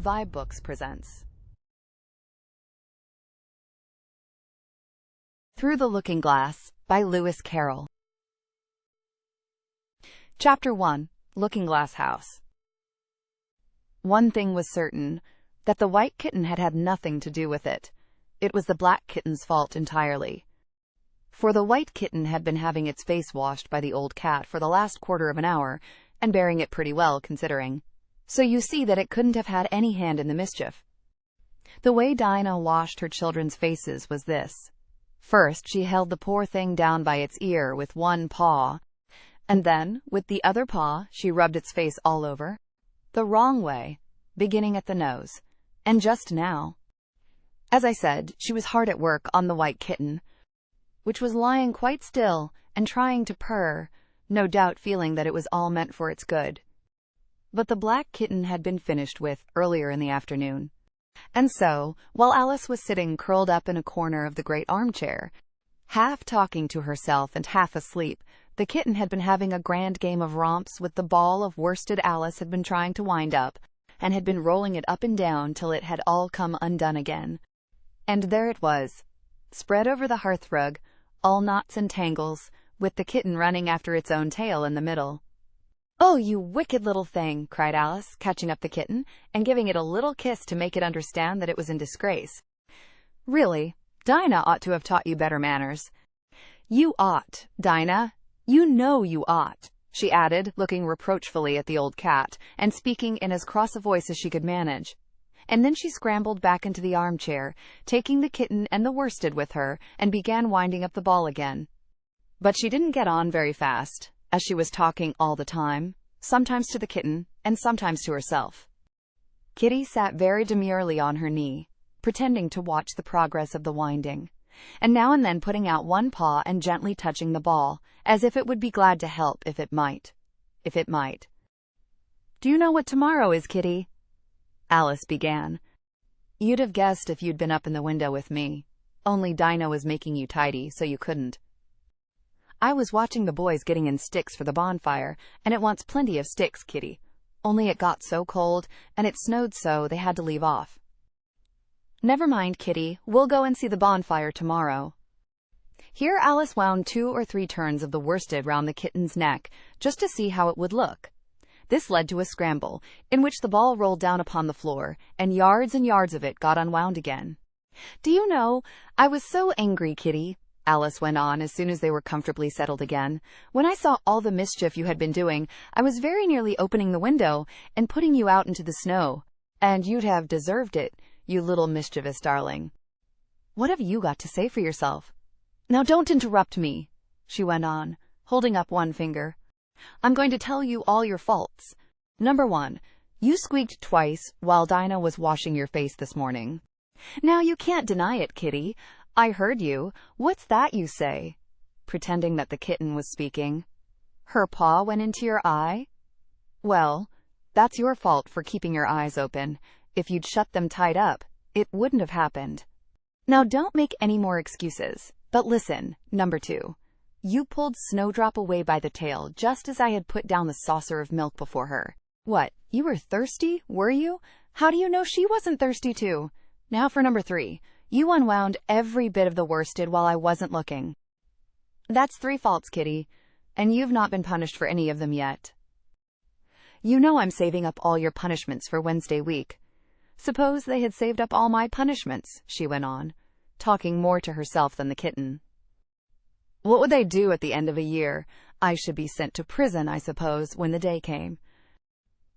VIBEBooks presents Through the Looking Glass by Lewis Carroll. Chapter 1. Looking Glass House. One thing was certain, that the white kitten had had nothing to do with it. It was the black kitten's fault entirely. For the white kitten had been having its face washed by the old cat for the last quarter of an hour, and bearing it pretty well considering. So you see that it couldn't have had any hand in the mischief. The way Dinah washed her children's faces was this. First, she held the poor thing down by its ear with one paw, and then, with the other paw, she rubbed its face all over. The wrong way, beginning at the nose. And just now, as I said, she was hard at work on the white kitten, which was lying quite still and trying to purr, no doubt feeling that it was all meant for its good. But the black kitten had been finished with earlier in the afternoon. And so, while Alice was sitting curled up in a corner of the great armchair, half talking to herself and half asleep, the kitten had been having a grand game of romps with the ball of worsted Alice had been trying to wind up, and had been rolling it up and down till it had all come undone again. And there it was, spread over the hearthrug, all knots and tangles, with the kitten running after its own tail in the middle. "Oh, you wicked little thing!" cried Alice, catching up the kitten, and giving it a little kiss to make it understand that it was in disgrace. "Really, Dinah ought to have taught you better manners." "You ought, Dinah. You know you ought," she added, looking reproachfully at the old cat, and speaking in as cross a voice as she could manage. And then she scrambled back into the armchair, taking the kitten and the worsted with her, and began winding up the ball again. But she didn't get on very fast, as she was talking all the time, sometimes to the kitten, and sometimes to herself. Kitty sat very demurely on her knee, pretending to watch the progress of the winding, and now and then putting out one paw and gently touching the ball, as if it would be glad to help if it might. "Do you know what tomorrow is, Kitty?" Alice began. "You'd have guessed if you'd been up in the window with me, only Dinah was making you tidy, so you couldn't. I was watching the boys getting in sticks for the bonfire, and it wants plenty of sticks, Kitty, only it got so cold, and it snowed so they had to leave off." "Never mind, Kitty, we'll go and see the bonfire tomorrow." Here Alice wound 2 or 3 turns of the worsted round the kitten's neck, just to see how it would look. This led to a scramble, in which the ball rolled down upon the floor, and yards of it got unwound again. "Do you know, I was so angry, Kitty," Alice went on as soon as they were comfortably settled again. "When I saw all the mischief you had been doing, I was very nearly opening the window and putting you out into the snow. And you'd have deserved it, you little mischievous darling. What have you got to say for yourself? Now don't interrupt me," she went on, holding up one finger. "I'm going to tell you all your faults. Number 1, you squeaked twice while Dinah was washing your face this morning. Now you can't deny it, Kitty. I heard you. What's that you say?" Pretending that the kitten was speaking. "Her paw went into your eye? Well, that's your fault for keeping your eyes open. If you'd shut them tight up, it wouldn't have happened. Now don't make any more excuses, but listen. Number 2, you pulled Snowdrop away by the tail just as I had put down the saucer of milk before her. What, you were thirsty, were you? How do you know she wasn't thirsty too? Now for number 3. You unwound every bit of the worsted while I wasn't looking. That's 3 faults, Kitty, and you've not been punished for any of them yet. You know I'm saving up all your punishments for Wednesday week. Suppose they had saved up all my punishments," she went on, talking more to herself than the kitten. "What would they do at the end of a year? I should be sent to prison, I suppose, when the day came.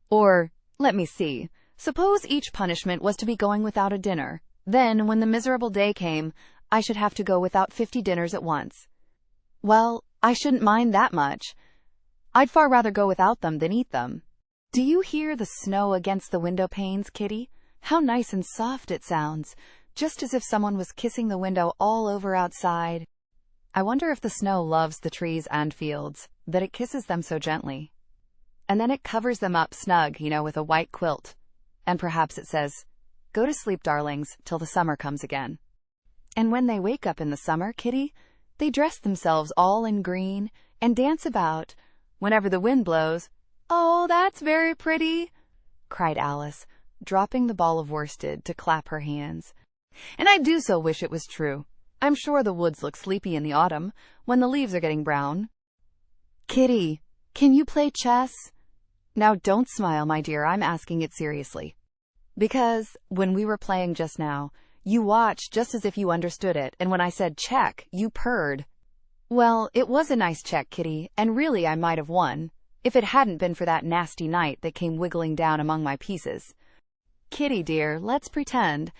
Or, let me see, suppose each punishment was to be going without a dinner. Then, when the miserable day came, I should have to go without 50 dinners at once. Well, I shouldn't mind that much. I'd far rather go without them than eat them. Do you hear the snow against the window panes, Kitty? How nice and soft it sounds, just as if someone was kissing the window all over outside. I wonder if the snow loves the trees and fields, that it kisses them so gently. And then it covers them up snug, with a white quilt. And perhaps it says, 'Go to sleep, darlings, till the summer comes again.' And when they wake up in the summer, Kitty, they dress themselves all in green and dance about whenever the wind blows." "Oh, that's very pretty," cried Alice, dropping the ball of worsted to clap her hands. "And I do so wish it was true. I'm sure the woods look sleepy in the autumn, when the leaves are getting brown." "Kitty, can you play chess?" "Now don't smile, my dear, I'm asking it seriously. Because, when we were playing just now, you watched just as if you understood it, and when I said check, you purred." "Well, it was a nice check, Kitty, and really I might have won, if it hadn't been for that nasty knight that came wiggling down among my pieces." "Kitty, dear, let's pretend."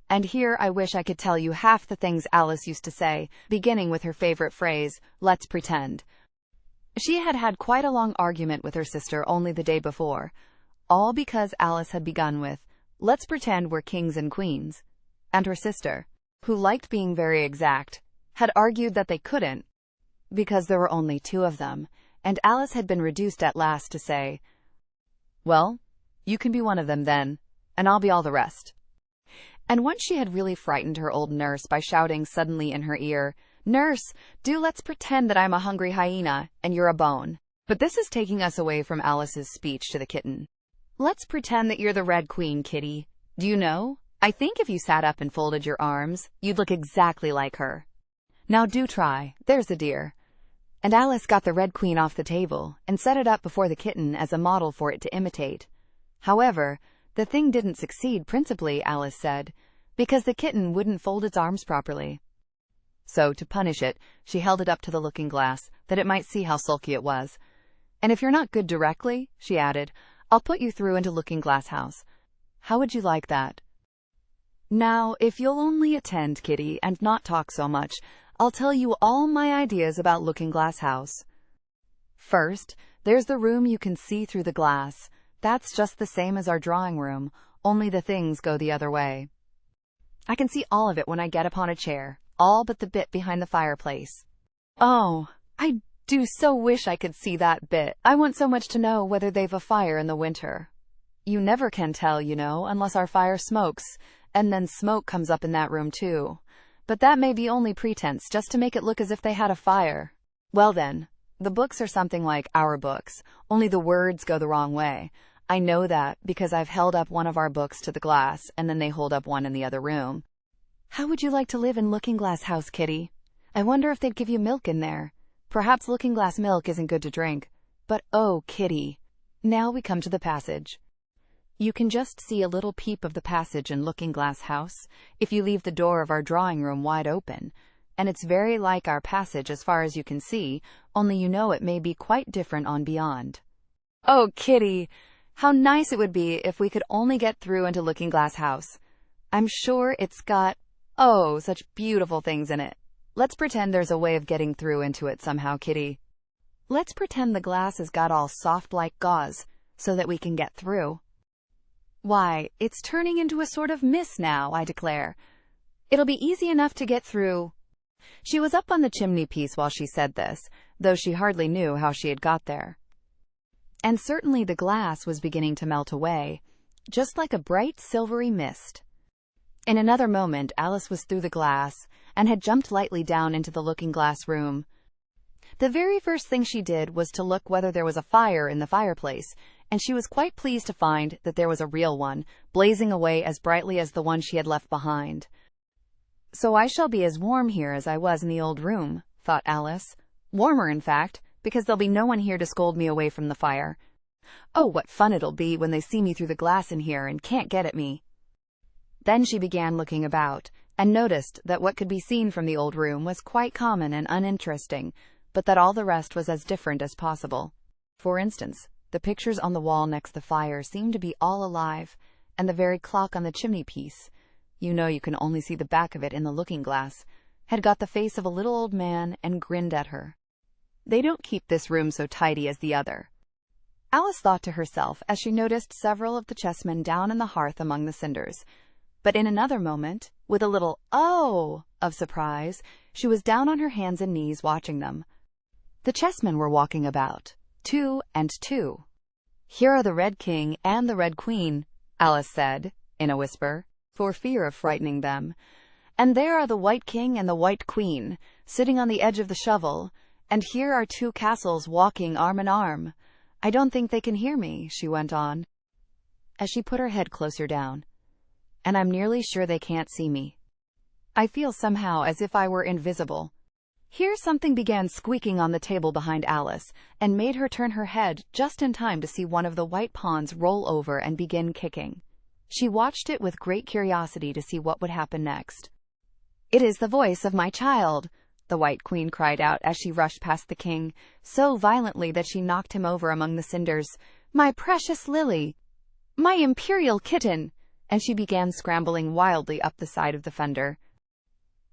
And here I wish I could tell you half the things Alice used to say, beginning with her favorite phrase, "Let's pretend." She had had quite a long argument with her sister only the day before, all because Alice had begun with, "Let's pretend we're kings and queens," and her sister, who liked being very exact, had argued that they couldn't, because there were only two of them, and Alice had been reduced at last to say, "Well, you can be one of them then, and I'll be all the rest." And once she had really frightened her old nurse by shouting suddenly in her ear, "Nurse, do let's pretend that I'm a hungry hyena and you're a bone." But this is taking us away from Alice's speech to the kitten. "Let's pretend that you're the Red Queen, Kitty. Do you know, I think if you sat up and folded your arms, you'd look exactly like her. Now do try, there's a dear." And Alice got the Red Queen off the table and set it up before the kitten as a model for it to imitate. However, the thing didn't succeed principally, Alice said, because the kitten wouldn't fold its arms properly. So, to punish it, she held it up to the looking-glass, that it might see how sulky it was. "And if you're not good directly," she added, "I'll put you through into Looking-Glass House. How would you like that?" "Now, if you'll only attend, Kitty, and not talk so much, I'll tell you all my ideas about Looking-Glass House. First, there's the room you can see through the glass. That's just the same as our drawing room, only the things go the other way. I can see all of it when I get upon a chair, all but the bit behind the fireplace. Oh, I do so wish I could see that bit. I want so much to know whether they've a fire in the winter. You never can tell, you know, unless our fire smokes, and then smoke comes up in that room too. But that may be only pretense, just to make it look as if they had a fire. Well then, the books are something like our books, only the words go the wrong way. I know that because I've held up one of our books to the glass, and then they hold up one in the other room. How would you like to live in Looking-Glass House, Kitty? I wonder if they'd give you milk in there. Perhaps Looking-Glass milk isn't good to drink. But oh, Kitty. Now we come to the passage. You can just see a little peep of the passage in Looking-Glass House if you leave the door of our drawing room wide open, and it's very like our passage as far as you can see, only you know it may be quite different on beyond. Oh, Kitty! How nice it would be if we could only get through into Looking-Glass House. I'm sure it's got, oh, such beautiful things in it. Let's pretend there's a way of getting through into it somehow, Kitty. Let's pretend the glass has got all soft like gauze, so that we can get through. Why, it's turning into a sort of mist now, I declare. It'll be easy enough to get through. She was up on the chimney-piece while she said this, though she hardly knew how she had got there. And certainly the glass was beginning to melt away, just like a bright silvery mist. In another moment Alice was through the glass, and had jumped lightly down into the looking-glass room. The very first thing she did was to look whether there was a fire in the fireplace, and she was quite pleased to find that there was a real one, blazing away as brightly as the one she had left behind. So I shall be as warm here as I was in the old room, thought Alice. Warmer, in fact, because there'll be no one here to scold me away from the fire. Oh, what fun it'll be when they see me through the glass in here and can't get at me. Then she began looking about, and noticed that what could be seen from the old room was quite common and uninteresting, but that all the rest was as different as possible. For instance, the pictures on the wall next the fire seemed to be all alive, and the very clock on the chimney-piece, you know you can only see the back of it in the looking-glass, had got the face of a little old man and grinned at her. They don't keep this room so tidy as the other. Alice thought to herself as she noticed several of the chessmen down in the hearth among the cinders. But in another moment, with a little "oh" of surprise, she was down on her hands and knees watching them. The chessmen were walking about, 2 and 2. "Here are the Red King and the Red Queen," Alice said, in a whisper, for fear of frightening them. "And there are the White King and the White Queen, sitting on the edge of the shovel, and here are 2 castles walking arm in arm. I don't think they can hear me," she went on. as she put her head closer down. And I'm nearly sure they can't see me. I feel somehow as if I were invisible. Here something began squeaking on the table behind Alice, and made her turn her head just in time to see one of the white pawns roll over and begin kicking. She watched it with great curiosity to see what would happen next. "It is the voice of my child," the White Queen cried out as she rushed past the king, so violently that she knocked him over among the cinders. "My precious Lily! My imperial kitten!" And she began scrambling wildly up the side of the fender.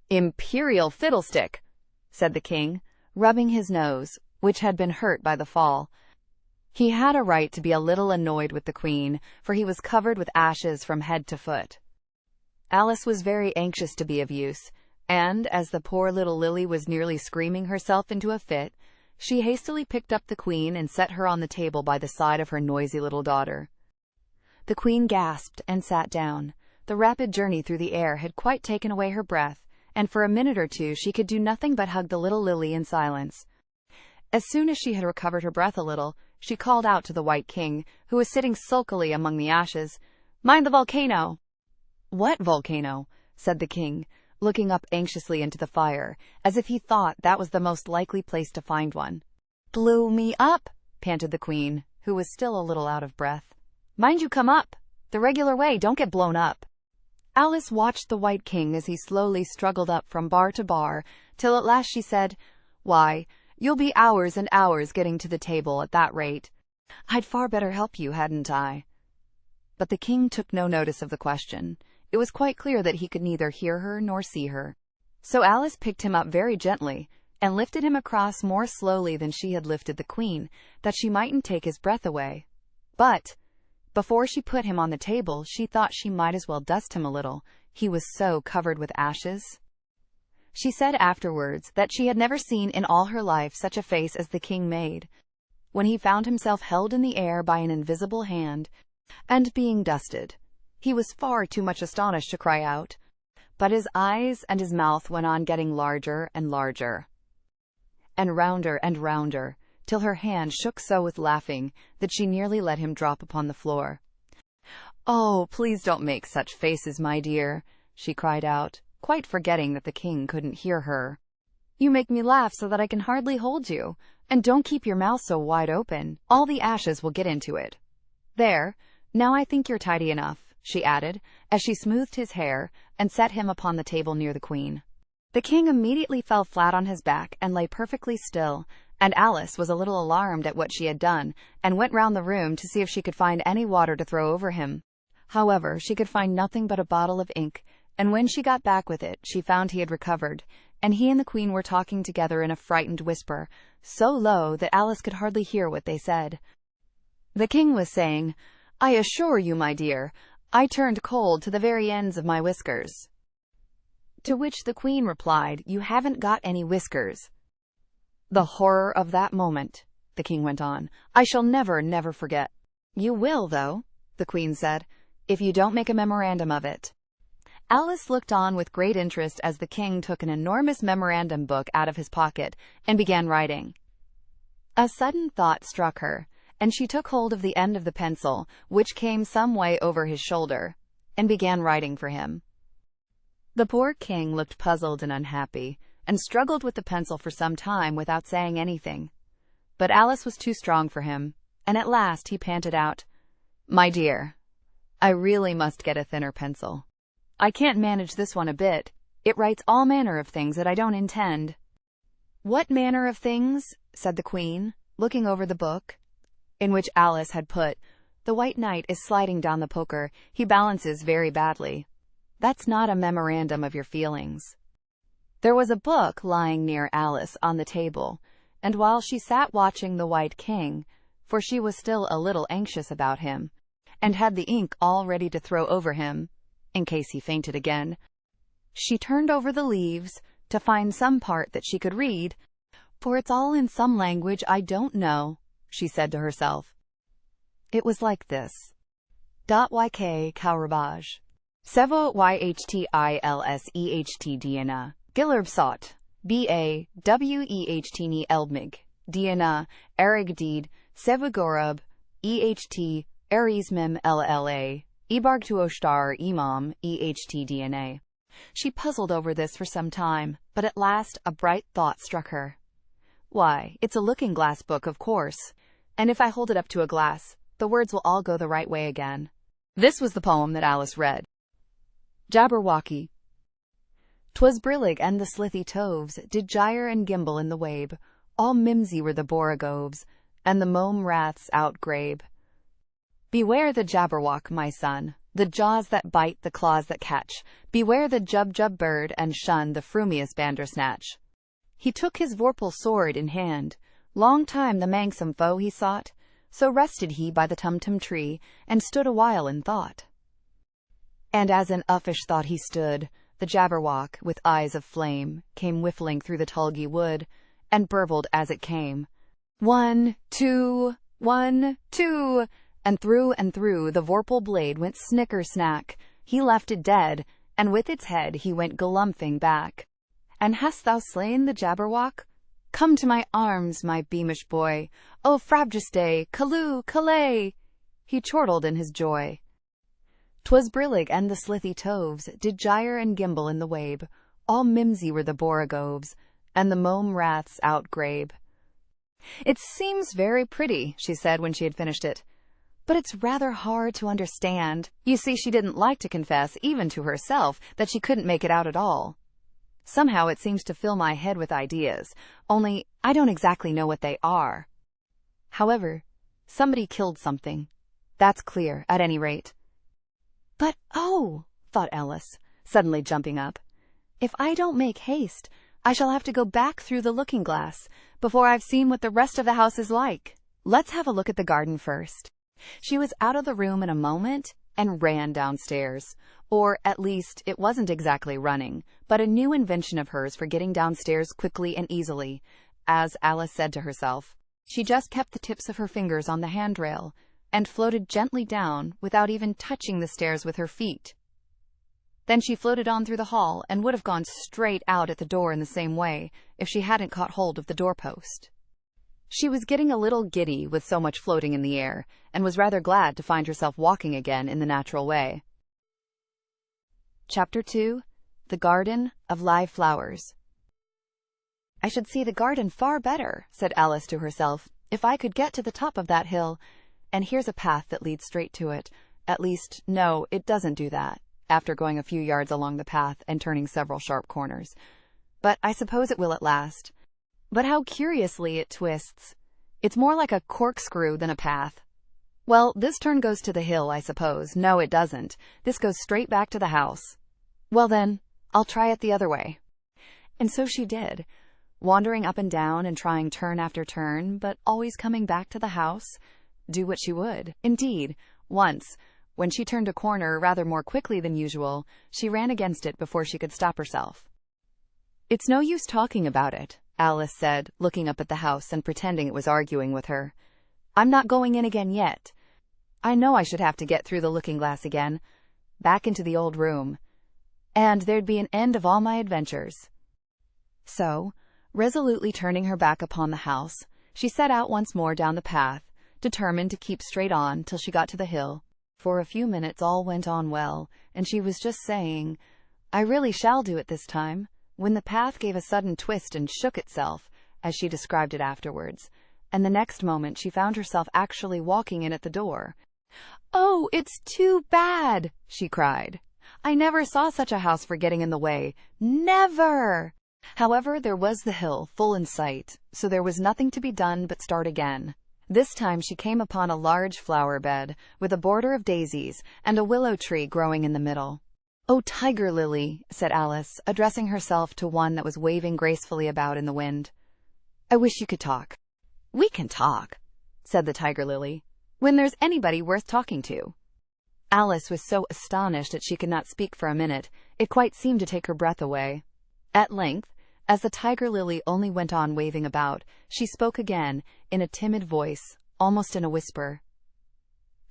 "Imperial fiddlestick!" said the king, rubbing his nose, which had been hurt by the fall. He had a right to be a little annoyed with the queen, for he was covered with ashes from head to foot. Alice was very anxious to be of use, and, as the poor little Lily was nearly screaming herself into a fit, she hastily picked up the queen and set her on the table by the side of her noisy little daughter. The queen gasped and sat down. The rapid journey through the air had quite taken away her breath, and for a minute or two she could do nothing but hug the little Lily in silence. As soon as she had recovered her breath a little, she called out to the White King, who was sitting sulkily among the ashes, "Mind the volcano!" "What volcano?" said the king, looking up anxiously into the fire, as if he thought that was the most likely place to find one. "Blew me up," panted the queen, who was still a little out of breath. "Mind you come up! The regular way, don't get blown up." Alice watched the White King as he slowly struggled up from bar to bar, till at last she said, "Why, you'll be hours and hours getting to the table at that rate. I'd far better help you, hadn't I?" But the king took no notice of the question. It was quite clear that he could neither hear her nor see her. So Alice picked him up very gently, and lifted him across more slowly than she had lifted the queen, that she mightn't take his breath away. But before she put him on the table, she thought she might as well dust him a little, he was so covered with ashes. She said afterwards that she had never seen in all her life such a face as the king made, when he found himself held in the air by an invisible hand, and being dusted. He was far too much astonished to cry out, but his eyes and his mouth went on getting larger and larger, and rounder, till her hand shook so with laughing that she nearly let him drop upon the floor. "Oh, please don't make such faces, my dear," she cried out, quite forgetting that the king couldn't hear her. "You make me laugh so that I can hardly hold you, and don't keep your mouth so wide open. All the ashes will get into it. There, now I think you're tidy enough," she added, as she smoothed his hair and set him upon the table near the queen. The king immediately fell flat on his back and lay perfectly still, and Alice was a little alarmed at what she had done, and went round the room to see if she could find any water to throw over him. However, she could find nothing but a bottle of ink, and when she got back with it, she found he had recovered, and he and the queen were talking together in a frightened whisper, so low that Alice could hardly hear what they said. The king was saying, "I assure you, my dear, I turned cold to the very ends of my whiskers." To which the queen replied, "You haven't got any whiskers." "The horror of that moment," the king went on, "I shall never forget." "You will, though," the queen said, "if you don't make a memorandum of it." Alice looked on with great interest as the king took an enormous memorandum book out of his pocket and began writing. A sudden thought struck her, and she took hold of the end of the pencil, which came some way over his shoulder, and began writing for him. The poor king looked puzzled and unhappy, and struggled with the pencil for some time without saying anything. But Alice was too strong for him, and at last he panted out, "My dear, I really must get a thinner pencil. I can't manage this one a bit. It writes all manner of things that I don't intend." "What manner of things?" said the queen, looking over the book, in which Alice had put, "The White Knight is sliding down the poker. He balances very badly. That's not a memorandum of your feelings." There was a book lying near Alice on the table, and while she sat watching the White King, for she was still a little anxious about him, and had the ink all ready to throw over him, in case he fainted again, she turned over the leaves to find some part that she could read, "For it's all in some language I don't know," she said to herself. It was like this: "Yk Kaurabaj. Sevo Yhtilseht Gilerbsot. Ba Wehtni Elbmig. Diana Arigdeed Sevagorub Eht Aries mim lla, ebarg to oshtar imam ehtdna. She puzzled over this for some time, but at last a bright thought struck her. Why, it's a looking-glass book, of course, and if I hold it up to a glass, the words will all go the right way again. This was the poem that Alice read. Jabberwocky. 'Twas brillig and the slithy toves did gyre and gimble in the wabe, all mimsy were the borogoves, and the mome raths outgrabe. Beware the jabberwock, my son, the jaws that bite, the claws that catch. Beware the jub-jub bird, and shun the frumious bandersnatch. He took his vorpal sword in hand. Long time the manxome foe he sought. So rested he by the tumtum tree, and stood a while in thought. And as in uffish thought he stood, the jabberwock, with eyes of flame, came whiffling through the tulgey wood, and burbled as it came. 1, 2, 1, 2, and through the vorpal blade went snicker-snack. He left it dead, and with its head he went galumphing back. And hast thou slain the jabberwock? Come to my arms, my beamish boy. O frabjeste, calloo, callay! He chortled in his joy. 'Twas brillig and the slithy toves did gyre and gimble in the wabe, all mimsy were the borogoves, and the mome raths outgrabe. It seems very pretty, she said when she had finished it, but it's rather hard to understand. You see, she didn't like to confess, even to herself, that she couldn't make it out at all. Somehow it seems to fill my head with ideas, only I don't exactly know what they are. However, somebody killed something. That's clear, at any rate. But, oh, thought Alice, suddenly jumping up, if I don't make haste, I shall have to go back through the looking-glass before I've seen what the rest of the house is like. Let's have a look at the garden first. She was out of the room in a moment and ran downstairs. Or, at least, it wasn't exactly running, but a new invention of hers for getting downstairs quickly and easily. As Alice said to herself, she just kept the tips of her fingers on the handrail and floated gently down without even touching the stairs with her feet. Then she floated on through the hall and would have gone straight out at the door in the same way if she hadn't caught hold of the doorpost. She was getting a little giddy with so much floating in the air, and was rather glad to find herself walking again in the natural way. Chapter 2. The Garden of Live Flowers. I should see the garden far better, said Alice to herself, if I could get to the top of that hill. And here's a path that leads straight to it. At least, no, it doesn't do that, after going a few yards along the path and turning several sharp corners. But I suppose it will at last. But how curiously it twists. It's more like a corkscrew than a path. Well, this turn goes to the hill, I suppose. No, it doesn't. This goes straight back to the house. Well then, I'll try it the other way. And so she did, wandering up and down and trying turn after turn, but always coming back to the house, do what she would. Indeed, once, when she turned a corner rather more quickly than usual, she ran against it before she could stop herself. It's no use talking about it, Alice said, looking up at the house and pretending it was arguing with her. I'm not going in again yet. I know I should have to get through the looking-glass again, back into the old room, and there'd be an end of all my adventures. So, resolutely turning her back upon the house, she set out once more down the path, determined to keep straight on till she got to the hill. For a few minutes all went on well, and she was just saying, I really shall do it this time, when the path gave a sudden twist and shook itself, as she described it afterwards, and the next moment she found herself actually walking in at the door. Oh, it's too bad, she cried. I never saw such a house for getting in the way. Never! However, there was the hill full in sight, so there was nothing to be done but start again. This time she came upon a large flower bed, with a border of daisies, and a willow tree growing in the middle. Oh, tiger lily, said Alice, addressing herself to one that was waving gracefully about in the wind. I wish you could talk. We can talk, said the tiger lily, when there's anybody worth talking to. Alice was so astonished that she could not speak for a minute. It quite seemed to take her breath away. At length, as the tiger lily only went on waving about, she spoke again, in a timid voice, almost in a whisper.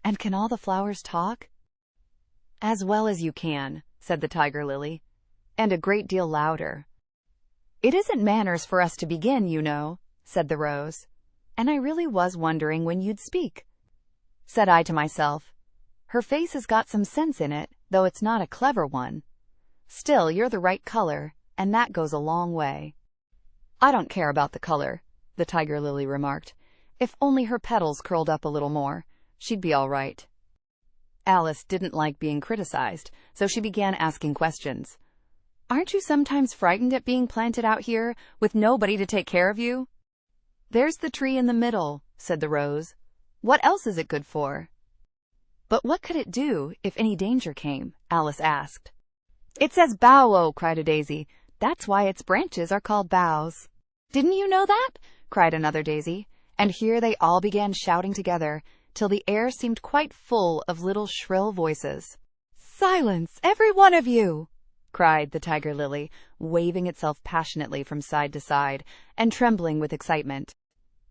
And can all the flowers talk? As well as you can, said the tiger lily, and a great deal louder. It isn't manners for us to begin, you know, said the rose, and I really was wondering when you'd speak. said I to myself. Her face has got some sense in it, though it's not a clever one. Still, you're the right color, and that goes a long way. I don't care about the color, the tiger lily remarked. If only her petals curled up a little more, she'd be all right. Alice didn't like being criticized, so she began asking questions. Aren't you sometimes frightened at being planted out here, with nobody to take care of you? There's the tree in the middle, said the rose. What else is it good for? But what could it do if any danger came? Alice asked. It says bow-o, cried a daisy. That's why its branches are called boughs. Didn't you know that? Cried another daisy. And here they all began shouting together, till the air seemed quite full of little shrill voices. Silence, every one of you! Cried the tiger lily, waving itself passionately from side to side, and trembling with excitement.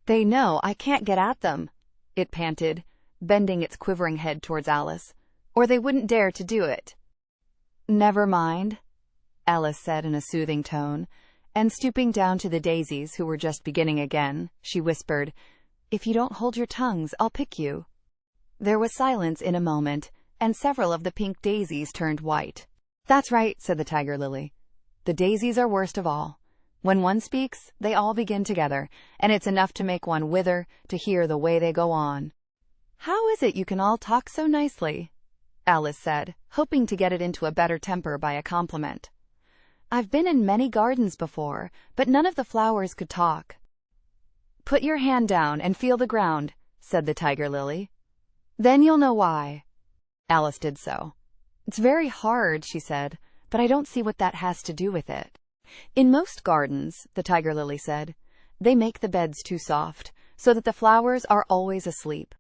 They know I can't get at them, it panted, bending its quivering head towards Alice, or they wouldn't dare to do it. Never mind, Alice said in a soothing tone, and stooping down to the daisies who were just beginning again, she whispered, If you don't hold your tongues, I'll pick you. There was silence in a moment, and several of the pink daisies turned white. That's right, said the tiger lily. The daisies are worst of all. When one speaks, they all begin together, and it's enough to make one wither to hear the way they go on. How is it you can all talk so nicely? Alice said, hoping to get it into a better temper by a compliment. I've been in many gardens before, but none of the flowers could talk. Put your hand down and feel the ground, said the tiger lily. Then you'll know why. Alice did so. It's very hard, she said, but I don't see what that has to do with it. In most gardens, the tiger lily said, they make the beds too soft, so that the flowers are always asleep.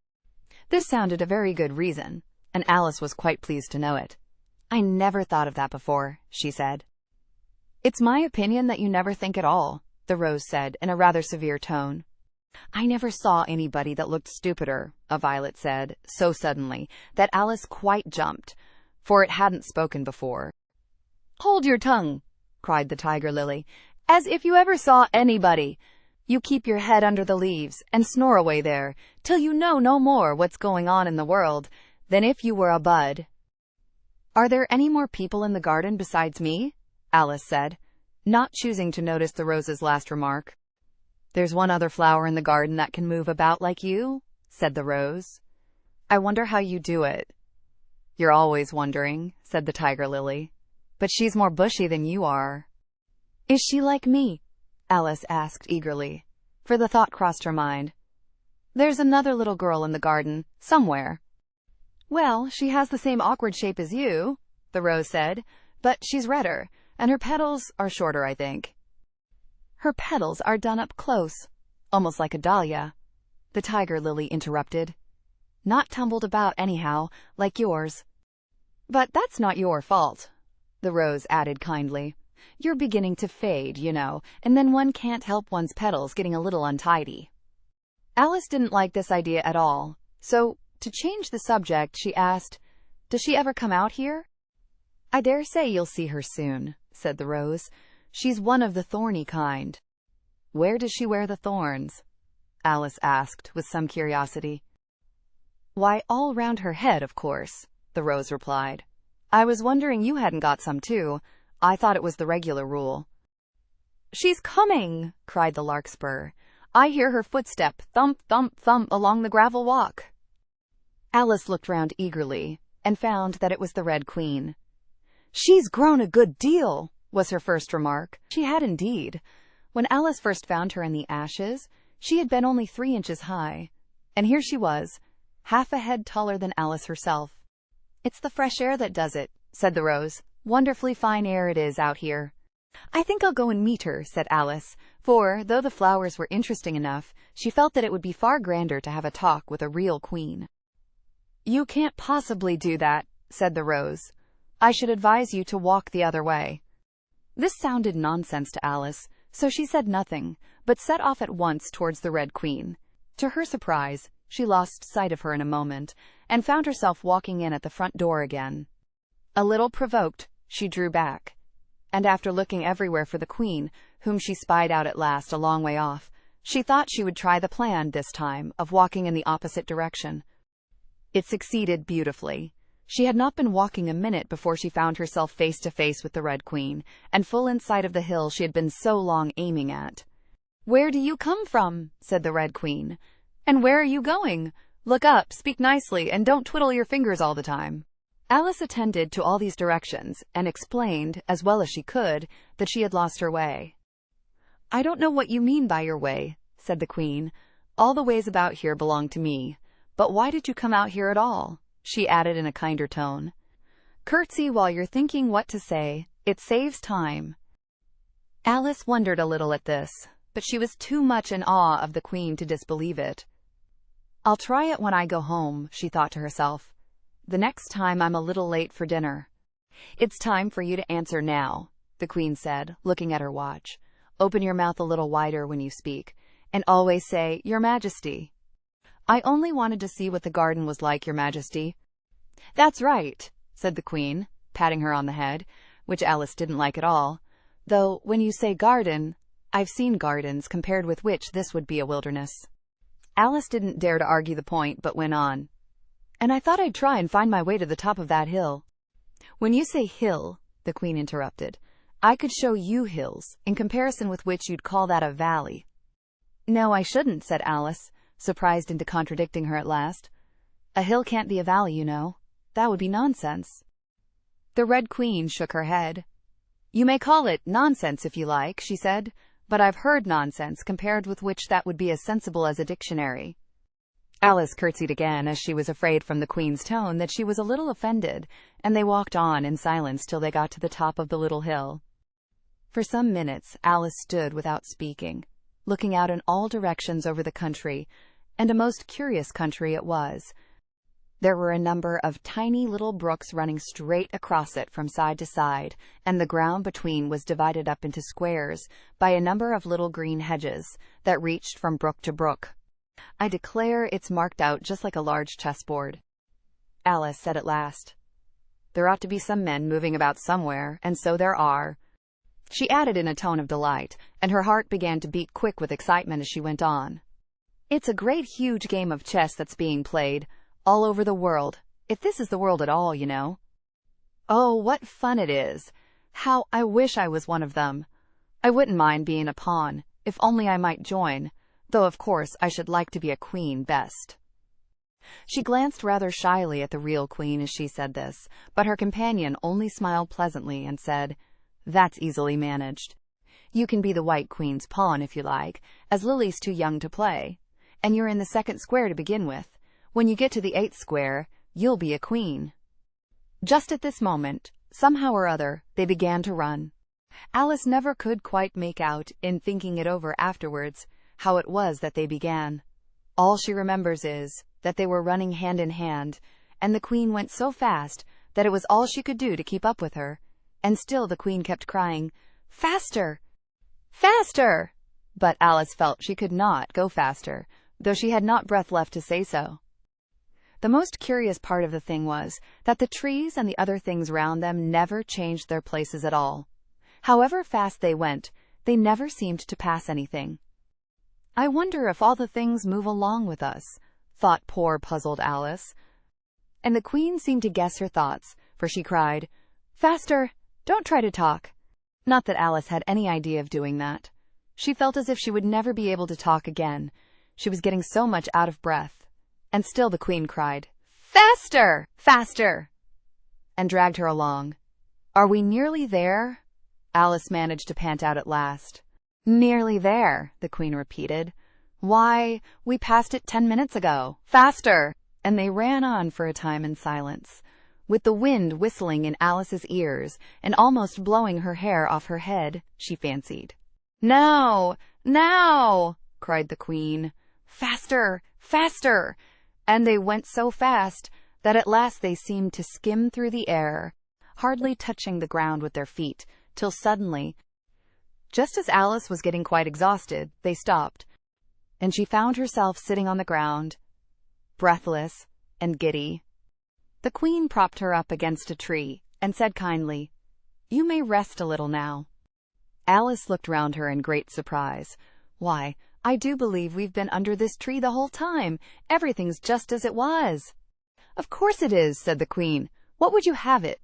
This sounded a very good reason, and Alice was quite pleased to know it. I never thought of that before, she said. It's my opinion that you never think at all, the rose said in a rather severe tone. I never saw anybody that looked stupider, a violet said, so suddenly that Alice quite jumped, for it hadn't spoken before. Hold your tongue, cried the tiger lily, as if you ever saw anybody. You keep your head under the leaves and snore away there, till you know no more what's going on in the world than if you were a bud. Are there any more people in the garden besides me? Alice said, not choosing to notice the rose's last remark. There's one other flower in the garden that can move about like you, said the rose. I wonder how you do it. You're always wondering, said the tiger lily, but she's more bushy than you are. Is she like me? Alice asked eagerly, for the thought crossed her mind. There's another little girl in the garden, somewhere. Well, she has the same awkward shape as you, the rose said, but she's redder, and her petals are shorter, I think. Her petals are done up close, almost like a dahlia, the tiger lily interrupted. Not tumbled about anyhow, like yours. But that's not your fault, the rose added kindly. You're beginning to fade, you know, and then one can't help one's petals getting a little untidy. Alice didn't like this idea at all, so, to change the subject, she asked, Does she ever come out here? I dare say you'll see her soon, said the rose. She's one of the thorny kind. Where does she wear the thorns? Alice asked with some curiosity. Why, all round her head, of course, the rose replied. I was wondering you hadn't got some too. I thought it was the regular rule. She's coming, cried the larkspur. I hear her footstep thump, thump, thump along the gravel walk. Alice looked round eagerly and found that it was the Red Queen. She's grown a good deal, was her first remark. She had indeed. When Alice first found her in the ashes, she had been only 3 inches high, and here she was, half a head taller than Alice herself. It's the fresh air that does it, said the rose. Wonderfully fine air it is out here. I think I'll go and meet her, said Alice, for, though the flowers were interesting enough, she felt that it would be far grander to have a talk with a real queen. You can't possibly do that, said the rose. I should advise you to walk the other way. This sounded nonsense to Alice, so she said nothing, but set off at once towards the Red Queen. To her surprise, she lost sight of her in a moment, and found herself walking in at the front door again. A little provoked, she drew back, and after looking everywhere for the Queen, whom she spied out at last a long way off, she thought she would try the plan this time of walking in the opposite direction. It succeeded beautifully. She had not been walking a minute before she found herself face to face with the Red Queen, and full in sight of the hill she had been so long aiming at. "Where do you come from?" said the Red Queen. "And where are you going? Look up, speak nicely, and don't twiddle your fingers all the time." Alice attended to all these directions, and explained, as well as she could, that she had lost her way. "I don't know what you mean by your way," said the Queen. "All the ways about here belong to me. But why did you come out here at all?" she added in a kinder tone. "Curtsy while you're thinking what to say. It saves time." Alice wondered a little at this, but she was too much in awe of the Queen to disbelieve it. "I'll try it when I go home," she thought to herself. "The next time I'm a little late for dinner." "It's time for you to answer now," the Queen said, looking at her watch. "Open your mouth a little wider when you speak, and always say, 'Your Majesty.'" "I only wanted to see what the garden was like, Your Majesty." "That's right," said the Queen, patting her on the head, which Alice didn't like at all. "Though, when you say garden, I've seen gardens compared with which this would be a wilderness." Alice didn't dare to argue the point, but went on. "And I thought I'd try and find my way to the top of that hill." "When you say hill," the Queen interrupted, "I could show you hills, in comparison with which you'd call that a valley." "No, I shouldn't," said Alice, surprised into contradicting her at last. "A hill can't be a valley, you know. That would be nonsense." The Red Queen shook her head. "You may call it nonsense if you like," she said, "but I've heard nonsense compared with which that would be as sensible as a dictionary." Alice curtsied again, as she was afraid from the Queen's tone that she was a little offended, and they walked on in silence till they got to the top of the little hill. For some minutes Alice stood without speaking, looking out in all directions over the country, and a most curious country it was. There were a number of tiny little brooks running straight across it from side to side, and the ground between was divided up into squares by a number of little green hedges that reached from brook to brook. "I declare it's marked out just like a large chessboard," Alice said at last. "There ought to be some men moving about somewhere, and so there are," she added in a tone of delight, and her heart began to beat quick with excitement as she went on. "It's a great huge game of chess that's being played all over the world, if this is the world at all, you know. Oh, what fun it is! How I wish I was one of them. I wouldn't mind being a pawn, if only I might join, though of course I should like to be a queen best." She glanced rather shyly at the real Queen as she said this, but her companion only smiled pleasantly and said, "That's easily managed. You can be the White Queen's pawn if you like, as Lily's too young to play, and you're in the second square to begin with. When you get to the 8th square, you'll be a queen." Just at this moment, somehow or other, they began to run. Alice never could quite make out, in thinking it over afterwards, how it was that they began. All she remembers is that they were running hand in hand, and the Queen went so fast that it was all she could do to keep up with her, and still the Queen kept crying, "Faster! Faster!" But Alice felt she could not go faster, though she had not breath left to say so. The most curious part of the thing was that the trees and the other things round them never changed their places at all. However fast they went, they never seemed to pass anything. "I wonder if all the things move along with us," thought poor puzzled Alice. And the Queen seemed to guess her thoughts, for she cried, "Faster! Don't try to talk." Not that Alice had any idea of doing that. She felt as if she would never be able to talk again. She was getting so much out of breath. And still the Queen cried, "Faster! Faster!" and dragged her along. "Are we nearly there?" Alice managed to pant out at last. "Nearly there," the Queen repeated. "Why, we passed it 10 minutes ago. Faster!" And they ran on for a time in silence, with the wind whistling in Alice's ears and almost blowing her hair off her head, she fancied. "Now! Now!" cried the Queen. "Faster! Faster!" And they went so fast that at last they seemed to skim through the air, hardly touching the ground with their feet, till suddenly, just as Alice was getting quite exhausted, they stopped, and she found herself sitting on the ground, breathless and giddy. The Queen propped her up against a tree and said kindly, "You may rest a little now." Alice looked round her in great surprise. "Why, I do believe we've been under this tree the whole time. Everything's just as it was." "Of course it is," said the Queen. "What would you have it?"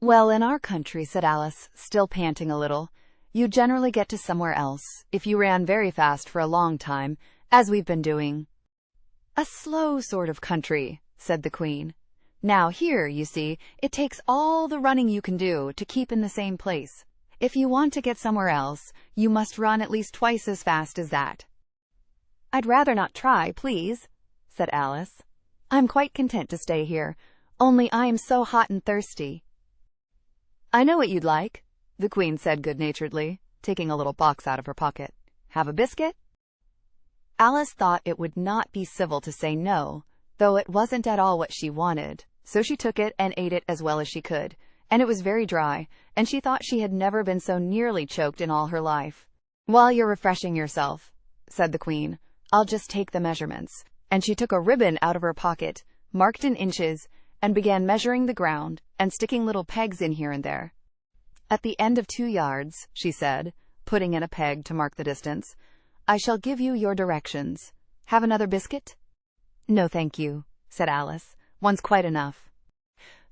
"Well, in our country," said Alice, still panting a little, "you generally get to somewhere else, if you ran very fast for a long time, as we've been doing." "A slow sort of country," said the Queen. "Now here, you see, it takes all the running you can do to keep in the same place. If you want to get somewhere else, you must run at least twice as fast as that." "I'd rather not try, please," said Alice. "I'm quite content to stay here, only I am so hot and thirsty." "I know what you'd like," the Queen said good-naturedly, taking a little box out of her pocket. "Have a biscuit?" Alice thought it would not be civil to say no, though it wasn't at all what she wanted, so she took it and ate it as well as she could, and it was very dry, and she thought she had never been so nearly choked in all her life. "While you're refreshing yourself," said the Queen, "I'll just take the measurements," and she took a ribbon out of her pocket, marked in inches, and began measuring the ground and sticking little pegs in here and there. "At the end of 2 yards," she said, putting in a peg to mark the distance, "I shall give you your directions. Have another biscuit?" "No, thank you," said Alice. "One's quite enough."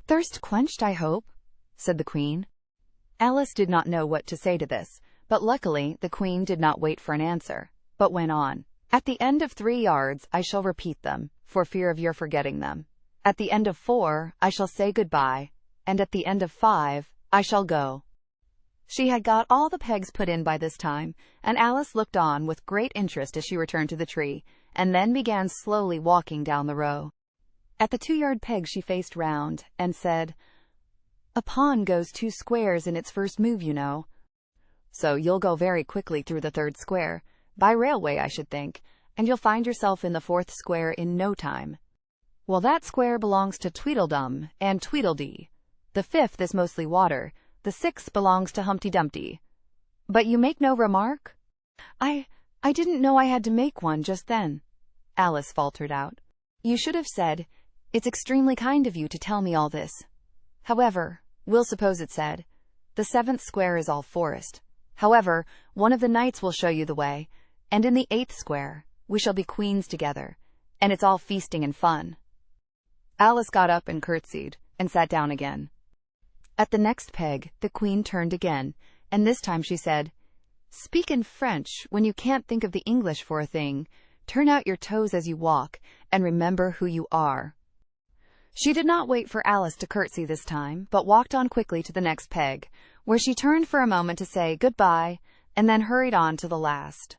"Thirst quenched, I hope?" said the Queen. Alice did not know what to say to this, but luckily the Queen did not wait for an answer, but went on. "At the end of 3 yards I shall repeat them, for fear of your forgetting them. At the end of 4 I shall say goodbye, and at the end of 5 I shall go." She had got all the pegs put in by this time, and Alice looked on with great interest as she returned to the tree, and then began slowly walking down the row. At the 2-yard peg she faced round, and said, "A pawn goes 2 squares in its first move, you know. So you'll go very quickly through the 3rd square, by railway I should think, and you'll find yourself in the 4th square in no time. Well, that square belongs to Tweedledum and Tweedledee. The 5th is mostly water. The 6th belongs to Humpty Dumpty. But you make no remark?" I didn't know I had to make one just then," Alice faltered out. "You should have said, 'It's extremely kind of you to tell me all this.' However, we'll suppose it said, 'The 7th square is all forest. However, one of the knights will show you the way, and in the 8th square we shall be queens together, and it's all feasting and fun.'" Alice got up and curtsied, and sat down again. At the next peg, the Queen turned again, and this time she said, "Speak in French when you can't think of the English for a thing. Turn out your toes as you walk, and remember who you are." She did not wait for Alice to curtsy this time, but walked on quickly to the next peg, where she turned for a moment to say goodbye, and then hurried on to the last.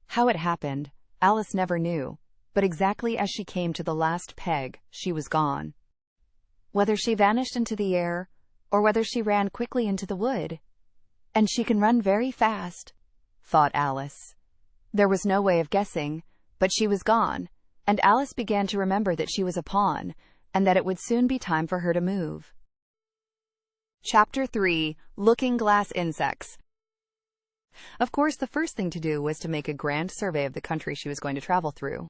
How it happened, Alice never knew, but exactly as she came to the last peg, she was gone. Whether she vanished into the air, or whether she ran quickly into the wood. "And she can run very fast," thought Alice. There was no way of guessing, but she was gone, and Alice began to remember that she was a pawn, and that it would soon be time for her to move. Chapter 3. Looking-Glass Insects. Of course, the first thing to do was to make a grand survey of the country she was going to travel through.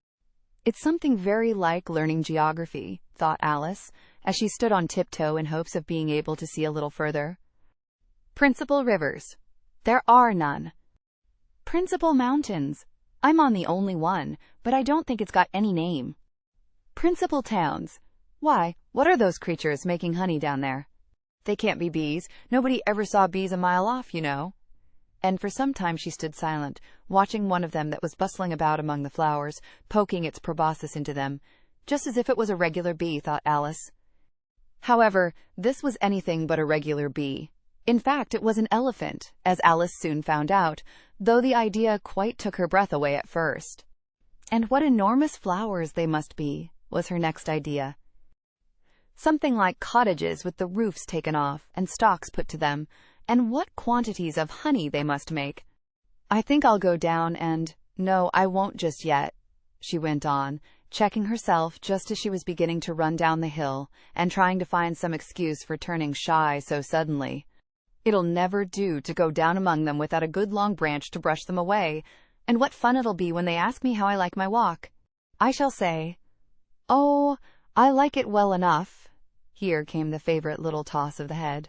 "It's something very like learning geography," thought Alice, as she stood on tiptoe in hopes of being able to see a little further. "Principal rivers. There are none. Principal mountains. I'm on the only one, but I don't think it's got any name. Principal towns. Why, what are those creatures making honey down there? They can't be bees. Nobody ever saw bees a mile off, you know." And for some time she stood silent, watching one of them that was bustling about among the flowers, poking its proboscis into them, just as if it was a regular bee, thought Alice. However, this was anything but a regular bee. In fact, it was an elephant, as Alice soon found out, though the idea quite took her breath away at first. And what enormous flowers they must be, was her next idea. Something like cottages with the roofs taken off and stalks put to them, and what quantities of honey they must make. "I think I'll go down and— No, I won't just yet," she went on, checking herself just as she was beginning to run down the hill and trying to find some excuse for turning shy so suddenly. "It'll never do to go down among them without a good long branch to brush them away, and what fun it'll be when they ask me how I like my walk. I shall say, 'Oh, I like it well enough.'" Here came the favorite little toss of the head.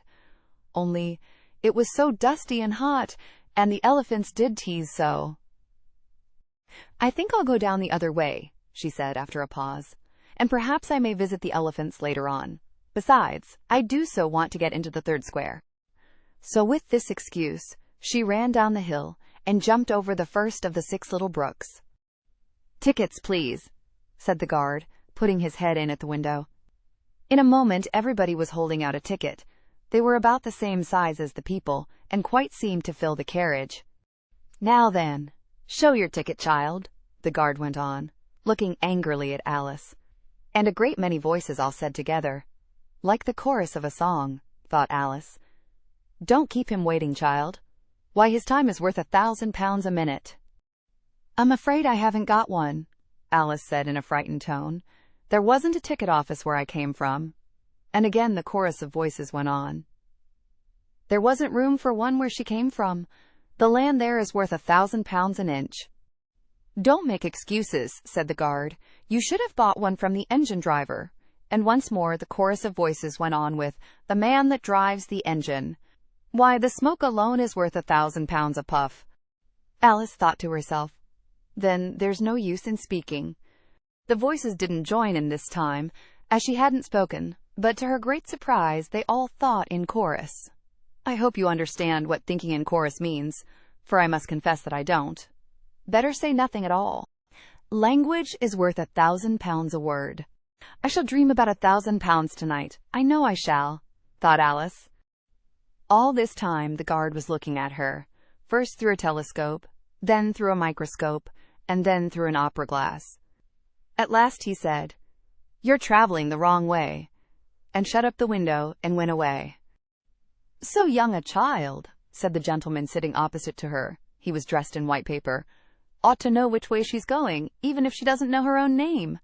"Only, it was so dusty and hot, and the elephants did tease so." "I think I'll go down the other way," she said after a pause. and perhaps I may visit the elephants later on. Besides, I do so want to get into the third square." So with this excuse, she ran down the hill and jumped over the first of the 6 little brooks. "Tickets, please," said the guard, putting his head in at the window. In a moment everybody was holding out a ticket. They were about the same size as the people, and quite seemed to fill the carriage. "Now then, show your ticket, child," the guard went on, looking angrily at Alice. And a great many voices all said together, "Like the chorus of a song," thought Alice. "Don't keep him waiting, child. Why, his time is worth £1,000 a minute." "I'm afraid I haven't got one," Alice said in a frightened tone. "There wasn't a ticket office where I came from." And again the chorus of voices went on. "There wasn't room for one where she came from. The land there is worth £1,000 an inch." "Don't make excuses," said the guard. "You should have bought one from the engine driver." And once more the chorus of voices went on with, "The man that drives the engine. Why, the smoke alone is worth £1,000 a puff." Alice thought to herself, "Then there's no use in speaking." The voices didn't join in this time, as she hadn't spoken, but to her great surprise they all thought in chorus. I hope you understand what thinking in chorus means, for I must confess that I don't. Better say nothing at all. Language is worth £1,000 a word. I shall dream about £1,000 tonight. I know I shall, thought Alice. All this time the guard was looking at her, first through a telescope, then through a microscope, and then through an opera glass. At last he said, "You're traveling the wrong way," and shut up the window and went away. "So young a child," said the gentleman sitting opposite to her, he was dressed in white paper, "ought to know which way she's going, even if she doesn't know her own name."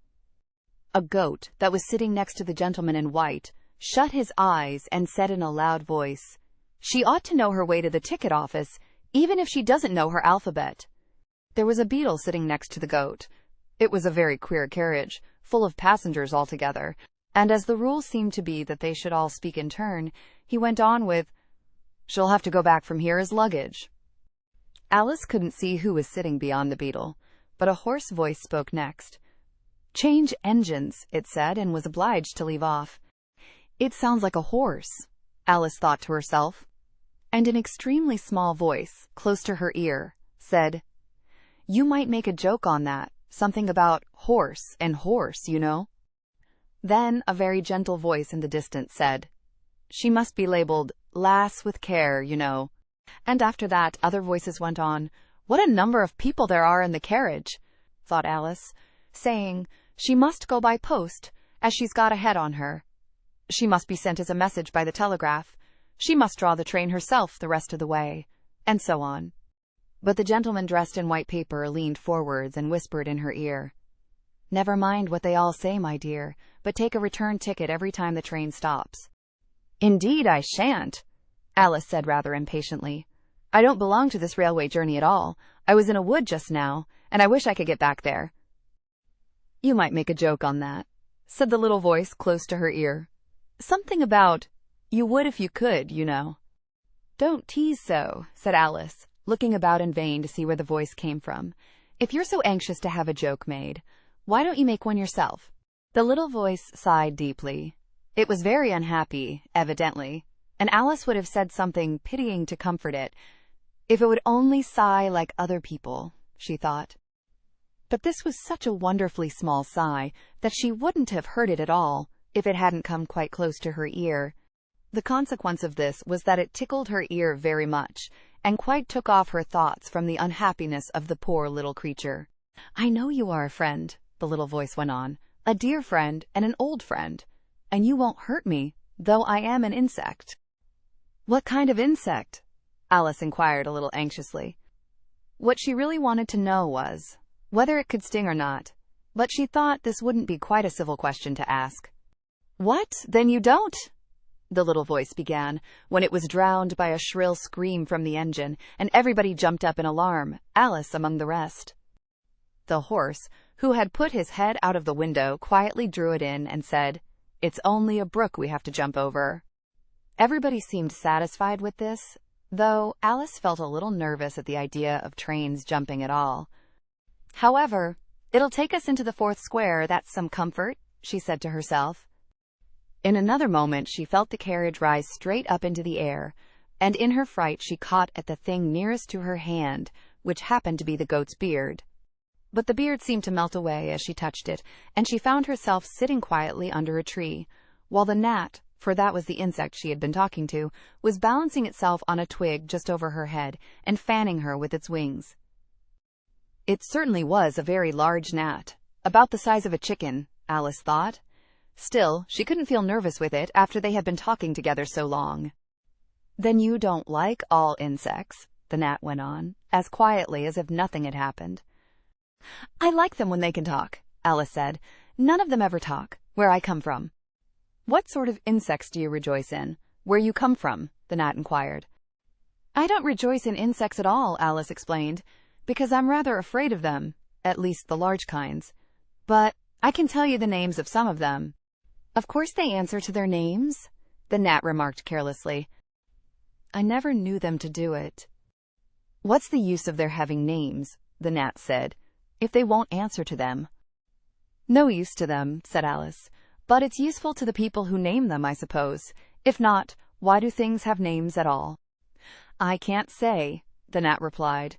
A goat that was sitting next to the gentleman in white shut his eyes and said in a loud voice, "She ought to know her way to the ticket office, even if she doesn't know her alphabet." There was a beetle sitting next to the goat. It was a very queer carriage, full of passengers altogether, and as the rule seemed to be that they should all speak in turn, he went on with, "She'll have to go back from here as luggage." Alice couldn't see who was sitting beyond the beetle, but a hoarse voice spoke next. "Change engines," it said, and was obliged to leave off. "It sounds like a horse," Alice thought to herself. And an extremely small voice, close to her ear, said, "You might make a joke on that, something about horse and horse, you know." Then a very gentle voice in the distance said, "She must be labeled Lass with Care, you know." And after that other voices went on, "What a number of people there are in the carriage," thought Alice, saying, "She must go by post, as she's got a head on her. She must be sent as a message by the telegraph. She must draw the train herself the rest of the way," and so on. But the gentleman dressed in white paper leaned forwards and whispered in her ear, "Never mind what they all say, my dear, but take a return ticket every time the train stops." "Indeed I shan't," Alice said rather impatiently. "I don't belong to this railway journey at all. I was in a wood just now, and I wish I could get back there." "You might make a joke on that," said the little voice close to her ear. "Something about, you would if you could, you know." "Don't tease so," said Alice, looking about in vain to see where the voice came from. "If you're so anxious to have a joke made, why don't you make one yourself?" The little voice sighed deeply. It was very unhappy, evidently, and Alice would have said something pitying to comfort it, if it would only sigh like other people, she thought. But this was such a wonderfully small sigh that she wouldn't have heard it at all if it hadn't come quite close to her ear. The consequence of this was that it tickled her ear very much, and quite took off her thoughts from the unhappiness of the poor little creature. "I know you are a friend," the little voice went on, "a dear friend and an old friend, and you won't hurt me, though I am an insect." "What kind of insect?" Alice inquired a little anxiously. What she really wanted to know was whether it could sting or not, but she thought this wouldn't be quite a civil question to ask. "What? Then you don't?" the little voice began, when it was drowned by a shrill scream from the engine, and everybody jumped up in alarm, Alice among the rest. The horse, who had put his head out of the window, quietly drew it in and said, "It's only a brook we have to jump over." Everybody seemed satisfied with this, though Alice felt a little nervous at the idea of trains jumping at all. "However, it'll take us into the fourth square, that's some comfort," she said to herself. In another moment she felt the carriage rise straight up into the air, and in her fright she caught at the thing nearest to her hand, which happened to be the goat's beard. But the beard seemed to melt away as she touched it, and she found herself sitting quietly under a tree, while the gnat, for that was the insect she had been talking to, was balancing itself on a twig just over her head and fanning her with its wings. It certainly was a very large gnat, about the size of a chicken, Alice thought. Still, she couldn't feel nervous with it after they had been talking together so long. "Then you don't like all insects," the gnat went on, as quietly as if nothing had happened. "I like them when they can talk," Alice said. "None of them ever talk, where I come from." "What sort of insects do you rejoice in, where you come from?" the gnat inquired. "I don't rejoice in insects at all," Alice explained, "because I'm rather afraid of them, at least the large kinds. But I can tell you the names of some of them." "Of course they answer to their names," the gnat remarked carelessly. "I never knew them to do it." "What's the use of their having names," the gnat said, "if they won't answer to them?" "No use to them," said Alice, "but it's useful to the people who name them, I suppose. If not, why do things have names at all?" "I can't say," the gnat replied.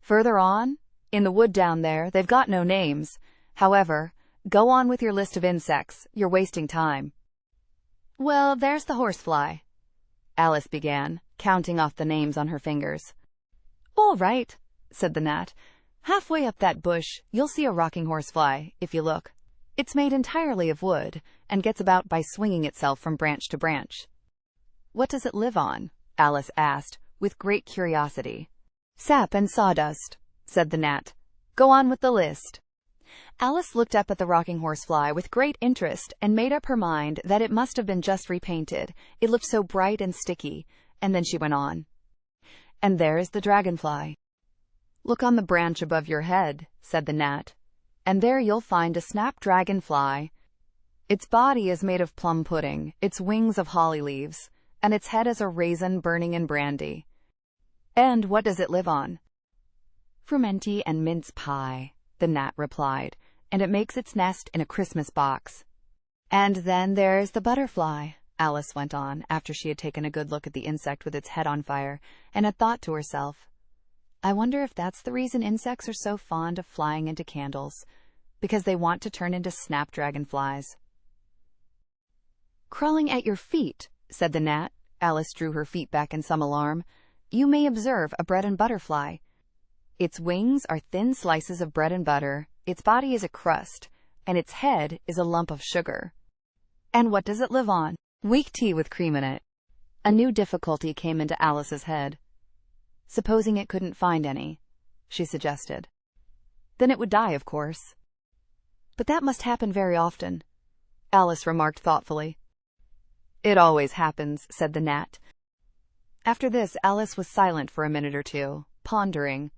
"Further on, in the wood down there, they've got no names. However, go on with your list of insects. You're wasting time." "Well, there's the horsefly," Alice began, counting off the names on her fingers. "All right," said the gnat. "Halfway up that bush, you'll see a rocking horsefly, if you look. It's made entirely of wood, and gets about by swinging itself from branch to branch." "What does it live on?" Alice asked, with great curiosity. "Sap and sawdust," said the gnat. "Go on with the list." Alice looked up at the rocking horsefly with great interest and made up her mind that it must have been just repainted. It looked so bright and sticky, and then she went on. "And there's the dragonfly." "Look on the branch above your head," said the gnat, "and there you'll find a snapdragon-fly. Its body is made of plum pudding, its wings of holly leaves, and its head is a raisin burning in brandy." "And what does it live on?" "Frumenty and mince pie," the gnat replied, "and it makes its nest in a Christmas box." "And then there's the butterfly," Alice went on, after she had taken a good look at the insect with its head on fire, and had thought to herself, "I wonder if that's the reason insects are so fond of flying into candles, because they want to turn into snapdragon-flies." "Crawling at your feet," said the gnat. Alice drew her feet back in some alarm. "You may observe a bread and butter fly. Its wings are thin slices of bread and butter, its body is a crust, and its head is a lump of sugar." "And what does it live on?" "Weak tea with cream in it." A new difficulty came into Alice's head. "Supposing it couldn't find any," she suggested. "Then it would die, of course." "But that must happen very often," Alice remarked thoughtfully. "It always happens," said the gnat. After this, Alice was silent for a minute or two, pondering.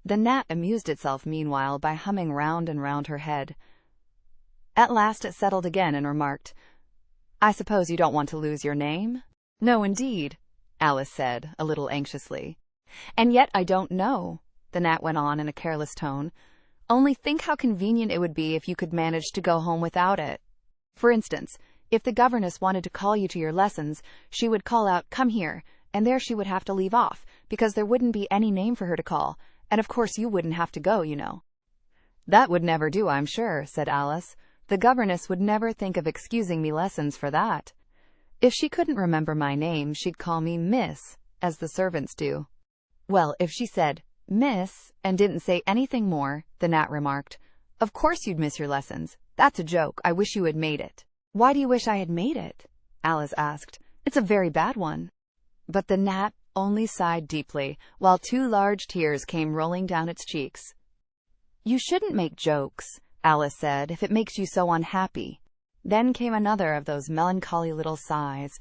The gnat amused itself meanwhile by humming round and round her head. At last it settled again and remarked, "I suppose you don't want to lose your name?" "No, indeed," Alice said, a little anxiously. "And yet I don't know," the gnat went on in a careless tone. "Only think how convenient it would be if you could manage to go home without it. For instance, if the governess wanted to call you to your lessons, she would call out, 'Come here,' and there she would have to leave off, because there wouldn't be any name for her to call, and of course you wouldn't have to go, you know." "That would never do, I'm sure," said Alice. "The governess would never think of excusing me lessons for that. If she couldn't remember my name, she'd call me Miss, as the servants do." "Well, if she said, 'Miss,' and didn't say anything more," the gnat remarked, "of course you'd miss your lessons. That's a joke. I wish you had made it." "Why do you wish I had made it?" Alice asked. "It's a very bad one." But the gnat only sighed deeply, while 2 large tears came rolling down its cheeks. "You shouldn't make jokes," Alice said, "if it makes you so unhappy." Then came another of those melancholy little sighs,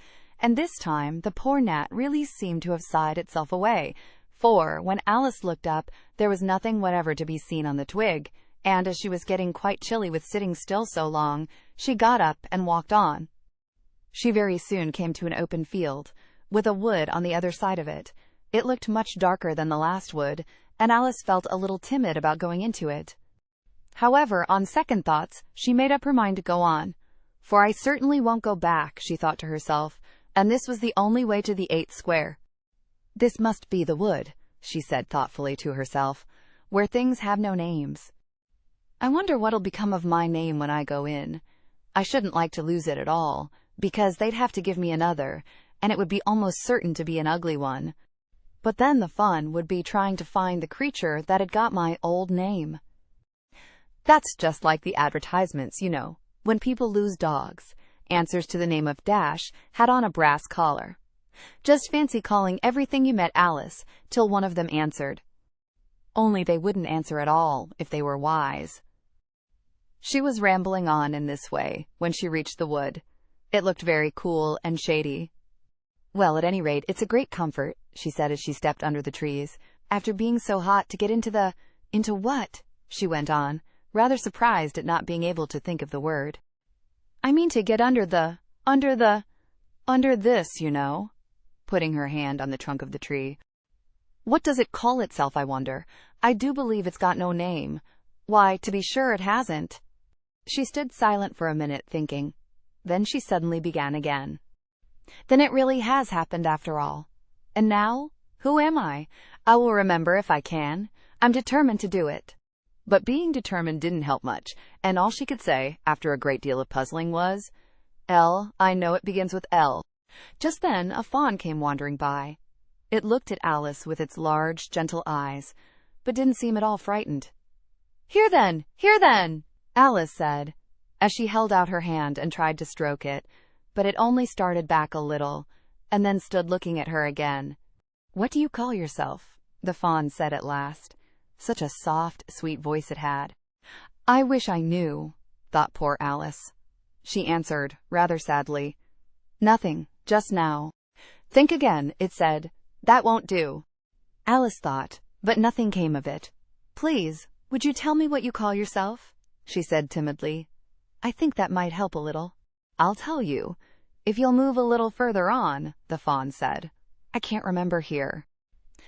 and this time the poor gnat really seemed to have sighed itself away, for, when Alice looked up, there was nothing whatever to be seen on the twig, and as she was getting quite chilly with sitting still so long, she got up and walked on. She very soon came to an open field, with a wood on the other side of it. It looked much darker than the last wood, and Alice felt a little timid about going into it. However, on second thoughts, she made up her mind to go on. For I certainly won't go back, she thought to herself, and this was the only way to the 8th square. This must be the wood, she said thoughtfully to herself, where things have no names. I wonder what'll become of my name when I go in. I shouldn't like to lose it at all, because they'd have to give me another, and it would be almost certain to be an ugly one. But then the fun would be trying to find the creature that had got my old name. That's just like the advertisements, you know, when people lose dogs. Answers to the name of Dash had on a brass collar. Just fancy calling everything you met Alice, till one of them answered. Only they wouldn't answer at all if they were wise. She was rambling on in this way when she reached the wood. It looked very cool and shady. Well, at any rate, it's a great comfort, she said as she stepped under the trees, after being so hot to get into what? She went on, rather surprised at not being able to think of the word. I mean to get under this, you know, putting her hand on the trunk of the tree. What does it call itself, I wonder? I do believe it's got no name. Why, to be sure it hasn't. She stood silent for a minute, thinking. Then she suddenly began again. Then it really has happened after all. And now? Who am I? I will remember if I can. I'm determined to do it. But being determined didn't help much, and all she could say, after a great deal of puzzling, was, L, I know it begins with L. Just then a fawn came wandering by. It looked at Alice with its large, gentle eyes, but didn't seem at all frightened. Here then, Alice said, as she held out her hand and tried to stroke it, but it only started back a little, and then stood looking at her again. What do you call yourself? The fawn said at last. Such a soft, sweet voice it had. I wish I knew, thought poor Alice. She answered, rather sadly. Nothing, just now. Think again, it said. That won't do. Alice thought, but nothing came of it. Please, would you tell me what you call yourself? She said timidly. I think that might help a little. I'll tell you, if you'll move a little further on, the fawn said. I can't remember here.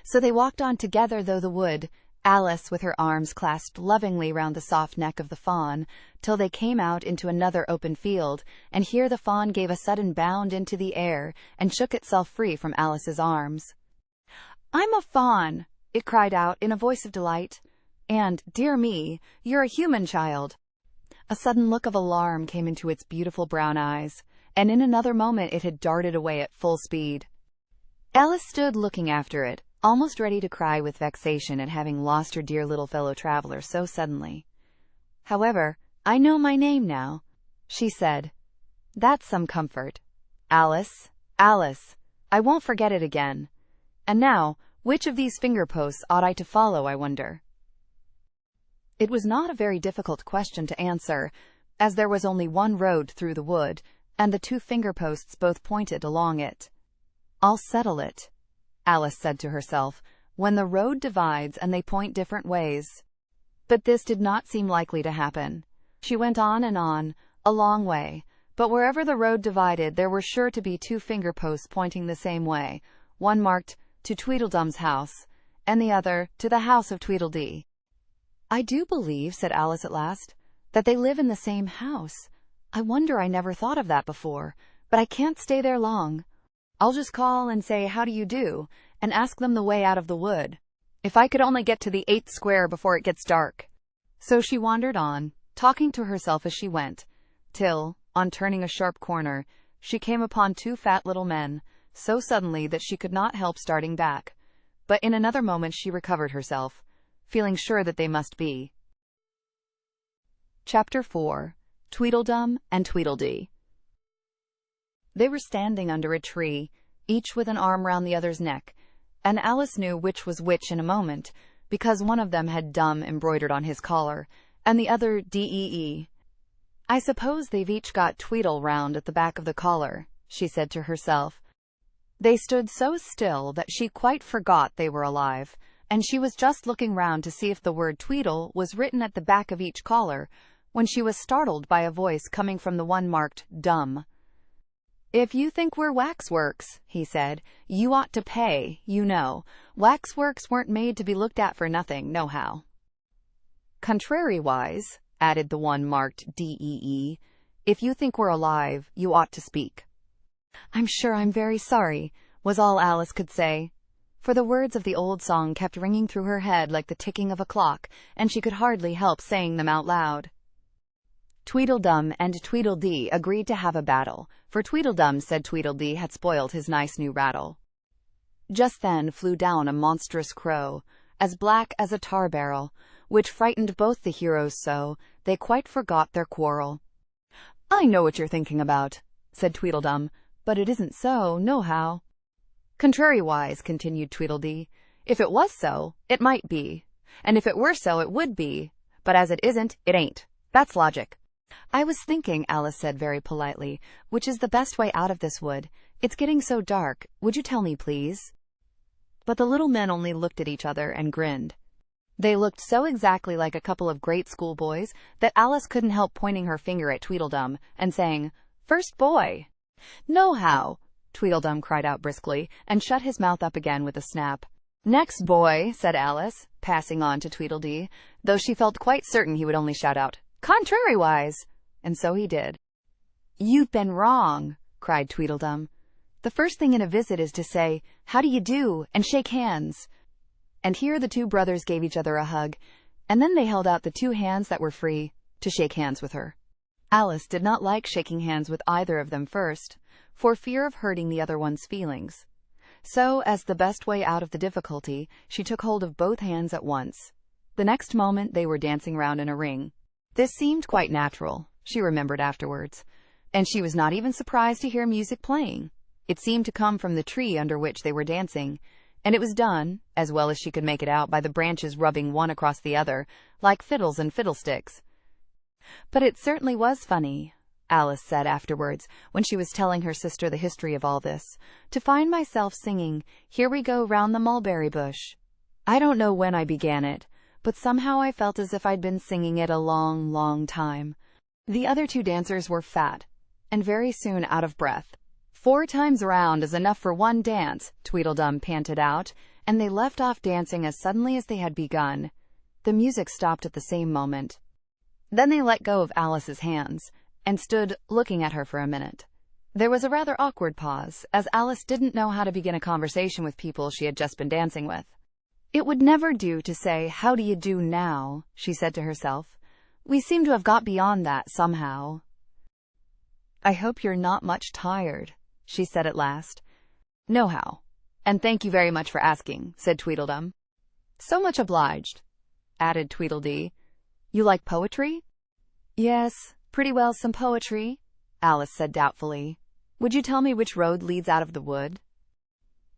So they walked on together through the wood, Alice with her arms clasped lovingly round the soft neck of the fawn, till they came out into another open field, and here the fawn gave a sudden bound into the air, and shook itself free from Alice's arms. I'm a fawn, it cried out in a voice of delight. And, dear me, you're a human child. A sudden look of alarm came into its beautiful brown eyes, and in another moment it had darted away at full speed. Alice stood looking after it, almost ready to cry with vexation at having lost her dear little fellow traveler so suddenly. However, I know my name now, she said. That's some comfort. Alice, Alice, I won't forget it again. And now, which of these finger posts ought I to follow, I wonder? It was not a very difficult question to answer, as there was only one road through the wood, and the 2 finger posts both pointed along it. I'll settle it, Alice said to herself, when the road divides and they point different ways. But this did not seem likely to happen. She went on and on, a long way, but wherever the road divided there were sure to be 2 finger posts pointing the same way, one marked, to Tweedledum's house, and the other, to the house of Tweedledee. I do believe, said Alice at last, that they live in the same house. I wonder I never thought of that before, but I can't stay there long. I'll just call and say how do you do, and ask them the way out of the wood. If I could only get to the 8th square before it gets dark. So she wandered on, talking to herself as she went, till, on turning a sharp corner, she came upon 2 fat little men, so suddenly that she could not help starting back. But in another moment she recovered herself, feeling sure that they must be. Chapter 4. Tweedledum and Tweedledee. They were standing under a tree, each with an arm round the other's neck, and Alice knew which was which in a moment, because one of them had Dumb embroidered on his collar, and the other Dee. I suppose they've each got Tweedle round at the back of the collar, she said to herself. They stood so still that she quite forgot they were alive, and she was just looking round to see if the word Tweedle was written at the back of each collar, when she was startled by a voice coming from the one marked Dumb. If you think we're waxworks, he said, you ought to pay, you know. Waxworks weren't made to be looked at for nothing, nohow. Contrariwise, added the one marked DEE, if you think we're alive, you ought to speak. I'm sure I'm very sorry, was all Alice could say, for the words of the old song kept ringing through her head like the ticking of a clock, and she could hardly help saying them out loud. Tweedledum and Tweedledee agreed to have a battle, for Tweedledum said Tweedledee had spoiled his nice new rattle. Just then flew down a monstrous crow, as black as a tar barrel, which frightened both the heroes so they quite forgot their quarrel. I know what you're thinking about, said Tweedledum, but it isn't so, nohow. Contrariwise, continued Tweedledee, if it was so, it might be, and if it were so, it would be, but as it isn't, it ain't. That's logic. I was thinking, Alice said very politely, which is the best way out of this wood. It's getting so dark. Would you tell me, please? But the little men only looked at each other and grinned. They looked so exactly like a couple of great schoolboys that Alice couldn't help pointing her finger at Tweedledum and saying, First boy. Nohow, Tweedledum cried out briskly, and shut his mouth up again with a snap. Next boy, said Alice, passing on to Tweedledee, though she felt quite certain he would only shout out, Contrariwise! And so he did. You've been wrong, cried Tweedledum. The first thing in a visit is to say, How do you do, and shake hands. And here the two brothers gave each other a hug, and then they held out the two hands that were free to shake hands with her. Alice did not like shaking hands with either of them first, for fear of hurting the other one's feelings. So, as the best way out of the difficulty, she took hold of both hands at once. The next moment they were dancing round in a ring. This seemed quite natural, she remembered afterwards, and she was not even surprised to hear music playing. It seemed to come from the tree under which they were dancing, and it was done, as well as she could make it out by the branches rubbing one across the other, like fiddles and fiddlesticks. But it certainly was funny, Alice said afterwards, when she was telling her sister the history of all this, to find myself singing, Here we go round the mulberry bush. I don't know when I began it, but somehow I felt as if I'd been singing it a long, long time. The other two dancers were fat, and very soon out of breath. 4 times round is enough for one dance, Tweedledum panted out, and they left off dancing as suddenly as they had begun. The music stopped at the same moment. Then they let go of Alice's hands, and stood looking at her for a minute. There was a rather awkward pause, as Alice didn't know how to begin a conversation with people she had just been dancing with. It would never do to say, How do you do now, she said to herself. We seem to have got beyond that somehow. I hope you're not much tired, she said at last. Nohow, and thank you very much for asking, said Tweedledum. So much obliged, added Tweedledee. You like poetry? Yes, pretty well some poetry, Alice said doubtfully. Would you tell me which road leads out of the wood?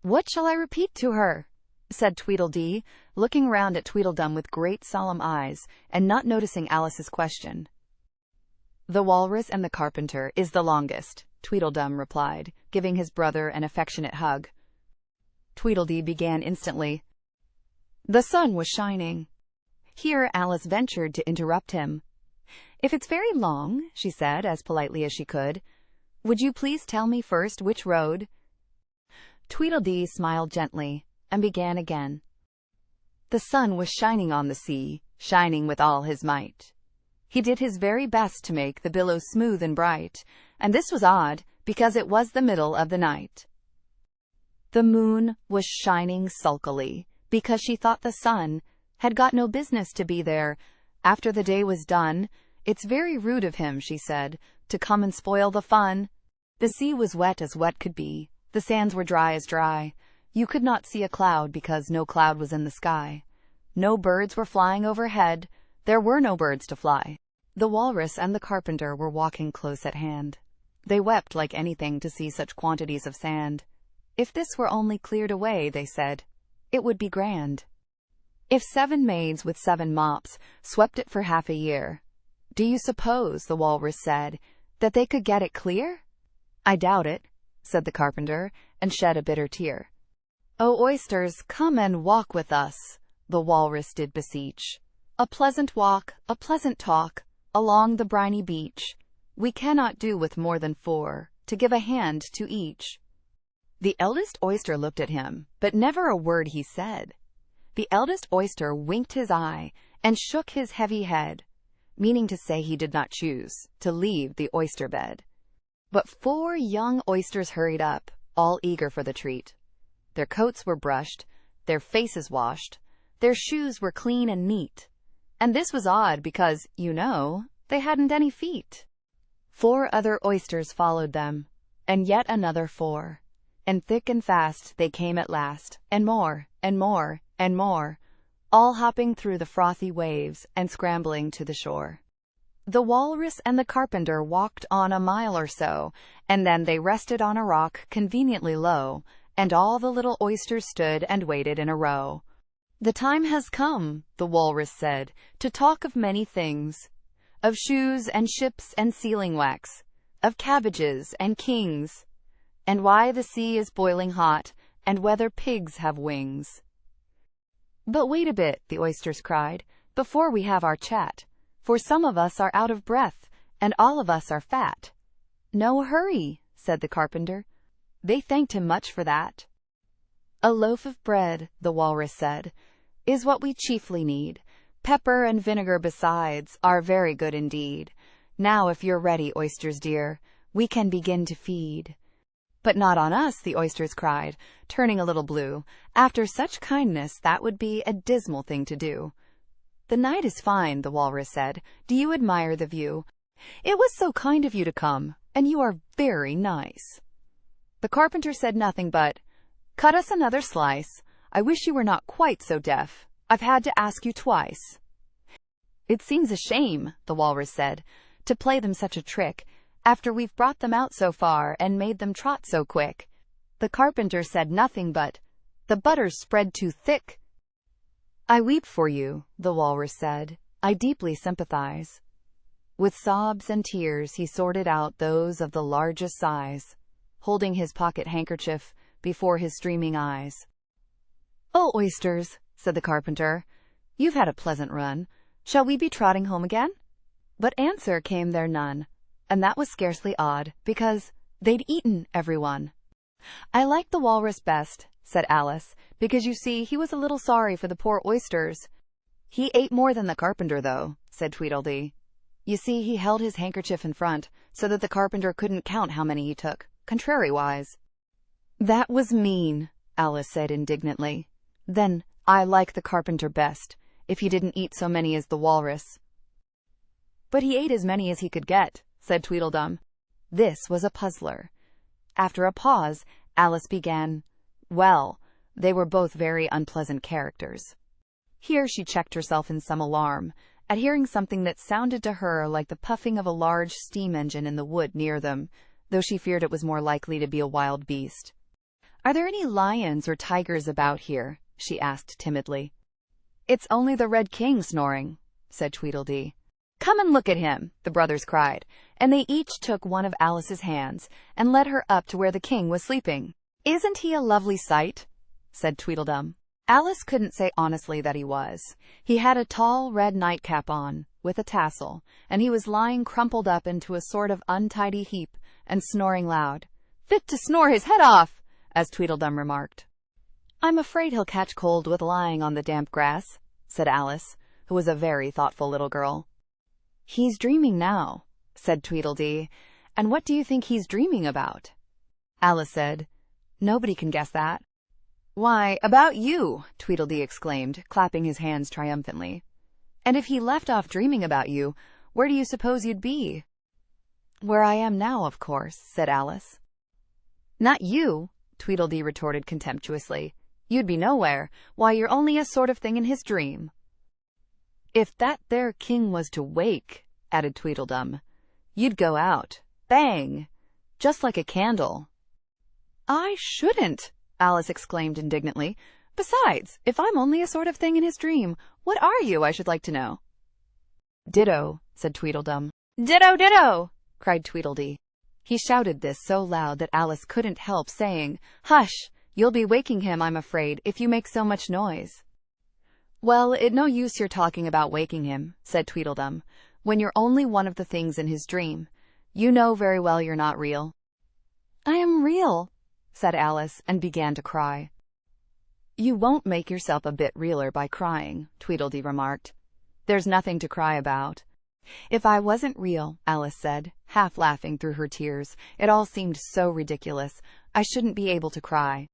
What shall I repeat to her? Said Tweedledee, looking round at Tweedledum with great solemn eyes, and not noticing Alice's question. The Walrus and the Carpenter is the longest, Tweedledum replied, giving his brother an affectionate hug. Tweedledee began instantly. The sun was shining. Here Alice ventured to interrupt him. If it's very long, she said, as politely as she could, would you please tell me first which road? Tweedledee smiled gently, and began again. The sun was shining on the sea, shining with all his might. He did his very best to make the billows smooth and bright, and this was odd, because it was the middle of the night. The moon was shining sulkily, because she thought the sun had got no business to be there. After the day was done, it's very rude of him, she said, to come and spoil the fun. The sea was wet as wet could be, the sands were dry as dry. You could not see a cloud because no cloud was in the sky. No birds were flying overhead, there were no birds to fly. The Walrus and the Carpenter were walking close at hand. They wept like anything to see such quantities of sand. If this were only cleared away, they said, it would be grand. If 7 maids with 7 mops swept it for half a year, do you suppose, the Walrus said, that they could get it clear? I doubt it, said the Carpenter, and shed a bitter tear. O oysters, come and walk with us, the Walrus did beseech. A pleasant walk, a pleasant talk, along the briny beach. We cannot do with more than 4, to give a hand to each. The eldest oyster looked at him, but never a word he said. The eldest oyster winked his eye, and shook his heavy head, meaning to say he did not choose to leave the oyster bed. But 4 young oysters hurried up, all eager for the treat. Their coats were brushed, their faces washed, their shoes were clean and neat. And this was odd because, they hadn't any feet. 4 other oysters followed them, and yet another 4. And thick and fast they came at last, and more, and more, and more, all hopping through the frothy waves and scrambling to the shore. The walrus and the carpenter walked on a mile or so, and then they rested on a rock conveniently low, and all the little oysters stood and waited in a row. "The time has come," the walrus said, "to talk of many things, of shoes and ships and sealing wax, of cabbages and kings, and why the sea is boiling hot, and whether pigs have wings." "But wait a bit," the oysters cried, "before we have our chat, for some of us are out of breath, and all of us are fat." "No hurry," said the carpenter. They thanked him much for that. "A loaf of bread," the walrus said, "is what we chiefly need. Pepper and vinegar besides are very good indeed. Now if you're ready, oysters dear, we can begin to feed." "But not on us," the oysters cried, turning a little blue. "After such kindness that would be a dismal thing to do." "The night is fine," the walrus said. "Do you admire the view? It was so kind of you to come, and you are very nice." The carpenter said nothing but, "Cut us another slice. I wish you were not quite so deaf. I've had to ask you twice." "It seems a shame," the walrus said, "to play them such a trick, after we've brought them out so far and made them trot so quick." The carpenter said nothing but, "The butter's spread too thick." "I weep for you," the walrus said. "I deeply sympathize." With sobs and tears he sorted out those of the largest size, holding his pocket handkerchief before his streaming eyes. "Oh, oysters," said the carpenter, "you've had a pleasant run. Shall we be trotting home again?" But answer came there none, and that was scarcely odd, because they'd eaten everyone. "I liked the walrus best," said Alice, "because you see he was a little sorry for the poor oysters." "He ate more than the carpenter, though," said Tweedledee. "You see, he held his handkerchief in front, so that the carpenter couldn't count how many he took, contrariwise." "That was mean," Alice said indignantly. "Then I like the carpenter best, if he didn't eat so many as the walrus." "But he ate as many as he could get," said Tweedledum. This was a puzzler. After a pause, Alice began, "Well, they were both very unpleasant characters." Here she checked herself in some alarm, at hearing something that sounded to her like the puffing of a large steam engine in the wood near them, though she feared it was more likely to be a wild beast. "Are there any lions or tigers about here?" she asked timidly. "It's only the Red King snoring," said Tweedledee. "Come and look at him," the brothers cried, and they each took one of Alice's hands and led her up to where the king was sleeping. "Isn't he a lovely sight?" said Tweedledum. Alice couldn't say honestly that he was. He had a tall red nightcap on, with a tassel, and he was lying crumpled up into a sort of untidy heap and snoring loud. "Fit to snore his head off," as Tweedledum remarked. "I'm afraid he'll catch cold with lying on the damp grass," said Alice, who was a very thoughtful little girl. "He's dreaming now," said Tweedledee. "And what do you think he's dreaming about?" Alice said, "Nobody can guess that." "Why, about you!" Tweedledee exclaimed, clapping his hands triumphantly. "And if he left off dreaming about you, where do you suppose you'd be?" "Where I am now, of course," said Alice. "Not you," Tweedledee retorted contemptuously. "You'd be nowhere. Why, you're only a sort of thing in his dream." "If that there king was to wake," added Tweedledum, "you'd go out, bang, just like a candle." "I shouldn't!" Alice exclaimed indignantly. "Besides, if I'm only a sort of thing in his dream, what are you, I should like to know?" "Ditto," said Tweedledum. "Ditto, ditto!" cried Tweedledee. He shouted this so loud that Alice couldn't help saying, "Hush! You'll be waking him, I'm afraid, if you make so much noise." "Well, it no use your talking about waking him," said Tweedledum, "when you're only one of the things in his dream. You know very well you're not real." "I am real," said Alice, and began to cry. "You won't make yourself a bit realer by crying," Tweedledee remarked. There's nothing to cry about. If I wasn't real, Alice said, half laughing through her tears. It all seemed so ridiculous. I shouldn't be able to cry.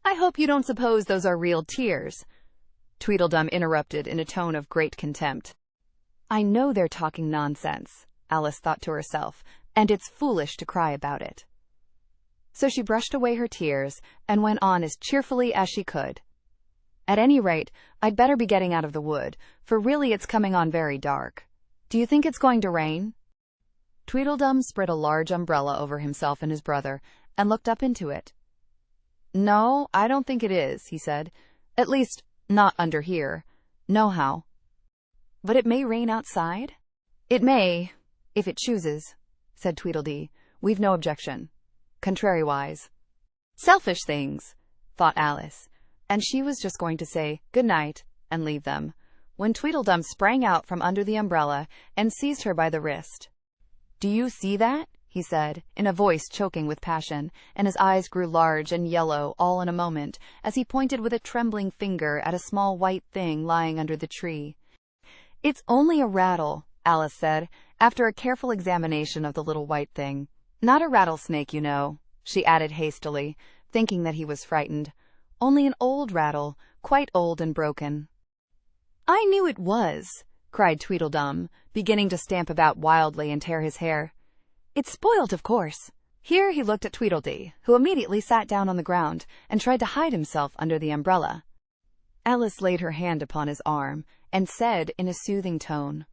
I hope you don't suppose those are real tears, Tweedledum interrupted in a tone of great contempt. I know they're talking nonsense, Alice thought to herself, and it's foolish to cry about it. So she brushed away her tears and went on as cheerfully as she could. At any rate, I'd better be getting out of the wood, for really it's coming on very dark. Do you think it's going to rain? Tweedledum spread a large umbrella over himself and his brother, and looked up into it. No, I don't think it is, he said. At least, not under here. Nohow. But it may rain outside? It may, if it chooses, said Tweedledee. We've no objection. Contrariwise. Selfish things, thought Alice, and she was just going to say good night and leave them, when Tweedledum sprang out from under the umbrella and seized her by the wrist. Do you see that? He said, in a voice choking with passion, and his eyes grew large and yellow all in a moment, as he pointed with a trembling finger at a small white thing lying under the tree. It's only a rattle, Alice said, after a careful examination of the little white thing. Not a rattlesnake, you know, she added hastily, thinking that he was frightened. Only an old rattle, quite old and broken. I knew it was, cried Tweedledum, beginning to stamp about wildly and tear his hair. It's spoilt, of course. Here he looked at Tweedledee, who immediately sat down on the ground and tried to hide himself under the umbrella. Alice laid her hand upon his arm and said in a soothing tone,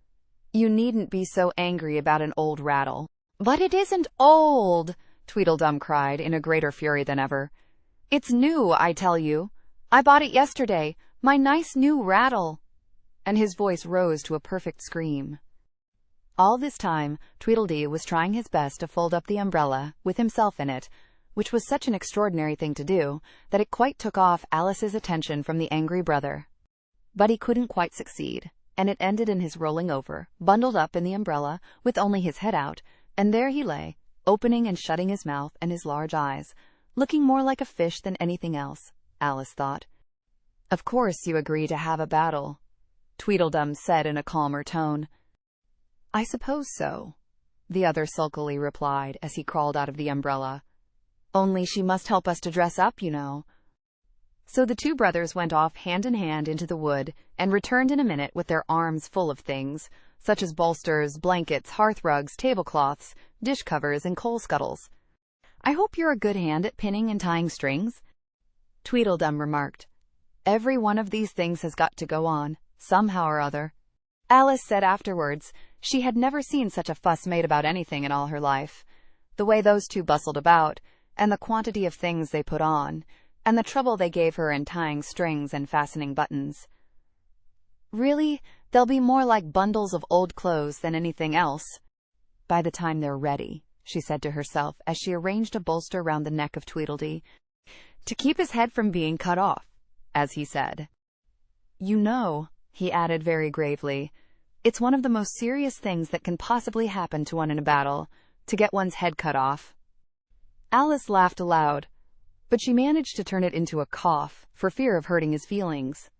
You needn't be so angry about an old rattle. But it isn't old, Tweedledum cried in a greater fury than ever. It's new, I tell you. I bought it yesterday, my nice new rattle. And his voice rose to a perfect scream. All this time, Tweedledee was trying his best to fold up the umbrella, with himself in it, which was such an extraordinary thing to do, that it quite took off Alice's attention from the angry brother. But he couldn't quite succeed, and it ended in his rolling over, bundled up in the umbrella, with only his head out, and there he lay, opening and shutting his mouth and his large eyes, looking more like a fish than anything else, Alice thought. Of course you agree to have a battle, Tweedledum said in a calmer tone. I suppose so, the other sulkily replied as he crawled out of the umbrella. Only she must help us to dress up, you know. So the two brothers went off hand in hand into the wood and returned in a minute with their arms full of things, such as bolsters, blankets, hearthrugs, tablecloths, dish covers, and coal scuttles. I hope you're a good hand at pinning and tying strings, Tweedledum remarked. Every one of these things has got to go on, somehow or other. Alice said afterwards she had never seen such a fuss made about anything in all her life. The way those two bustled about, and the quantity of things they put on, and the trouble they gave her in tying strings and fastening buttons. Really, they'll be more like bundles of old clothes than anything else by the time they're ready, she said to herself as she arranged a bolster round the neck of Tweedledee, to keep his head from being cut off, as he said. You know, he added very gravely, it's one of the most serious things that can possibly happen to one in a battle, to get one's head cut off. Alice laughed aloud, but she managed to turn it into a cough, for fear of hurting his feelings.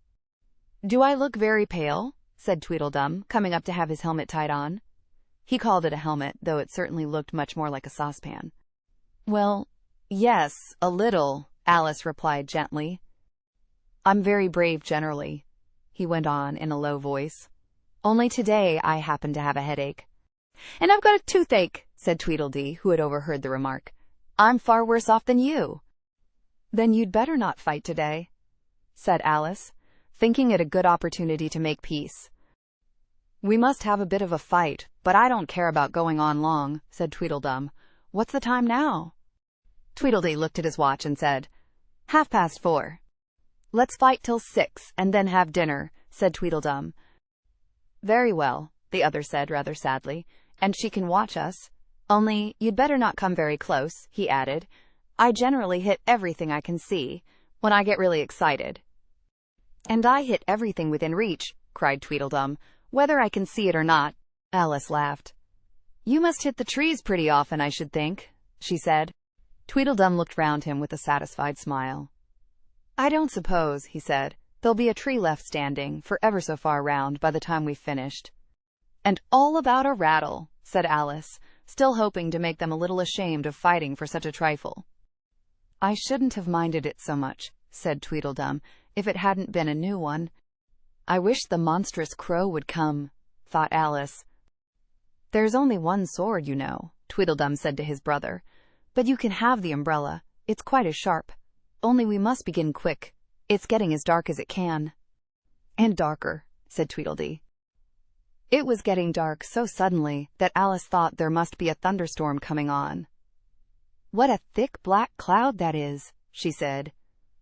Do I look very pale? Said Tweedledum, coming up to have his helmet tied on. He called it a helmet, though it certainly looked much more like a saucepan. Well, yes, a little, Alice replied gently. I'm very brave generally, he went on in a low voice. Only today I happen to have a headache. And I've got a toothache, said Tweedledee, who had overheard the remark. I'm far worse off than you. Then you'd better not fight today, said Alice, thinking it a good opportunity to make peace. We must have a bit of a fight, but I don't care about going on long, said Tweedledum. What's the time now? Tweedledee looked at his watch and said, 4:30. Let's fight till 6 and then have dinner, said Tweedledum. Very well, the other said rather sadly, and she can watch us. Only you'd better not come very close, he added. I generally hit everything I can see, when I get really excited. And I hit everything within reach, cried Tweedledum, whether I can see it or not. Alice laughed. You must hit the trees pretty often, I should think, she said. Tweedledum looked round him with a satisfied smile. I don't suppose, he said, There'll be a tree left standing, for ever so far round, by the time we've finished." "And all about a rattle," said Alice, still hoping to make them a little ashamed of fighting for such a trifle. "I shouldn't have minded it so much," said Tweedledum, "if it hadn't been a new one." "I wish the monstrous crow would come," thought Alice. "There's only one sword, you know," Tweedledum said to his brother, "but you can have the umbrella. It's quite as sharp. Only we must begin quick. It's getting as dark as it can." "And darker," said Tweedledee. It was getting dark so suddenly that Alice thought there must be a thunderstorm coming on. "What a thick black cloud that is," she said.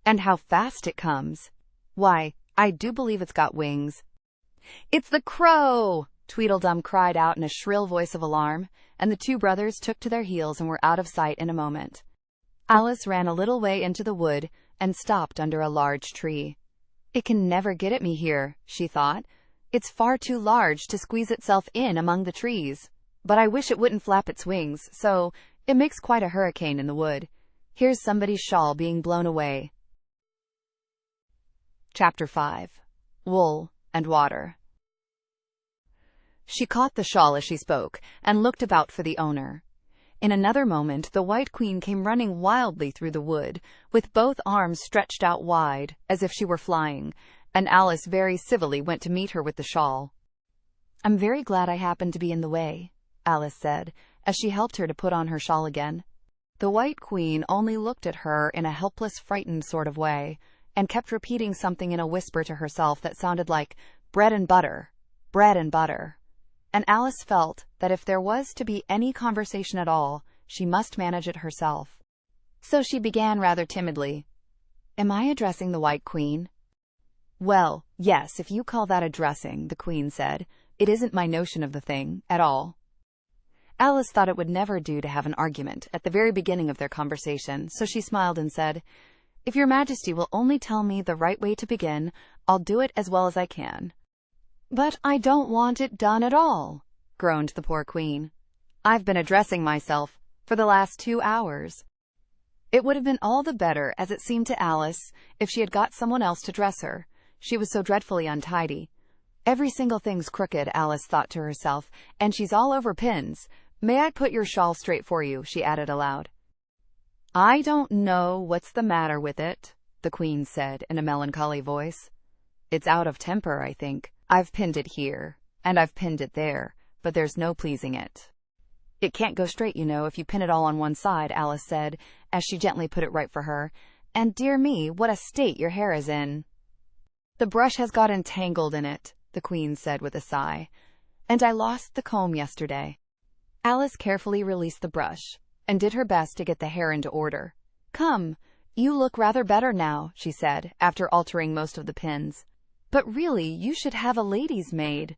"And how fast it comes. Why, I do believe it's got wings." "It's the crow!" Tweedledum cried out in a shrill voice of alarm, and the two brothers took to their heels and were out of sight in a moment. Alice ran a little way into the wood and stopped under a large tree. "It can never get at me here," she thought. "It's far too large to squeeze itself in among the trees. But I wish it wouldn't flap its wings, so it makes quite a hurricane in the wood. Here's somebody's shawl being blown away." Chapter 5. Wool and Water. She caught the shawl as she spoke, and looked about for the owner. In another moment the White Queen came running wildly through the wood, with both arms stretched out wide, as if she were flying, and Alice very civilly went to meet her with the shawl. "I'm very glad I happened to be in the way," Alice said, as she helped her to put on her shawl again. The White Queen only looked at her in a helpless, frightened sort of way, and kept repeating something in a whisper to herself that sounded like bread and butter, bread and butter. And Alice felt that if there was to be any conversation at all, she must manage it herself. So she began rather timidly. "Am I addressing the White Queen?" "Well, yes, if you call that addressing," the Queen said. "It isn't my notion of the thing, at all." Alice thought it would never do to have an argument at the very beginning of their conversation, so she smiled and said, "If your Majesty will only tell me the right way to begin, I'll do it as well as I can." "But I don't want it done at all," groaned the poor Queen. "I've been addressing myself for the last 2 hours." It would have been all the better, as it seemed to Alice, if she had got someone else to dress her. She was so dreadfully untidy. "Every single thing's crooked," Alice thought to herself, "and she's all over pins. May I put your shawl straight for you?" she added aloud. "I don't know what's the matter with it," the Queen said in a melancholy voice. "It's out of temper, I think. I've pinned it here, and I've pinned it there, but there's no pleasing it." "It can't go straight, you know, if you pin it all on one side," Alice said, as she gently put it right for her. "And dear me, what a state your hair is in." "The brush has got entangled in it," the Queen said with a sigh, "and I lost the comb yesterday." Alice carefully released the brush, and did her best to get the hair into order. "Come, you look rather better now," she said, after altering most of the pins. "But really, you should have a lady's maid."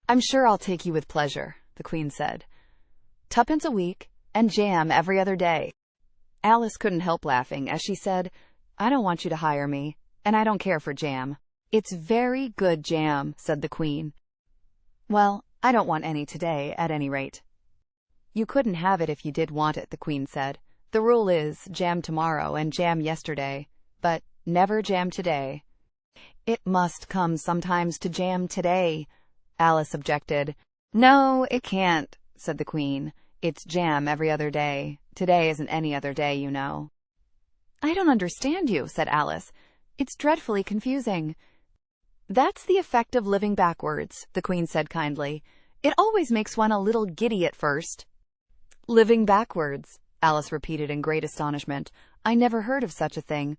"I'm sure I'll take you with pleasure," the Queen said. "Tuppence a week, and jam every other day." Alice couldn't help laughing as she said, "I don't want you to hire me, and I don't care for jam." "It's very good jam," said the Queen. "Well, I don't want any today, at any rate." "You couldn't have it if you did want it," the Queen said. "The rule is jam tomorrow and jam yesterday, but never jam today." "It must come sometimes to jam today," Alice objected. "No, it can't," said the Queen. "It's jam every other day. Today isn't any other day, you know." "I don't understand you," said Alice. "It's dreadfully confusing." "That's the effect of living backwards," the Queen said kindly. "It always makes one a little giddy at first." "Living backwards," Alice repeated in great astonishment. "I never heard of such a thing.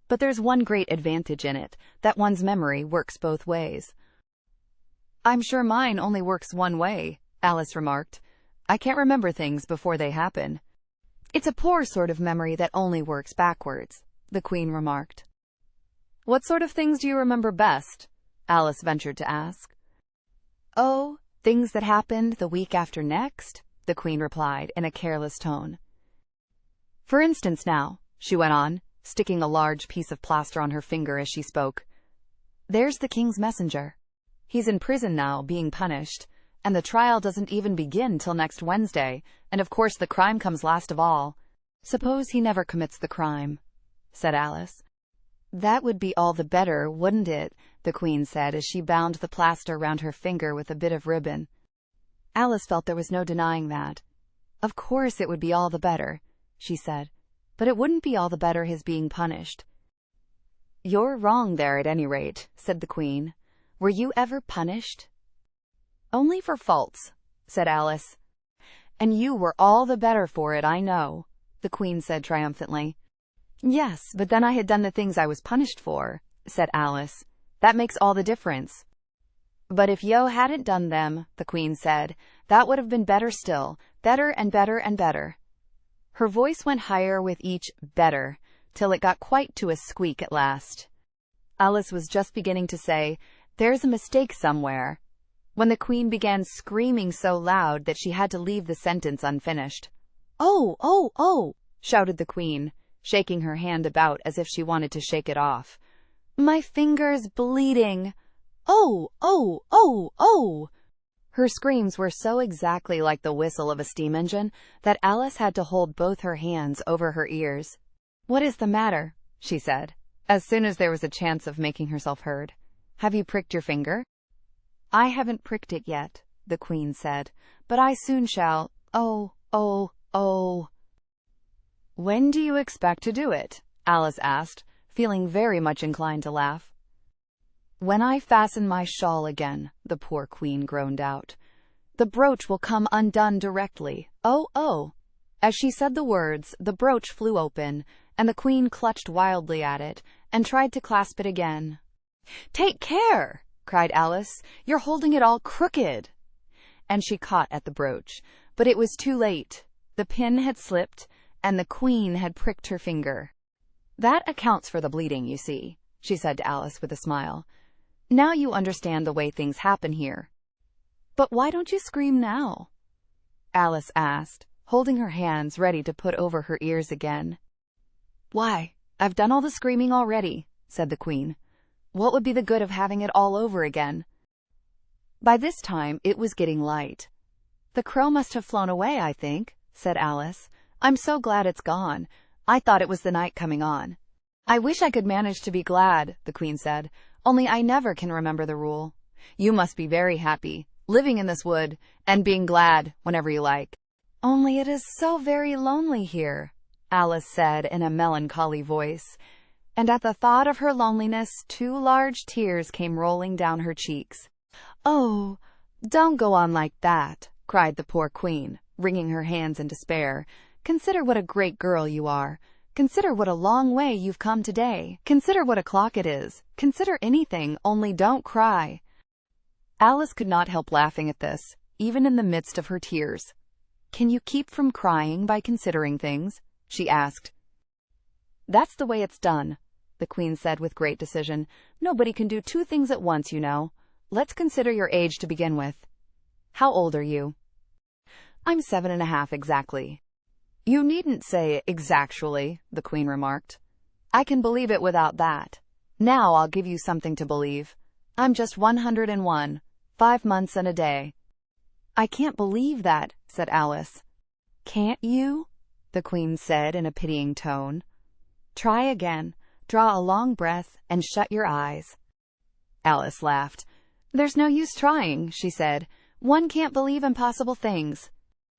But there's one great advantage in it, that one's memory works both ways." "I'm sure mine only works one way," Alice remarked. "I can't remember things before they happen." "It's a poor sort of memory that only works backwards," the Queen remarked. "What sort of things do you remember best?" Alice ventured to ask. "Oh, things that happened the week after next," the Queen replied in a careless tone. "For instance now," she went on, sticking a large piece of plaster on her finger as she spoke. "There's the King's messenger. He's in prison now, being punished, and the trial doesn't even begin till next Wednesday, and of course the crime comes last of all." "Suppose he never commits the crime," said Alice. That would be all the better, wouldn't it? The Queen said as she bound the plaster round her finger with a bit of ribbon. Alice felt there was no denying that. Of course it would be all the better, she said, but it wouldn't be all the better his being punished. You're wrong there at any rate, said the Queen. Were you ever punished? Only for faults, said Alice. And you were all the better for it, I know, the Queen said triumphantly. Yes, but then I had done the things I was punished for, said Alice. That makes all the difference. But if yo hadn't done them, the Queen said, that would have been better still, better and better and better. Her voice went higher with each better, till it got quite to a squeak at last. Alice was just beginning to say, there's a mistake somewhere, when the Queen began screaming so loud that she had to leave the sentence unfinished. Oh, oh, oh, shouted the Queen, shaking her hand about as if she wanted to shake it off. My finger's bleeding. Oh, oh, oh, oh. Her screams were so exactly like the whistle of a steam engine that Alice had to hold both her hands over her ears. What is the matter? She said, as soon as there was a chance of making herself heard. Have you pricked your finger? I haven't pricked it yet, the Queen said, but I soon shall. Oh, oh, oh. When do you expect to do it? Alice asked, feeling very much inclined to laugh. When I fasten my shawl again, the poor Queen groaned out. The brooch will come undone directly. Oh, oh. As she said the words, the brooch flew open, and the Queen clutched wildly at it, and tried to clasp it again. Take care! Cried Alice. You're holding it all crooked. And she caught at the brooch, but it was too late. The pin had slipped, and the Queen had pricked her finger. That accounts for the bleeding, you see, she said to Alice with a smile. Now you understand the way things happen here. But why don't you scream now? Alice asked, holding her hands ready to put over her ears again. Why, I've done all the screaming already, said the Queen. What would be the good of having it all over again? By this time it was getting light. The crow must have flown away, I think, said Alice. I'm so glad it's gone. I thought it was the night coming on. I wish I could manage to be glad, the Queen said, only I never can remember the rule. You must be very happy, living in this wood, and being glad whenever you like. Only it is so very lonely here, Alice said in a melancholy voice, and at the thought of her loneliness 2 large tears came rolling down her cheeks. Oh, don't go on like that, cried the poor Queen, wringing her hands in despair. Consider what a great girl you are. Consider what a long way you've come today. Consider what o'clock it is. Consider anything, only don't cry. Alice could not help laughing at this, even in the midst of her tears. Can you keep from crying by considering things? She asked. That's the way it's done, the Queen said with great decision. Nobody can do 2 things at once, you know. Let's consider your age to begin with. How old are you? I'm 7½ exactly. You needn't say exactually, the Queen remarked. I can believe it without that. Now I'll give you something to believe. I'm just 101, 5 months and a day. I can't believe that, said Alice. Can't you? The Queen said in a pitying tone. Try again. Draw a long breath and shut your eyes. Alice laughed. There's no use trying, she said. One can't believe impossible things.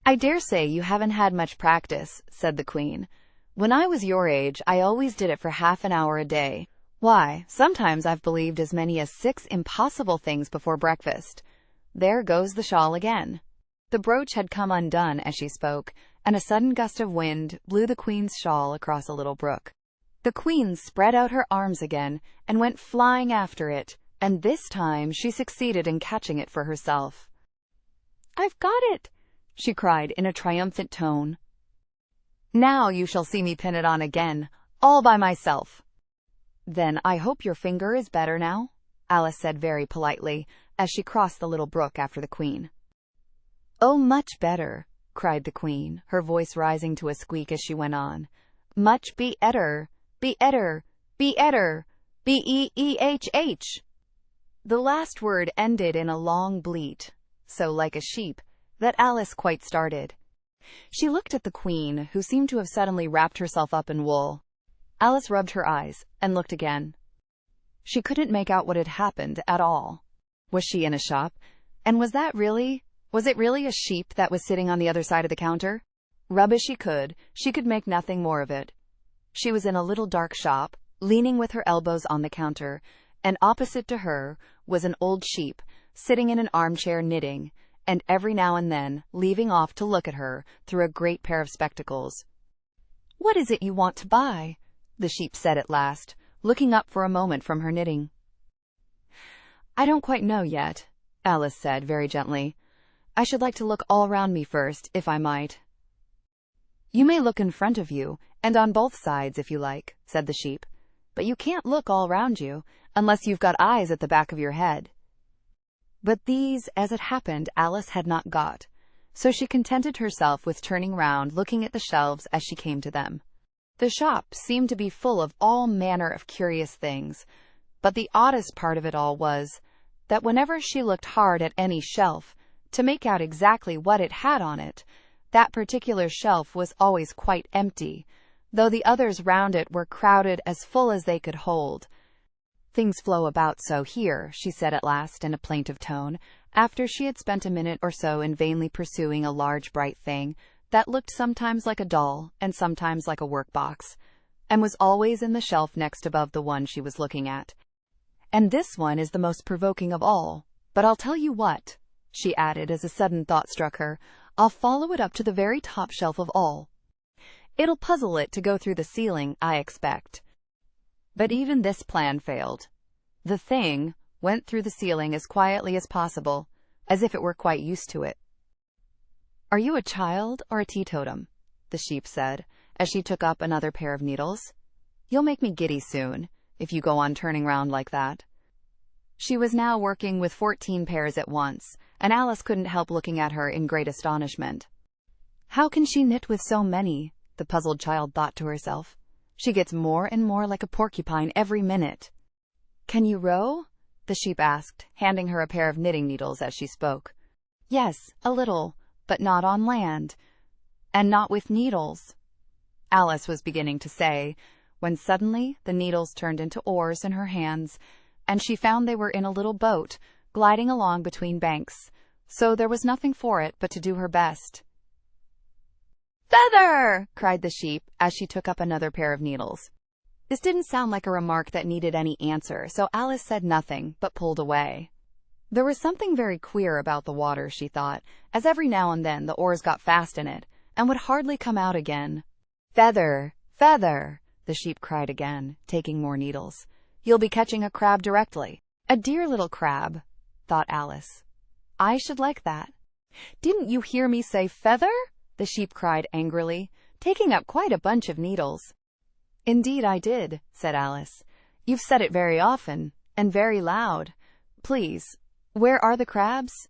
I dare say you haven't had much practice, said the Queen. When I was your age, I always did it for half an hour a day. Why, sometimes I've believed as many as 6 impossible things before breakfast. There goes the shawl again. The brooch had come undone as she spoke, and a sudden gust of wind blew the Queen's shawl across a little brook. The Queen spread out her arms again and went flying after it, and this time she succeeded in catching it for herself. I've got it, she cried in a triumphant tone. Now you shall see me pin it on again, all by myself. Then I hope your finger is better now, Alice said very politely, as she crossed the little brook after the Queen. Oh, much better, cried the Queen, her voice rising to a squeak as she went on. Much be-etter, be-etter, be-etter, be-e-e-h-h. The last word ended in a long bleat, so like a sheep, that Alice quite started. She looked at the Queen, who seemed to have suddenly wrapped herself up in wool. Alice rubbed her eyes and looked again. She couldn't make out what had happened at all. Was she in a shop? And was it really a sheep that was sitting on the other side of the counter? Rub as she could make nothing more of it. She was in a little dark shop, leaning with her elbows on the counter, and opposite to her was an old sheep, sitting in an armchair knitting, and every now and then leaving off to look at her through a great pair of spectacles. "What is it you want to buy?" the sheep said at last, looking up for a moment from her knitting. "I don't quite know yet," Alice said very gently. "I should like to look all round me first, if I might." "You may look in front of you, and on both sides, if you like," said the sheep, "but you can't look all round you, unless you've got eyes at the back of your head." But these, as it happened, Alice had not got, so she contented herself with turning round, looking at the shelves as she came to them. The shop seemed to be full of all manner of curious things, but the oddest part of it all was that whenever she looked hard at any shelf to make out exactly what it had on it, that particular shelf was always quite empty, though the others round it were crowded as full as they could hold. "Things flow about so here," she said at last in a plaintive tone, after she had spent a minute or so in vainly pursuing a large bright thing that looked sometimes like a doll and sometimes like a work-box, and was always in the shelf next above the one she was looking at. "And this one is the most provoking of all. But I'll tell you what," she added as a sudden thought struck her, "I'll follow it up to the very top shelf of all. It'll puzzle it to go through the ceiling, I expect." But even this plan failed. The thing went through the ceiling as quietly as possible, as if it were quite used to it. "Are you a child or a teetotum?" the sheep said, as she took up another pair of needles. "You'll make me giddy soon, if you go on turning round like that." She was now working with 14 pairs at once, and Alice couldn't help looking at her in great astonishment. "How can she knit with so many?" the puzzled child thought to herself. "She gets more and more like a porcupine every minute." "Can you row?" the sheep asked, handing her a pair of knitting needles as she spoke. "Yes, a little, but not on land, and not with needles," Alice was beginning to say, when suddenly the needles turned into oars in her hands, and she found they were in a little boat, gliding along between banks, so there was nothing for it but to do her best. "Feather!" cried the sheep, as she took up another pair of needles. This didn't sound like a remark that needed any answer, so Alice said nothing, but pulled away. There was something very queer about the water, she thought, as every now and then the oars got fast in it, and would hardly come out again. "Feather! Feather!" the sheep cried again, taking more needles. "You'll be catching a crab directly." "A dear little crab," thought Alice. "I should like that." "Didn't you hear me say feather?" the sheep cried angrily, taking up quite a bunch of needles. "Indeed I did," said Alice. "You've said it very often, and very loud. Please, where are the crabs?"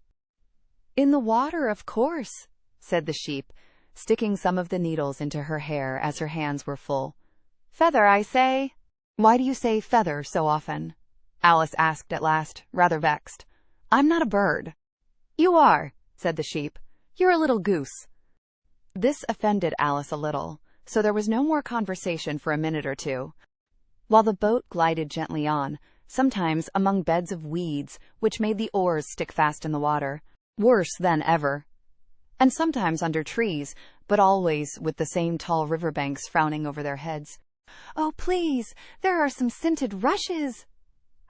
"In the water, of course," said the sheep, sticking some of the needles into her hair as her hands were full. "Feather, I say." "Why do you say feather so often?" Alice asked at last, rather vexed. "I'm not a bird." "You are," said the sheep. "You're a little goose." This offended Alice a little, so there was no more conversation for a minute or two, while the boat glided gently on, sometimes among beds of weeds which made the oars stick fast in the water, worse than ever, and sometimes under trees, but always with the same tall river banks frowning over their heads. "Oh, please, there are some scented rushes!"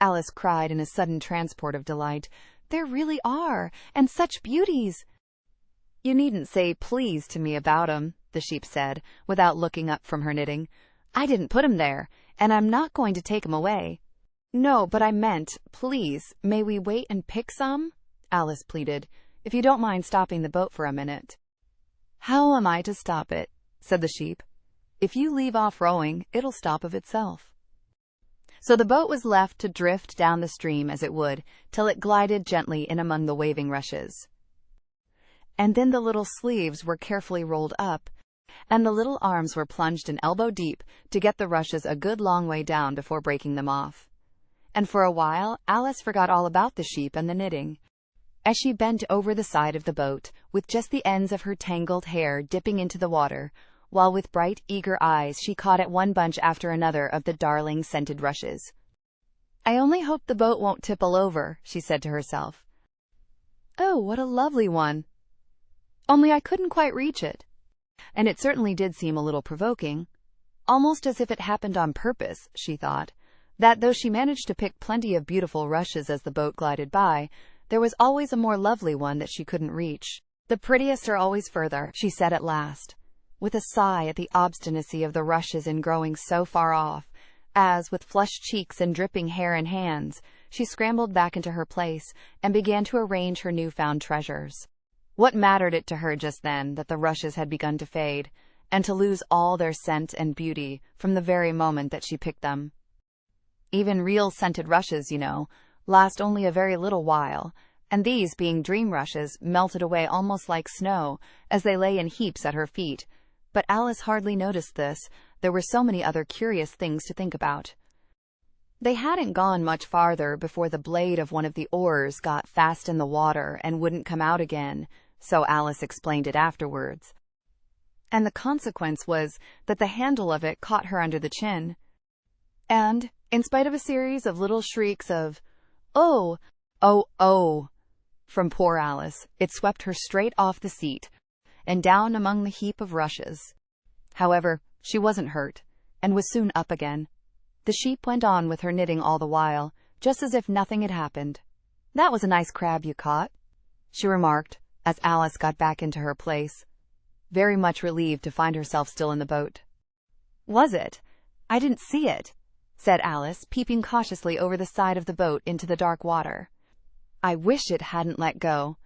Alice cried in a sudden transport of delight. "There really are, and such beauties!" "You needn't say please to me about 'em," the sheep said, without looking up from her knitting. "I didn't put 'em there, and I'm not going to take 'em away." "No, but I meant, please, may we wait and pick some?" Alice pleaded, "if you don't mind stopping the boat for a minute." "How am I to stop it?" said the sheep. "If you leave off rowing, it'll stop of itself." So the boat was left to drift down the stream as it would, till it glided gently in among the waving rushes. And then the little sleeves were carefully rolled up, and the little arms were plunged in elbow deep to get the rushes a good long way down before breaking them off. And for a while Alice forgot all about the sheep and the knitting, as she bent over the side of the boat, with just the ends of her tangled hair dipping into the water, while with bright, eager eyes she caught at one bunch after another of the darling scented rushes. "I only hope the boat won't tipple over," she said to herself. "Oh, what a lovely one! Only I couldn't quite reach it." And it certainly did seem a little provoking, almost as if it happened on purpose, she thought, that though she managed to pick plenty of beautiful rushes as the boat glided by, there was always a more lovely one that she couldn't reach. "The prettiest are always further," she said at last, with a sigh at the obstinacy of the rushes in growing so far off, as, with flushed cheeks and dripping hair and hands, she scrambled back into her place and began to arrange her new-found treasures. What mattered it to her just then that the rushes had begun to fade, and to lose all their scent and beauty from the very moment that she picked them? Even real scented rushes, last only a very little while, and these, being dream rushes, melted away almost like snow as they lay in heaps at her feet. But Alice hardly noticed this. There were so many other curious things to think about. They hadn't gone much farther before the blade of one of the oars got fast in the water and wouldn't come out again, so Alice explained it afterwards. And the consequence was that the handle of it caught her under the chin. And, in spite of a series of little shrieks of, "Oh! Oh! Oh!" from poor Alice, it swept her straight off the seat and down among the heap of rushes. However, she wasn't hurt, and was soon up again. The sheep went on with her knitting all the while, just as if nothing had happened. "That was a nice crab you caught," she remarked, as Alice got back into her place, very much relieved to find herself still in the boat. "Was it? I didn't see it," said Alice, peeping cautiously over the side of the boat into the dark water. "I wish it hadn't let go.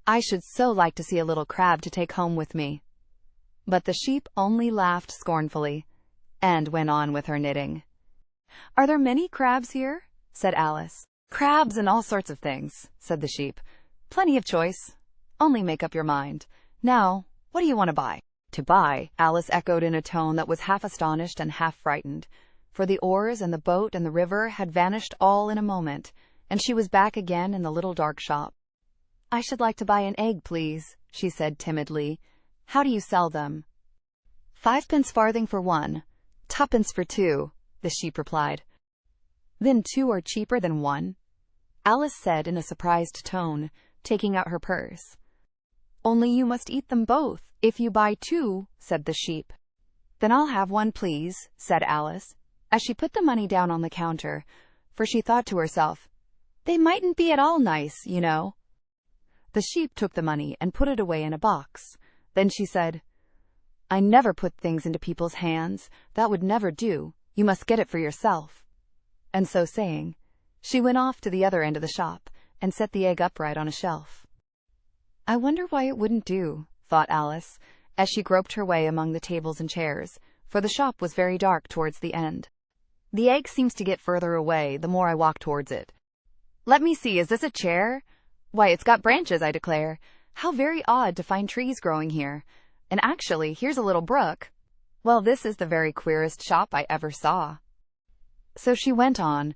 I should so like to see a little crab to take home with me." But the sheep only laughed scornfully, and went on with her knitting. "Are there many crabs here?" said Alice. "Crabs and all sorts of things," said the sheep. "Plenty of choice. Only make up your mind. Now, what do you want to buy?" "To buy," Alice echoed in a tone that was half astonished and half frightened, for the oars and the boat and the river had vanished all in a moment, and she was back again in the little dark shop. "I should like to buy an egg, please," she said timidly. "How do you sell them?" "5 farthing for one, 2 for 2, the sheep replied. "Then 2 are cheaper than 1? Alice said in a surprised tone, taking out her purse. "Only you must eat them both, if you buy 2, said the sheep. "Then I'll have 1, please," said Alice, as she put the money down on the counter, for she thought to herself, "They mightn't be at all nice, The sheep took the money and put it away in a box. Then she said, "I never put things into people's hands. That would never do. You must get it for yourself." And so saying, she went off to the other end of the shop and set the egg upright on a shelf. "I wonder why it wouldn't do," thought Alice, as she groped her way among the tables and chairs, for the shop was very dark towards the end. "The egg seems to get further away the more I walk towards it. Let me see, is this a chair? Why, it's got branches, I declare. How very odd to find trees growing here. And actually, here's a little brook. Well, this is the very queerest shop I ever saw." So she went on,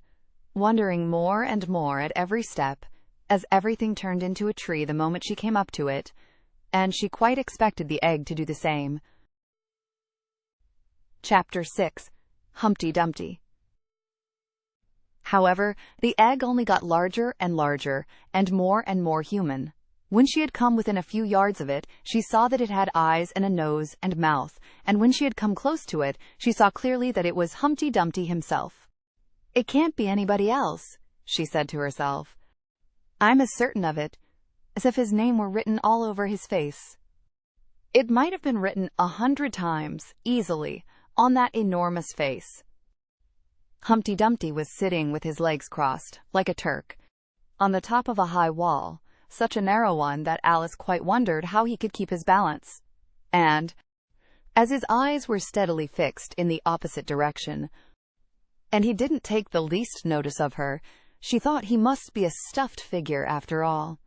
wondering more and more at every step, as everything turned into a tree the moment she came up to it, and she quite expected the egg to do the same. Chapter 6. Humpty Dumpty. However, the egg only got larger and larger, and more human. When she had come within a few yards of it, she saw that it had eyes and a nose and mouth, and when she had come close to it, she saw clearly that it was Humpty Dumpty himself. "It can't be anybody else," she said to herself. "I'm as certain of it as if his name were written all over his face. It might have been written 100 times, easily, on that enormous face." Humpty Dumpty was sitting with his legs crossed, like a Turk, on the top of a high wall, such a narrow one that Alice quite wondered how he could keep his balance. And, as his eyes were steadily fixed in the opposite direction, and he didn't take the least notice of her, she thought he must be a stuffed figure after all.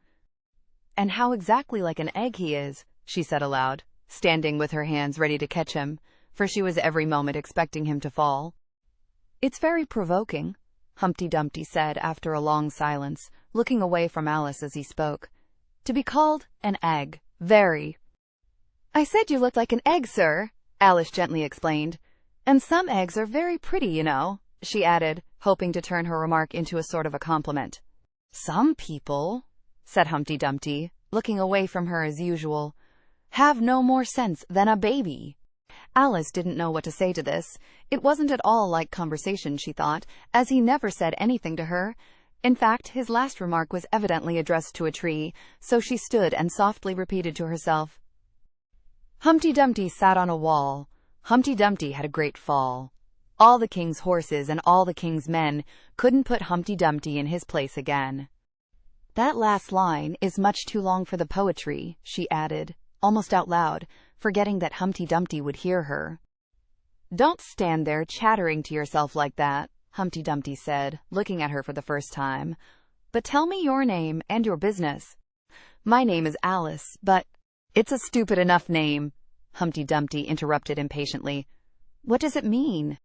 "And how exactly like an egg he is," she said aloud, standing with her hands ready to catch him, for she was every moment expecting him to fall. "It's very provoking," Humpty Dumpty said after a long silence, looking away from Alice as he spoke. "To be called an egg. Very." "I said you looked like an egg, sir," Alice gently explained. "And some eggs are very pretty, you know," she added, hoping to turn her remark into a sort of a compliment. "Some people," said Humpty Dumpty, looking away from her as usual, "have no more sense than a baby." Alice didn't know what to say to this. It wasn't at all like conversation, she thought, as he never said anything to her. In fact, his last remark was evidently addressed to a tree, so she stood and softly repeated to herself, "Humpty Dumpty sat on a wall. Humpty Dumpty had a great fall. All the king's horses and all the king's men couldn't put Humpty Dumpty in his place again." "That last line is much too long for the poetry," she added, almost out loud, forgetting that Humpty Dumpty would hear her. "Don't stand there chattering to yourself like that," Humpty Dumpty said, looking at her for the first time. "But tell me your name and your business." "My name is Alice, but—" "It's a stupid enough name," Humpty Dumpty interrupted impatiently. "What does it mean?"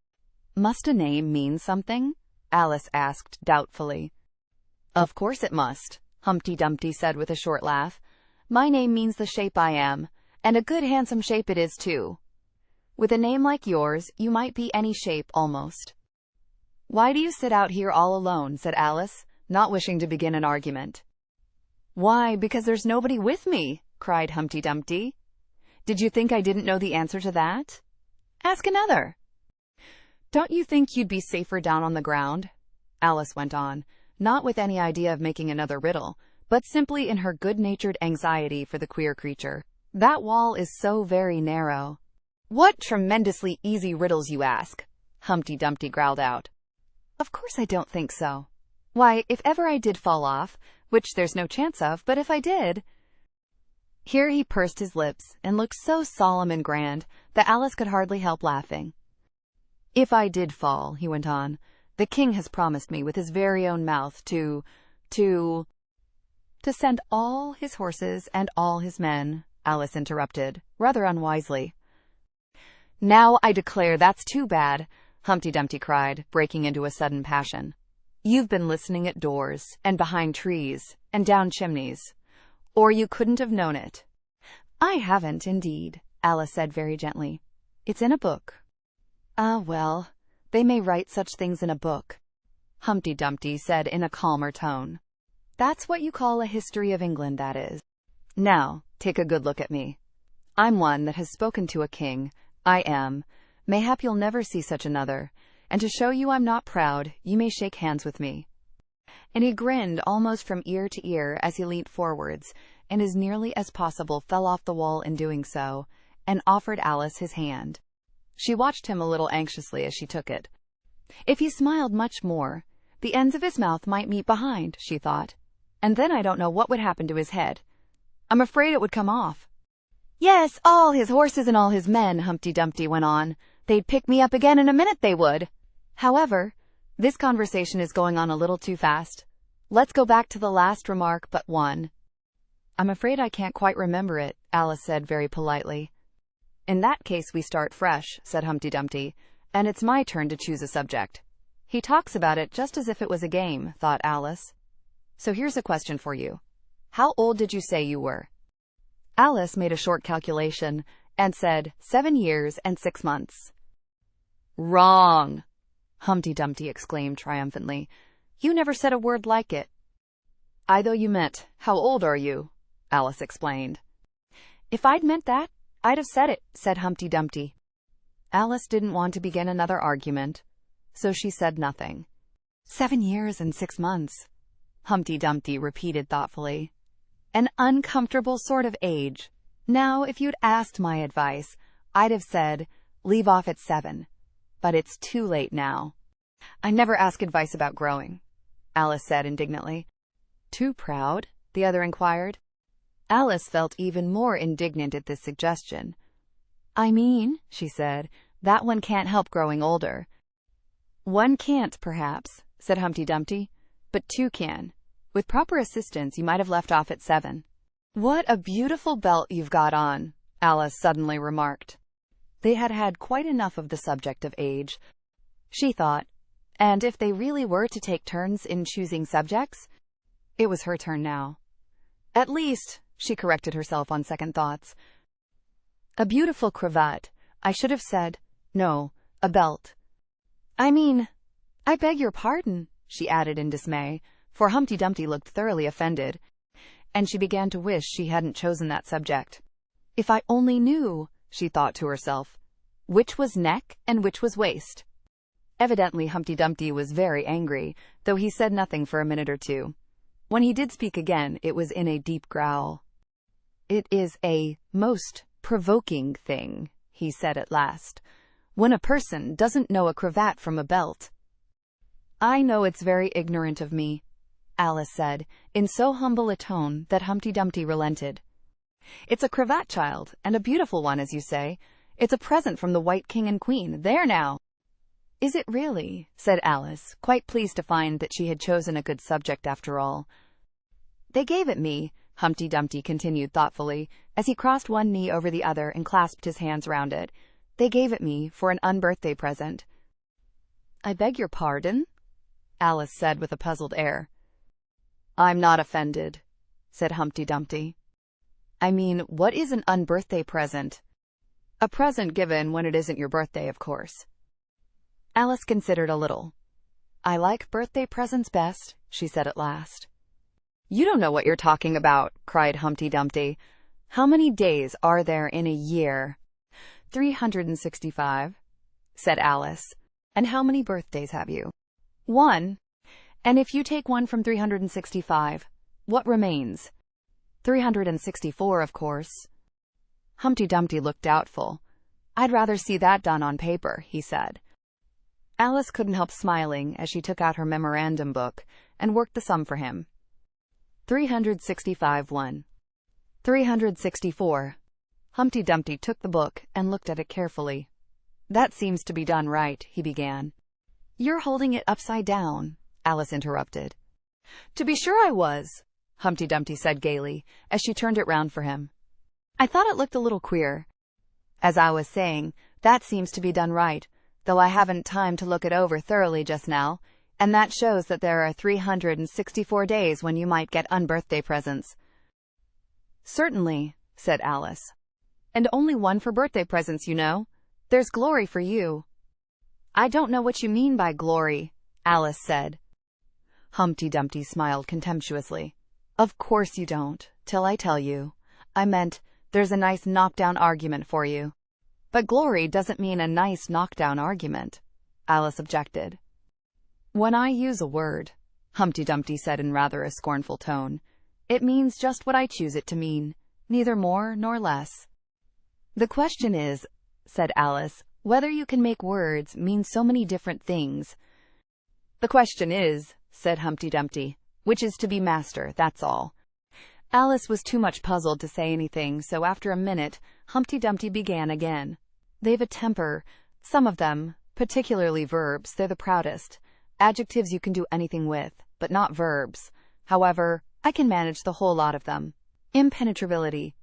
"Must a name mean something?" Alice asked doubtfully. "Of course it must," Humpty Dumpty said with a short laugh. "My name means the shape I am, and a good handsome shape it is too. With a name like yours, you might be any shape almost." "Why do you sit out here all alone?" said Alice, not wishing to begin an argument. "Why, because there's nobody with me," cried Humpty Dumpty. "Did you think I didn't know the answer to that? Ask another." "Don't you think you'd be safer down on the ground?" Alice went on, not with any idea of making another riddle, but simply in her good-natured anxiety for the queer creature. "That wall is so very narrow." "What tremendously easy riddles you ask," Humpty Dumpty growled out. "Of course I don't think so. Why, if ever I did fall off, which there's no chance of, but if I did—" Here he pursed his lips and looked so solemn and grand that Alice could hardly help laughing. "If I did fall," he went on, "the king has promised me with his very own mouth to send all his horses and all his men," Alice interrupted, rather unwisely. "Now I declare that's too bad," Humpty Dumpty cried, breaking into a sudden passion. "You've been listening at doors, and behind trees, and down chimneys, or you couldn't have known it." "I haven't, indeed," Alice said very gently. "It's in a book." "Ah, well, they may write such things in a book," Humpty Dumpty said in a calmer tone. "That's what you call a history of England, that is. Now, take a good look at me. I'm one that has spoken to a king. I am. Mayhap you'll never see such another, and to show you I'm not proud, you may shake hands with me." And he grinned almost from ear to ear as he leant forwards, and as nearly as possible fell off the wall in doing so, and offered Alice his hand. She watched him a little anxiously as she took it. If he smiled much more, the ends of his mouth might meet behind, she thought, and then I don't know what would happen to his head. I'm afraid it would come off. "Yes, all his horses and all his men," Humpty Dumpty went on. "They'd pick me up again in a minute, they would. However, this conversation is going on a little too fast. Let's go back to the last remark but one." "I'm afraid I can't quite remember it," Alice said very politely. "In that case we start fresh," said Humpty Dumpty, "and it's my turn to choose a subject." He talks about it just as if it was a game, thought Alice. "So here's a question for you. How old did you say you were?" Alice made a short calculation and said 7 years and 6 months. "Wrong!" Humpty Dumpty exclaimed triumphantly. "You never said a word like it." "I thought you meant, how old are you?" Alice explained. "If I'd meant that, I'd have said it," said Humpty Dumpty. Alice didn't want to begin another argument, so she said nothing. 7 years and 6 months, Humpty Dumpty repeated thoughtfully. "An uncomfortable sort of age. Now, if you'd asked my advice, I'd have said, leave off at 7. But it's too late now." "I never ask advice about growing," Alice said indignantly. "Too proud?" the other inquired. Alice felt even more indignant at this suggestion. "I mean," she said, "that one can't help growing older." "One can't, perhaps," said Humpty Dumpty, "but 2 can. With proper assistance, you might have left off at 7. "What a beautiful belt you've got on," Alice suddenly remarked. They had had quite enough of the subject of age, she thought, and if they really were to take turns in choosing subjects, it was her turn now. At least, she corrected herself on second thoughts. A beautiful cravat, I should have said, no, a belt. I mean, I beg your pardon, she added in dismay, for Humpty Dumpty looked thoroughly offended, and she began to wish she hadn't chosen that subject. If I only knew, she thought to herself, which was neck and which was waist. Evidently Humpty Dumpty was very angry, though he said nothing for a minute or two. When he did speak again, it was in a deep growl. It is a most provoking thing, he said at last, when a person doesn't know a cravat from a belt. I know it's very ignorant of me, Alice said, in so humble a tone that Humpty Dumpty relented. It's a cravat, child, and a beautiful one, as you say. It's a present from the White King and Queen. There now! Is it really? Said Alice, quite pleased to find that she had chosen a good subject after all. They gave it me, Humpty Dumpty continued thoughtfully, as he crossed one knee over the other and clasped his hands round it. They gave it me for an unbirthday present. I beg your pardon? Alice said with a puzzled air. I'm not offended, said Humpty Dumpty. I mean, what is an unbirthday present? A present given when it isn't your birthday, of course. Alice considered a little. I like birthday presents best, she said at last. You don't know what you're talking about, cried Humpty Dumpty. How many days are there in a year? 365, said Alice. And how many birthdays have you? 1. And if you take 1 from 365, what remains? 364, of course. Humpty Dumpty looked doubtful. I'd rather see that done on paper, he said. Alice couldn't help smiling as she took out her memorandum book and worked the sum for him. 365 1. 364. Humpty Dumpty took the book and looked at it carefully. That seems to be done right, he began. You're holding it upside down, Alice interrupted. To be sure I was, Humpty Dumpty said gaily, as she turned it round for him. I thought it looked a little queer. As I was saying, that seems to be done right, though I haven't time to look it over thoroughly just now, and that shows that there are 364 days when you might get unbirthday presents. Certainly, said Alice. And only 1 for birthday presents, you know. There's glory for you. I don't know what you mean by glory, Alice said. Humpty Dumpty smiled contemptuously. Of course you don't, till I tell you. I meant, there's a nice knockdown argument for you. But glory doesn't mean a nice knockdown argument, Alice objected. When I use a word, Humpty Dumpty said in rather a scornful tone, it means just what I choose it to mean, neither more nor less. The question is, said Alice, whether you can make words mean so many different things. The question is, said Humpty Dumpty, which is to be master, that's all. Alice was too much puzzled to say anything, so after a minute, Humpty Dumpty began again. They've a temper, some of them, particularly verbs, they're the proudest. Adjectives you can do anything with, but not verbs. However, I can manage the whole lot of them. Impenetrability.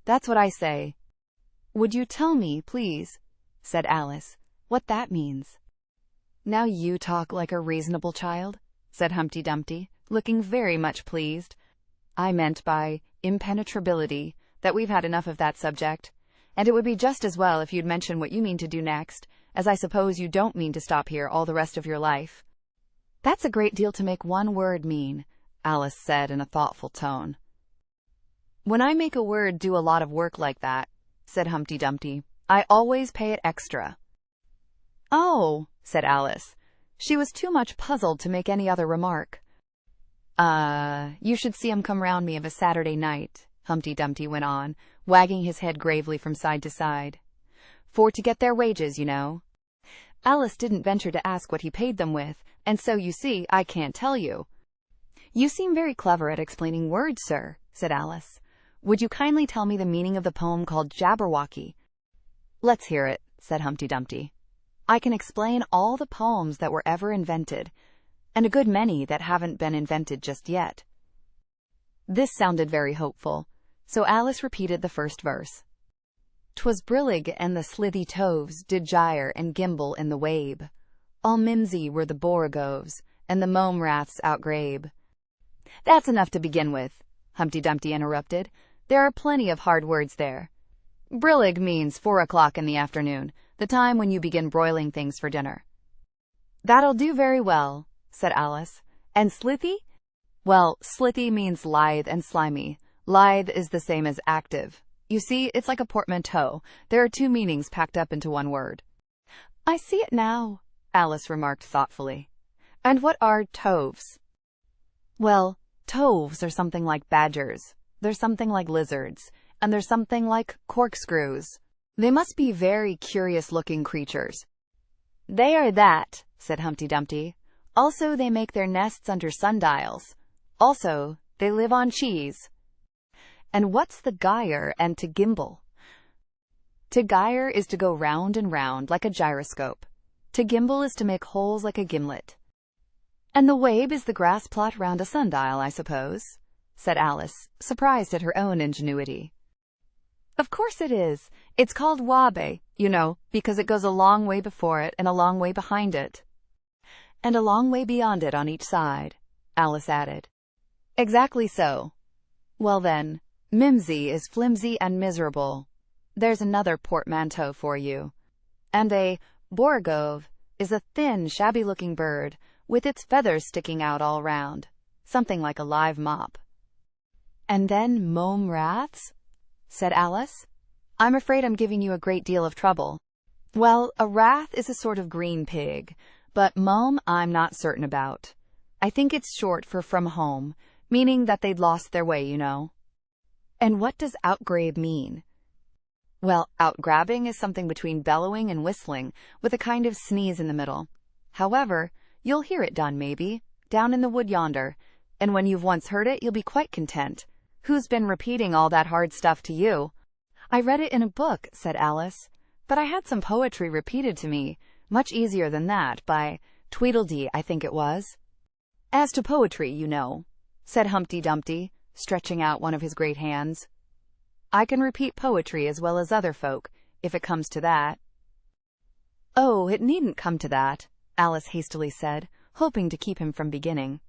That's what I say. Would you tell me, please, said Alice, what that means? Now you talk like a reasonable child, said Humpty Dumpty, looking very much pleased. I meant by impenetrability that we've had enough of that subject, and it would be just as well if you'd mention what you mean to do next, as I suppose you don't mean to stop here all the rest of your life. That's a great deal to make one word mean, Alice said in a thoughtful tone. When I make a word do a lot of work like that, said Humpty Dumpty, I always pay it extra. Oh, said Alice. She was too much puzzled to make any other remark. You should see 'em come round me of a Saturday night, Humpty Dumpty went on, wagging his head gravely from side to side. For to get their wages, you know. Alice didn't venture to ask what he paid them with, and so, you see, I can't tell you. You seem very clever at explaining words, sir, said Alice. Would you kindly tell me the meaning of the poem called Jabberwocky? Let's hear it, said Humpty Dumpty. I can explain all the poems that were ever invented, and a good many that haven't been invented just yet. This sounded very hopeful, so Alice repeated the first verse. 'Twas brillig and the slithy toves did gyre and gimble in the wabe. All mimsy were the borogoves, and the mome raths outgrabe. That's enough to begin with, Humpty Dumpty interrupted. There are plenty of hard words there. Brillig means 4 o'clock in the afternoon, the time when you begin broiling things for dinner. That'll do very well, said Alice. And slithy? Well, slithy means lithe and slimy. Lithe is the same as active. You see, it's like a portmanteau. There are two meanings packed up into one word. I see it now, Alice remarked thoughtfully. And what are toves? Well, toves are something like badgers. There's something like lizards. And there's something like corkscrews. They must be very curious-looking creatures. They are that, said Humpty Dumpty. Also, they make their nests under sundials. Also, they live on cheese. And what's the gyre and to gimble? To gyre is to go round and round like a gyroscope. To gimble is to make holes like a gimlet. And the wabe is the grass plot round a sundial, I suppose, said Alice, surprised at her own ingenuity. Of course it is. It's called wabe, you know, because it goes a long way before it and a long way behind it. And a long way beyond it on each side, Alice added. Exactly so. Well then, mimsy is flimsy and miserable. There's another portmanteau for you. And a borgove is a thin, shabby-looking bird with its feathers sticking out all round, something like a live mop. And then mome raths, said Alice. I'm afraid I'm giving you a great deal of trouble. Well, a rath is a sort of green pig, but mome I'm not certain about. I think it's short for from home, meaning that they'd lost their way, you know. And what does outgrabe mean? Well, outgrabbing is something between bellowing and whistling, with a kind of sneeze in the middle. However, you'll hear it done, maybe, down in the wood yonder, and when you've once heard it, you'll be quite content. Who's been repeating all that hard stuff to you? I read it in a book, said Alice, but I had some poetry repeated to me, much easier than that, by Tweedledee, I think it was. As to poetry, you know, said Humpty Dumpty, stretching out one of his great hands. I can repeat poetry as well as other folk, if it comes to that. Oh, it needn't come to that, Alice hastily said, hoping to keep him from beginning.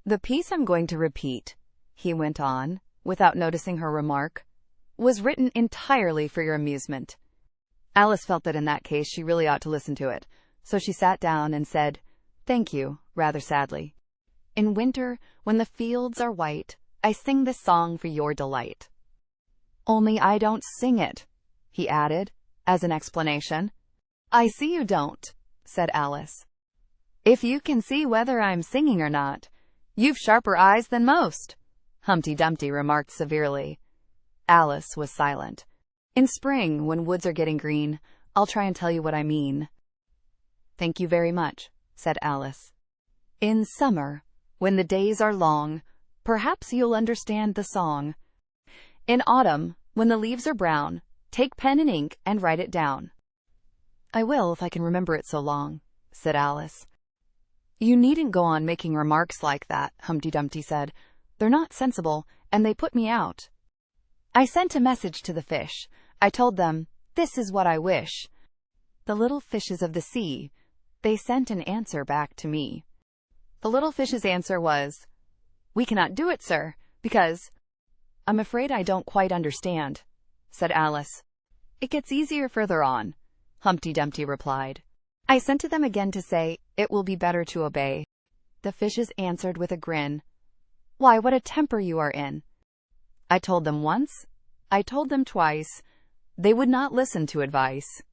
The piece I'm going to repeat, he went on, without noticing her remark, was written entirely for your amusement. Alice felt that in that case she really ought to listen to it, so she sat down and said, Thank you, rather sadly. In winter, when the fields are white, I sing this song for your delight. Only I don't sing it, he added, as an explanation. I see you don't, said Alice. If you can see whether I'm singing or not, you've sharper eyes than most, Humpty Dumpty remarked severely. Alice was silent. In spring, when woods are getting green, I'll try and tell you what I mean. Thank you very much, said Alice. In summer, when the days are long, perhaps you'll understand the song. In autumn, when the leaves are brown, take pen and ink and write it down. I will if I can remember it so long, said Alice. You needn't go on making remarks like that, Humpty Dumpty said. They're not sensible, and they put me out. I sent a message to the fish. I told them, this is what I wish. The little fishes of the sea, they sent an answer back to me. The little fish's answer was, We cannot do it, sir, because... I'm afraid I don't quite understand, said Alice. It gets easier further on, Humpty Dumpty replied. I sent to them again to say, it will be better to obey. The fishes answered with a grin. Why, what a temper you are in. I told them once. I told them twice. They would not listen to advice.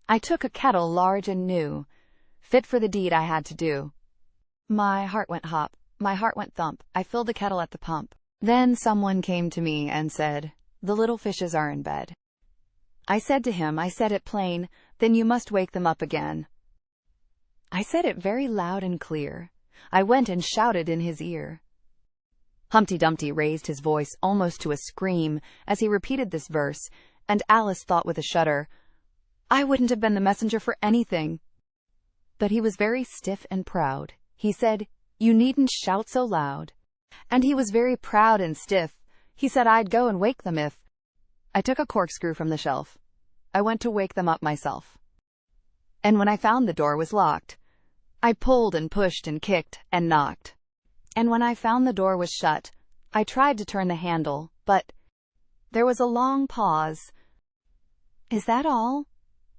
I took a kettle large and new, fit for the deed I had to do. My heart went hop, my heart went thump, I filled the kettle at the pump. Then someone came to me and said, the little fishes are in bed. I said to him, I said it plain, then you must wake them up again. I said it very loud and clear. I went and shouted in his ear. Humpty Dumpty raised his voice almost to a scream as he repeated this verse, and Alice thought with a shudder, I wouldn't have been the messenger for anything. But he was very stiff and proud. He said, you needn't shout so loud. And he was very proud and stiff. He said I'd go and wake them if... I took a corkscrew from the shelf. I went to wake them up myself. And when I found the door was locked, I pulled and pushed and kicked and knocked. And when I found the door was shut, I tried to turn the handle, but There was a long pause. "Is that all?"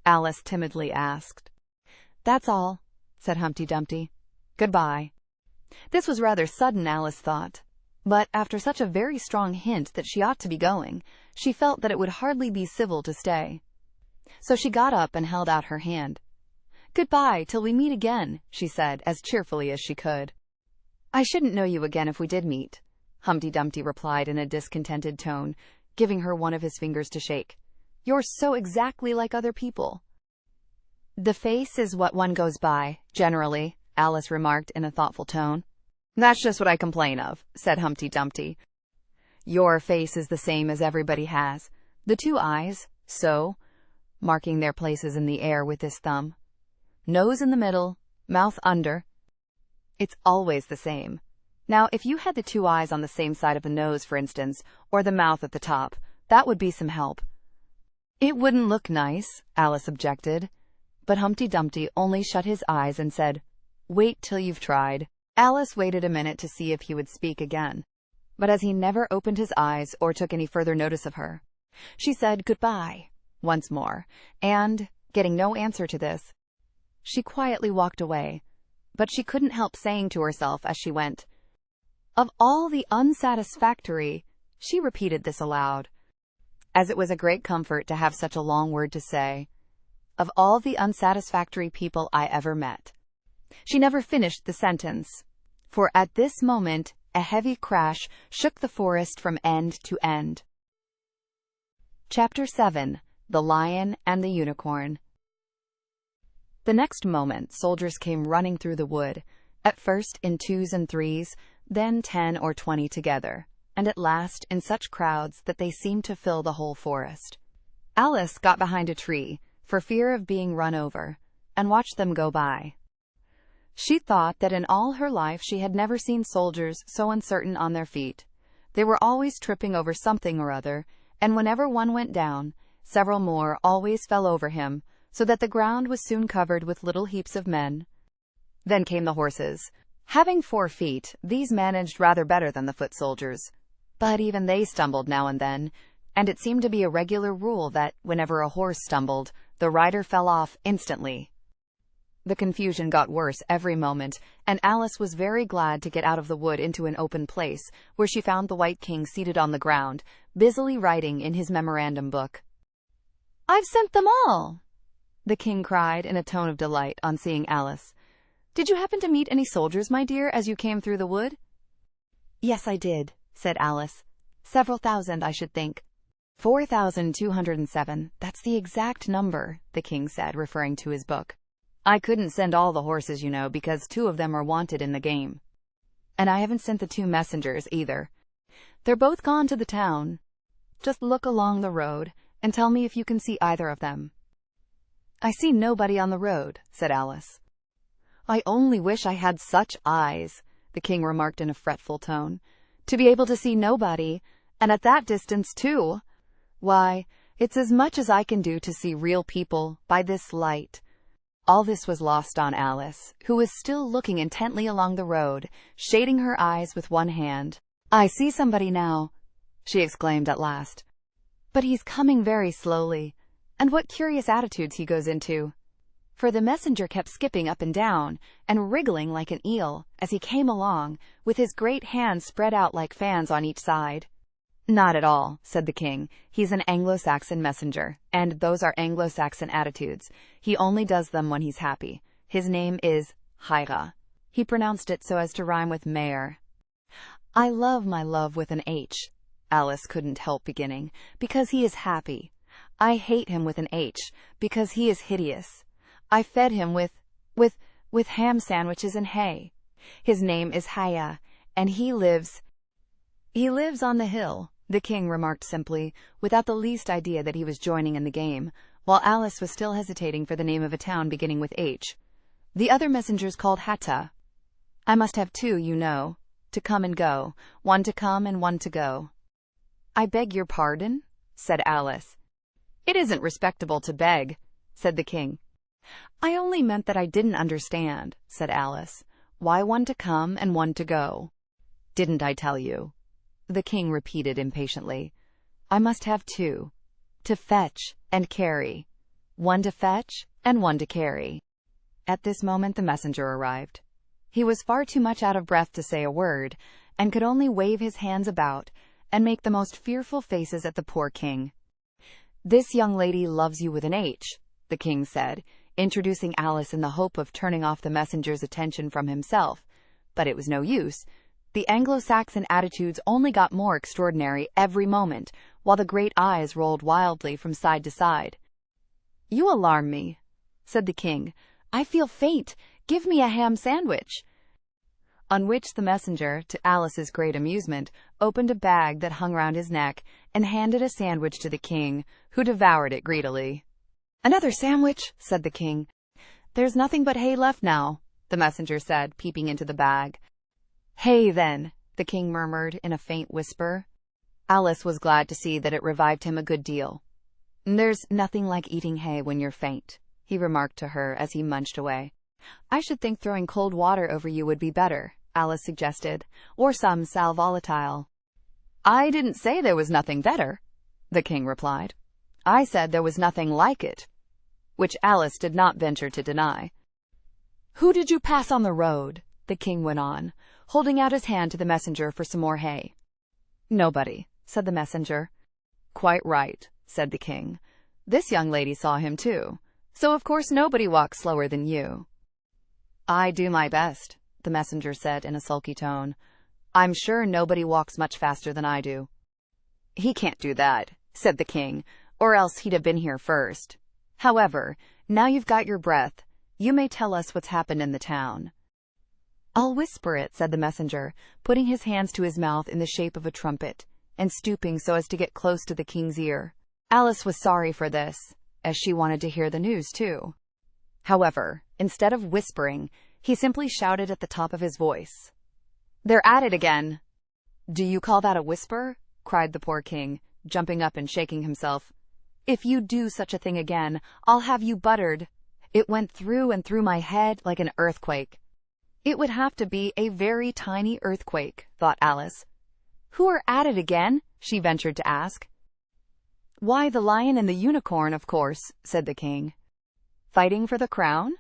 Alice timidly asked. "That's all," said Humpty Dumpty. "Goodbye." This was rather sudden, Alice thought. But after such a very strong hint that she ought to be going, she felt that it would hardly be civil to stay. So she got up and held out her hand. "Goodbye, till we meet again," she said, as cheerfully as she could. "I shouldn't know you again if we did meet," Humpty Dumpty replied in a discontented tone, giving her one of his fingers to shake. "You're so exactly like other people." "The face is what one goes by, generally," Alice remarked in a thoughtful tone. "That's just what I complain of," said Humpty Dumpty. "Your face is the same as everybody has. The two eyes, so," marking their places in the air with his thumb. "Nose in the middle, mouth under. It's always the same. Now, if you had the two eyes on the same side of the nose, for instance, or the mouth at the top, that would be some help." "It wouldn't look nice," Alice objected. But Humpty Dumpty only shut his eyes and said, "Wait till you've tried." Alice waited a minute to see if he would speak again. But as he never opened his eyes or took any further notice of her, she said goodbye once more, and, getting no answer to this, she quietly walked away. But she couldn't help saying to herself as she went, "Of all the unsatisfactory," she repeated this aloud, as it was a great comfort to have such a long word to say, "of all the unsatisfactory people I ever met." She never finished the sentence, for at this moment a heavy crash shook the forest from end to end. Chapter 7. The Lion and the Unicorn. The next moment soldiers came running through the wood, at first in 2s and 3s, then 10 or 20 together, and at last in such crowds that they seemed to fill the whole forest. Alice got behind a tree, for fear of being run over, and watched them go by. She thought that in all her life she had never seen soldiers so uncertain on their feet. They were always tripping over something or other, and whenever one went down, several more always fell over him, so that the ground was soon covered with little heaps of men. Then came the horses. Having 4 feet, these managed rather better than the foot soldiers. But even they stumbled now and then, and it seemed to be a regular rule that, whenever a horse stumbled, the rider fell off instantly. The confusion got worse every moment, and Alice was very glad to get out of the wood into an open place, where she found the White King seated on the ground, busily writing in his memorandum book. "I've sent them all!" the king cried in a tone of delight on seeing Alice. "Did you happen to meet any soldiers, my dear, as you came through the wood?" "Yes, I did," said Alice. "Several thousand, I should think." 4,207, that's the exact number, the king said, referring to his book. "I couldn't send all the horses, you know, because 2 of them are wanted in the game. And I haven't sent the 2 messengers, either. They're both gone to the town. Just look along the road, and tell me if you can see either of them." "I see nobody on the road," said Alice. "I only wish I had such eyes," the king remarked in a fretful tone, "to be able to see nobody, and at that distance, too. Why, it's as much as I can do to see real people by this light." All this was lost on Alice, who was still looking intently along the road, shading her eyes with one hand. "I see somebody now," she exclaimed at last. "But he's coming very slowly, and what curious attitudes he goes into." For the messenger kept skipping up and down, and wriggling like an eel, as he came along, with his great hands spread out like fans on each side. "Not at all," said the king. "He's an Anglo-Saxon messenger, and those are Anglo-Saxon attitudes. He only does them when he's happy. His name is Hyra." He pronounced it so as to rhyme with mayor. "I love my love with an H," Alice couldn't help beginning, "because he is happy. I hate him with an H, because he is hideous. I fed him with ham sandwiches and hay. His name is Haya, and he lives on the hill," the king remarked simply, without the least idea that he was joining in the game, while Alice was still hesitating for the name of a town beginning with H. "The other messenger's called Hatta. I must have 2, you know, to come and go, one to come and one to go." "I beg your pardon?" said Alice. "It isn't respectable to beg," said the king. "I only meant that I didn't understand," said Alice. "Why one to come and one to go?" "Didn't I tell you?" the king repeated impatiently. I must have two. To fetch and carry. One to fetch and one to carry. At this moment the messenger arrived. He was far too much out of breath to say a word, and could only wave his hands about and make the most fearful faces at the poor king. "This young lady loves you with an H," the king said, introducing Alice in the hope of turning off the messenger's attention from himself. But it was no use. The Anglo-Saxon attitudes only got more extraordinary every moment, while the great eyes rolled wildly from side to side. "You alarm me," said the king. "I feel faint. Give me a ham sandwich." On which the messenger, to Alice's great amusement, opened a bag that hung round his neck and handed a sandwich to the king, who devoured it greedily. "Another sandwich," said the king. "There's nothing but hay left now," the messenger said, peeping into the bag. "Hay, then," the king murmured in a faint whisper. Alice was glad to see that it revived him a good deal. "There's nothing like eating hay when you're faint," he remarked to her as he munched away. "I should think throwing cold water over you would be better," Alice suggested, "or some sal volatile." "I didn't say there was nothing better," the king replied. "I said there was nothing like it," which Alice did not venture to deny. "Who did you pass on the road?" the king went on, holding out his hand to the messenger for some more hay. "Nobody," said the messenger. "Quite right," said the king. "This young lady saw him too, so of course nobody walks slower than you." "I do my best," the messenger said in a sulky tone. "I'm sure nobody walks much faster than I do." "He can't do that," said the king, "or else he'd have been here first. However, now you've got your breath, you may tell us what's happened in the town." "I'll whisper it," said the messenger, putting his hands to his mouth in the shape of a trumpet, and stooping so as to get close to the king's ear. Alice was sorry for this, as she wanted to hear the news too. However, instead of whispering, he simply shouted at the top of his voice. "They're at it again!" "Do you call that a whisper?" cried the poor king, jumping up and shaking himself. "If you do such a thing again, I'll have you buttered." It went through and through my head like an earthquake. "It would have to be a very tiny earthquake," thought Alice. "Who are at it again?" she ventured to ask. "Why, the lion and the unicorn, of course," said the king. "Fighting for the crown?"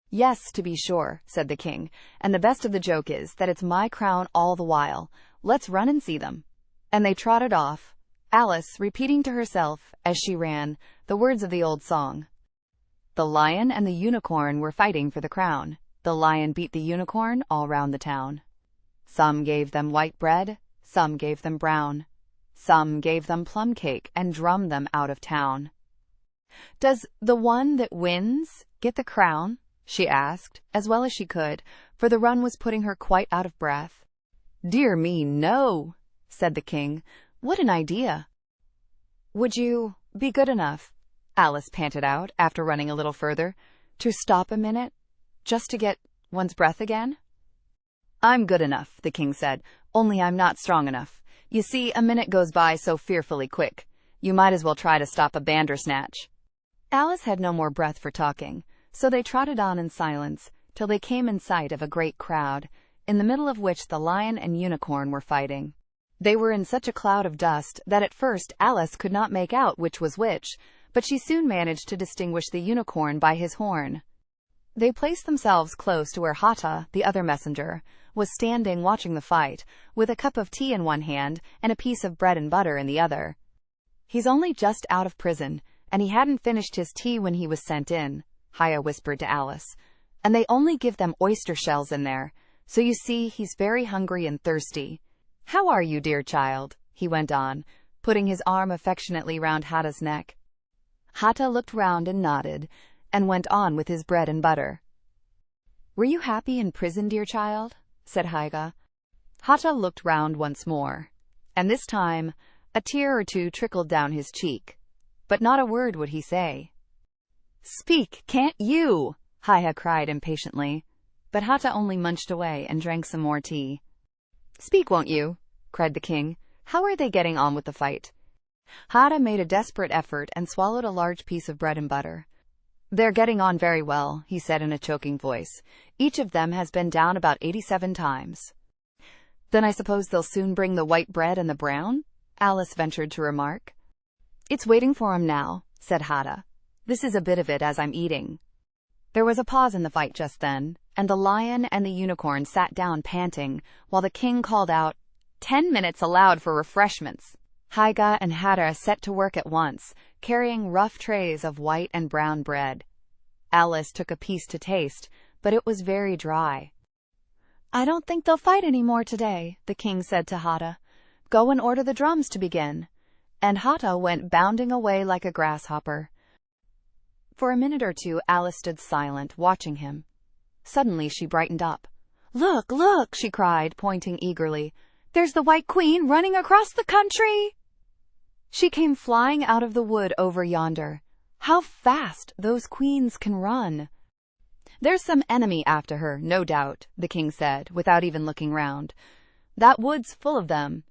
"Yes, to be sure," said the king, "and the best of the joke is that it's my crown all the while. Let's run and see them." And they trotted off, Alice repeating to herself, as she ran, the words of the old song. The lion and the unicorn were fighting for the crown. The lion beat the unicorn all round the town. Some gave them white bread, some gave them brown. Some gave them plum cake and drummed them out of town. "Does the one that wins get the crown?" she asked, as well as she could, for the run was putting her quite out of breath. "Dear me, no," said the king. "What an idea!" "Would you be good enough," Alice panted out, after running a little further, "to stop a minute, just to get one's breath again?" "I'm good enough," the king said, "only I'm not strong enough. You see, a minute goes by so fearfully quick. You might as well try to stop a bandersnatch." Alice had no more breath for talking, so they trotted on in silence till they came in sight of a great crowd, in the middle of which the lion and unicorn were fighting. They were in such a cloud of dust that at first Alice could not make out which was which, but she soon managed to distinguish the unicorn by his horn. They placed themselves close to where Hata, the other messenger, was standing watching the fight, with a cup of tea in one hand and a piece of bread and butter in the other. "He's only just out of prison, and he hadn't finished his tea when he was sent in," Haya whispered to Alice. "And they only give them oyster shells in there, so you see he's very hungry and thirsty. How are you, dear child?" he went on, putting his arm affectionately round Hata's neck. Hata looked round and nodded, and went on with his bread and butter. "Were you happy in prison, dear child?" said Haiga. Hata looked round once more, and this time a tear or two trickled down his cheek, but not a word would he say. "Speak, can't you?" Haya cried impatiently, but Hata only munched away and drank some more tea. "Speak, won't you?" cried the king. "How are they getting on with the fight?" Hata made a desperate effort and swallowed a large piece of bread and butter. "They're getting on very well," he said in a choking voice. "Each of them has been down about 87 times. "Then I suppose they'll soon bring the white bread and the brown?" Alice ventured to remark. It's waiting for him now, said Hada. This is a bit of it as I'm eating. There was a pause in the fight just then, and the lion and the unicorn sat down panting, while the king called out, 10 minutes allowed for refreshments. Hyga and Hada set to work at once, carrying rough trays of white and brown bread. Alice took a piece to taste, but it was very dry. I don't think they'll fight any more today, the king said to Hada. Go and order the drums to begin. And Hada went bounding away like a grasshopper. For a minute or two Alice stood silent, watching him. Suddenly she brightened up. Look, look, she cried, pointing eagerly. There's the White Queen running across the country! She came flying out of the wood over yonder. How fast those queens can run! There's some enemy after her, no doubt, the king said, without even looking round. That wood's full of them.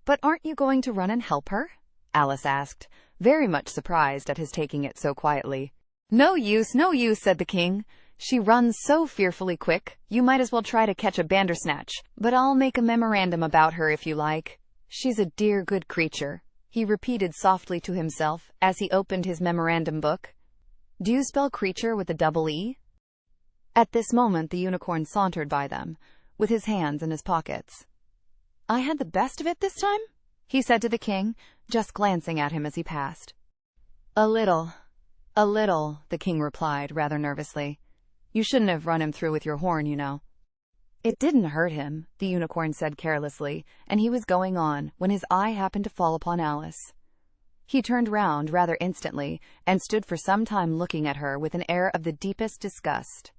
But aren't you going to run and help her? Alice asked, very much surprised at his taking it so quietly. No use, said the king. She runs so fearfully quick, you might as well try to catch a bandersnatch. But I'll make a memorandum about her if you like. She's a dear good creature, he repeated softly to himself as he opened his memorandum book. Do you spell creature with a double E? At this moment the unicorn sauntered by them, with his hands in his pockets. I had the best of it this time? He said to the king, just glancing at him as he passed. A little, the king replied rather nervously. You shouldn't have run him through with your horn, you know. It didn't hurt him, the unicorn said carelessly, and he was going on when his eye happened to fall upon Alice. He turned round rather instantly and stood for some time looking at her with an air of the deepest disgust.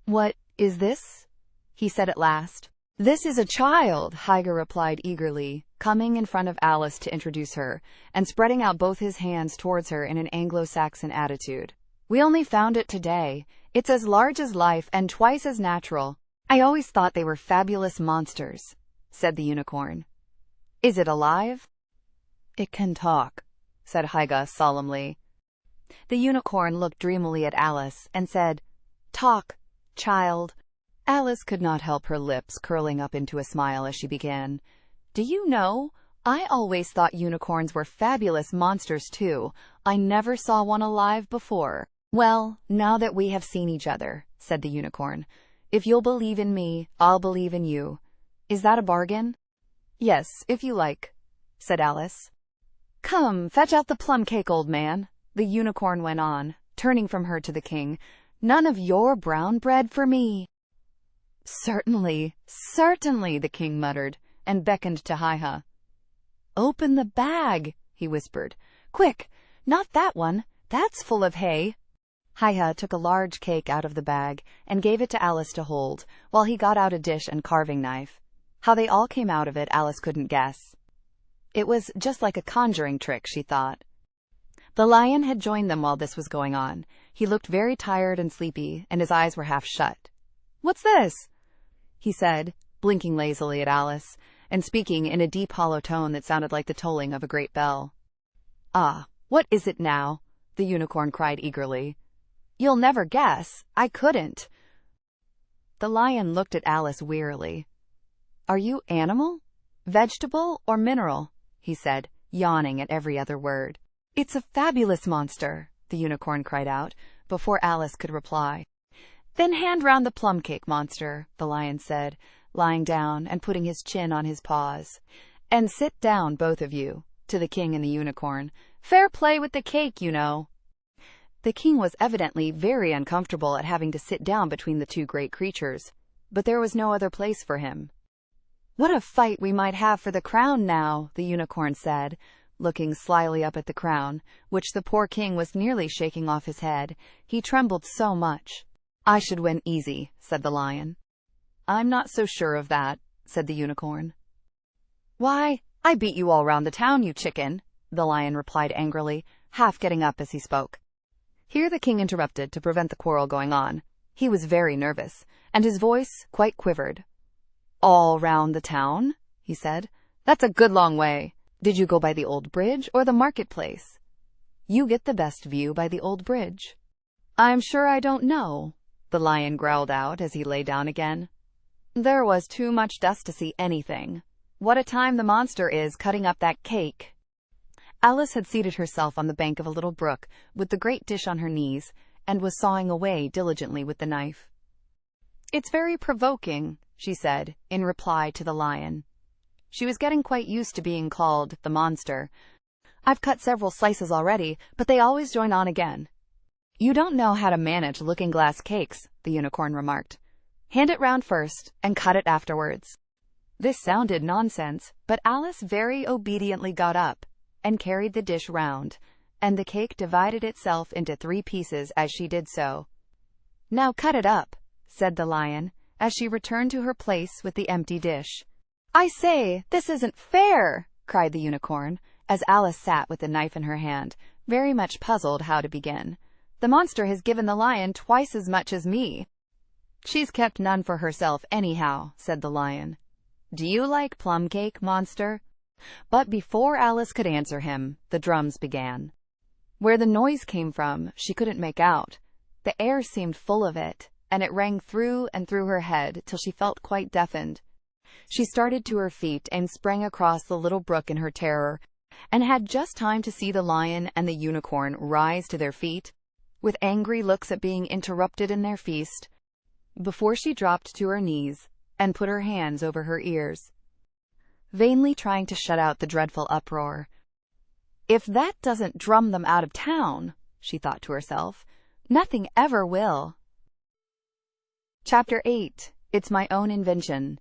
What is this? He said at last. This is a child, Hyga replied eagerly, coming in front of Alice to introduce her, and spreading out both his hands towards her in an Anglo-Saxon attitude. We only found it today. It's as large as life and twice as natural. I always thought they were fabulous monsters, said the unicorn. Is it alive? It can talk, said Hyga solemnly. The unicorn looked dreamily at Alice and said, Talk, child. Alice could not help her lips curling up into a smile as she began. Do you know, I always thought unicorns were fabulous monsters too. I never saw one alive before. Well, now that we have seen each other, said the unicorn, if you'll believe in me, I'll believe in you. Is that a bargain? Yes, if you like, said Alice. Come, fetch out the plum cake, old man, the unicorn went on, turning from her to the king. None of your brown bread for me. Certainly, the king muttered, and beckoned to Hyga. Open the bag, he whispered. Quick, not that one, that's full of hay. Hyga took a large cake out of the bag and gave it to Alice to hold, while he got out a dish and carving knife. How they all came out of it Alice couldn't guess. It was just like a conjuring trick, she thought. The lion had joined them while this was going on. He looked very tired and sleepy, and his eyes were half shut. What's this? He said, blinking lazily at Alice, and speaking in a deep hollow tone that sounded like the tolling of a great bell. Ah, what is it now? The unicorn cried eagerly. You'll never guess. I couldn't. The lion looked at Alice wearily. Are you animal, vegetable, or mineral? He said, yawning at every other word. It's a fabulous monster, the unicorn cried out, before Alice could reply. Then hand round the plum cake, monster, the lion said, lying down and putting his chin on his paws. And sit down, both of you, to the king and the unicorn. Fair play with the cake, you know. The king was evidently very uncomfortable at having to sit down between the two great creatures, but there was no other place for him. What a fight we might have for the crown now, the unicorn said, looking slyly up at the crown, which the poor king was nearly shaking off his head. He trembled so much. I should win easy, said the lion. I'm not so sure of that, said the unicorn. Why, I beat you all round the town, you chicken, the lion replied angrily, half getting up as he spoke. Here the king interrupted to prevent the quarrel going on. He was very nervous, and his voice quite quivered. All round the town, he said. That's a good long way. Did you go by the old bridge or the marketplace? You get the best view by the old bridge. I'm sure I don't know, the lion growled out as he lay down again. There was too much dust to see anything. What a time the monster is cutting up that cake. Alice had seated herself on the bank of a little brook, with the great dish on her knees, and was sawing away diligently with the knife. "It's very provoking," she said, in reply to the lion. She was getting quite used to being called the monster. "I've cut several slices already, but they always join on again." "You don't know how to manage looking-glass cakes," the unicorn remarked. "Hand it round first, and cut it afterwards." This sounded nonsense, but Alice very obediently got up and carried the dish round, and the cake divided itself into 3 pieces as she did so. "Now cut it up," said the lion, as she returned to her place with the empty dish. "I say, this isn't fair!" cried the unicorn, as Alice sat with the knife in her hand, very much puzzled how to begin. "The monster has given the lion twice as much as me." "She's kept none for herself anyhow," said the lion. "Do you like plum cake, monster?" But before Alice could answer him, the drums began. Where the noise came from, she couldn't make out. The air seemed full of it, and it rang through and through her head till she felt quite deafened. She started to her feet and sprang across the little brook in her terror, and had just time to see the lion and the unicorn rise to their feet, with angry looks at being interrupted in their feast, before she dropped to her knees and put her hands over her ears, vainly trying to shut out the dreadful uproar. "If that doesn't drum them out of town," she thought to herself, "nothing ever will." Chapter 8. It's My Own Invention.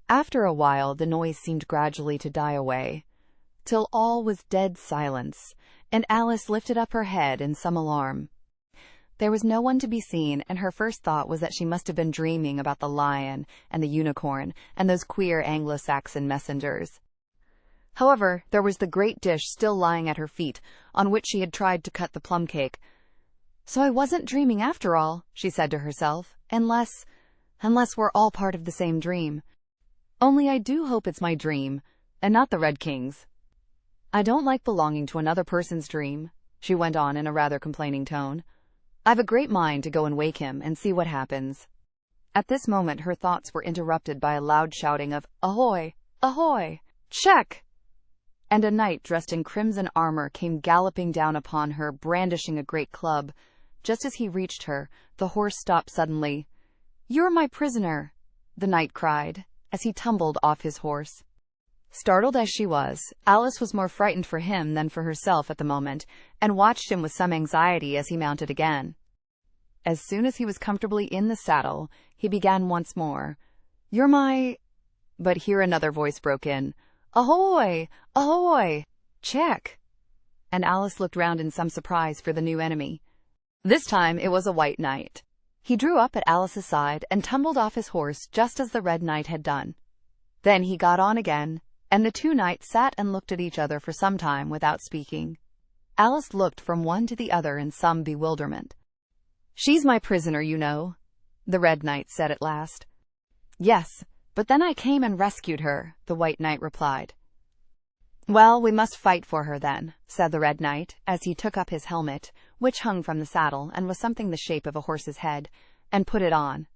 After a while, the noise seemed gradually to die away, till all was dead silence, and Alice lifted up her head in some alarm. There was no one to be seen, and her first thought was that she must have been dreaming about the lion and the unicorn and those queer Anglo-Saxon messengers. However, there was the great dish still lying at her feet, on which she had tried to cut the plum cake. "So I wasn't dreaming after all," she said to herself, unless we're all part of the same dream. Only I do hope it's my dream, and not the Red King's. I don't like belonging to another person's dream," she went on in a rather complaining tone. "I've a great mind to go and wake him and see what happens." At this moment her thoughts were interrupted by a loud shouting of "Ahoy! Ahoy! Check!" And a knight dressed in crimson armor came galloping down upon her, brandishing a great club. Just as he reached her, the horse stopped suddenly. "You're my prisoner!" the knight cried, as he tumbled off his horse. Startled as she was, Alice was more frightened for him than for herself at the moment, and watched him with some anxiety as he mounted again. As soon as he was comfortably in the saddle, he began once more, "You're my—" But here another voice broke in, "Ahoy! Ahoy! Check!" And Alice looked round in some surprise for the new enemy. This time it was a white knight. He drew up at Alice's side and tumbled off his horse just as the red knight had done. Then he got on again, and the 2 knights sat and looked at each other for some time without speaking. Alice looked from one to the other in some bewilderment. "She's my prisoner, you know," the red knight said at last. "Yes, but then I came and rescued her," the white knight replied. "Well, we must fight for her then," said the red knight, as he took up his helmet, which hung from the saddle and was something the shape of a horse's head, and put it on.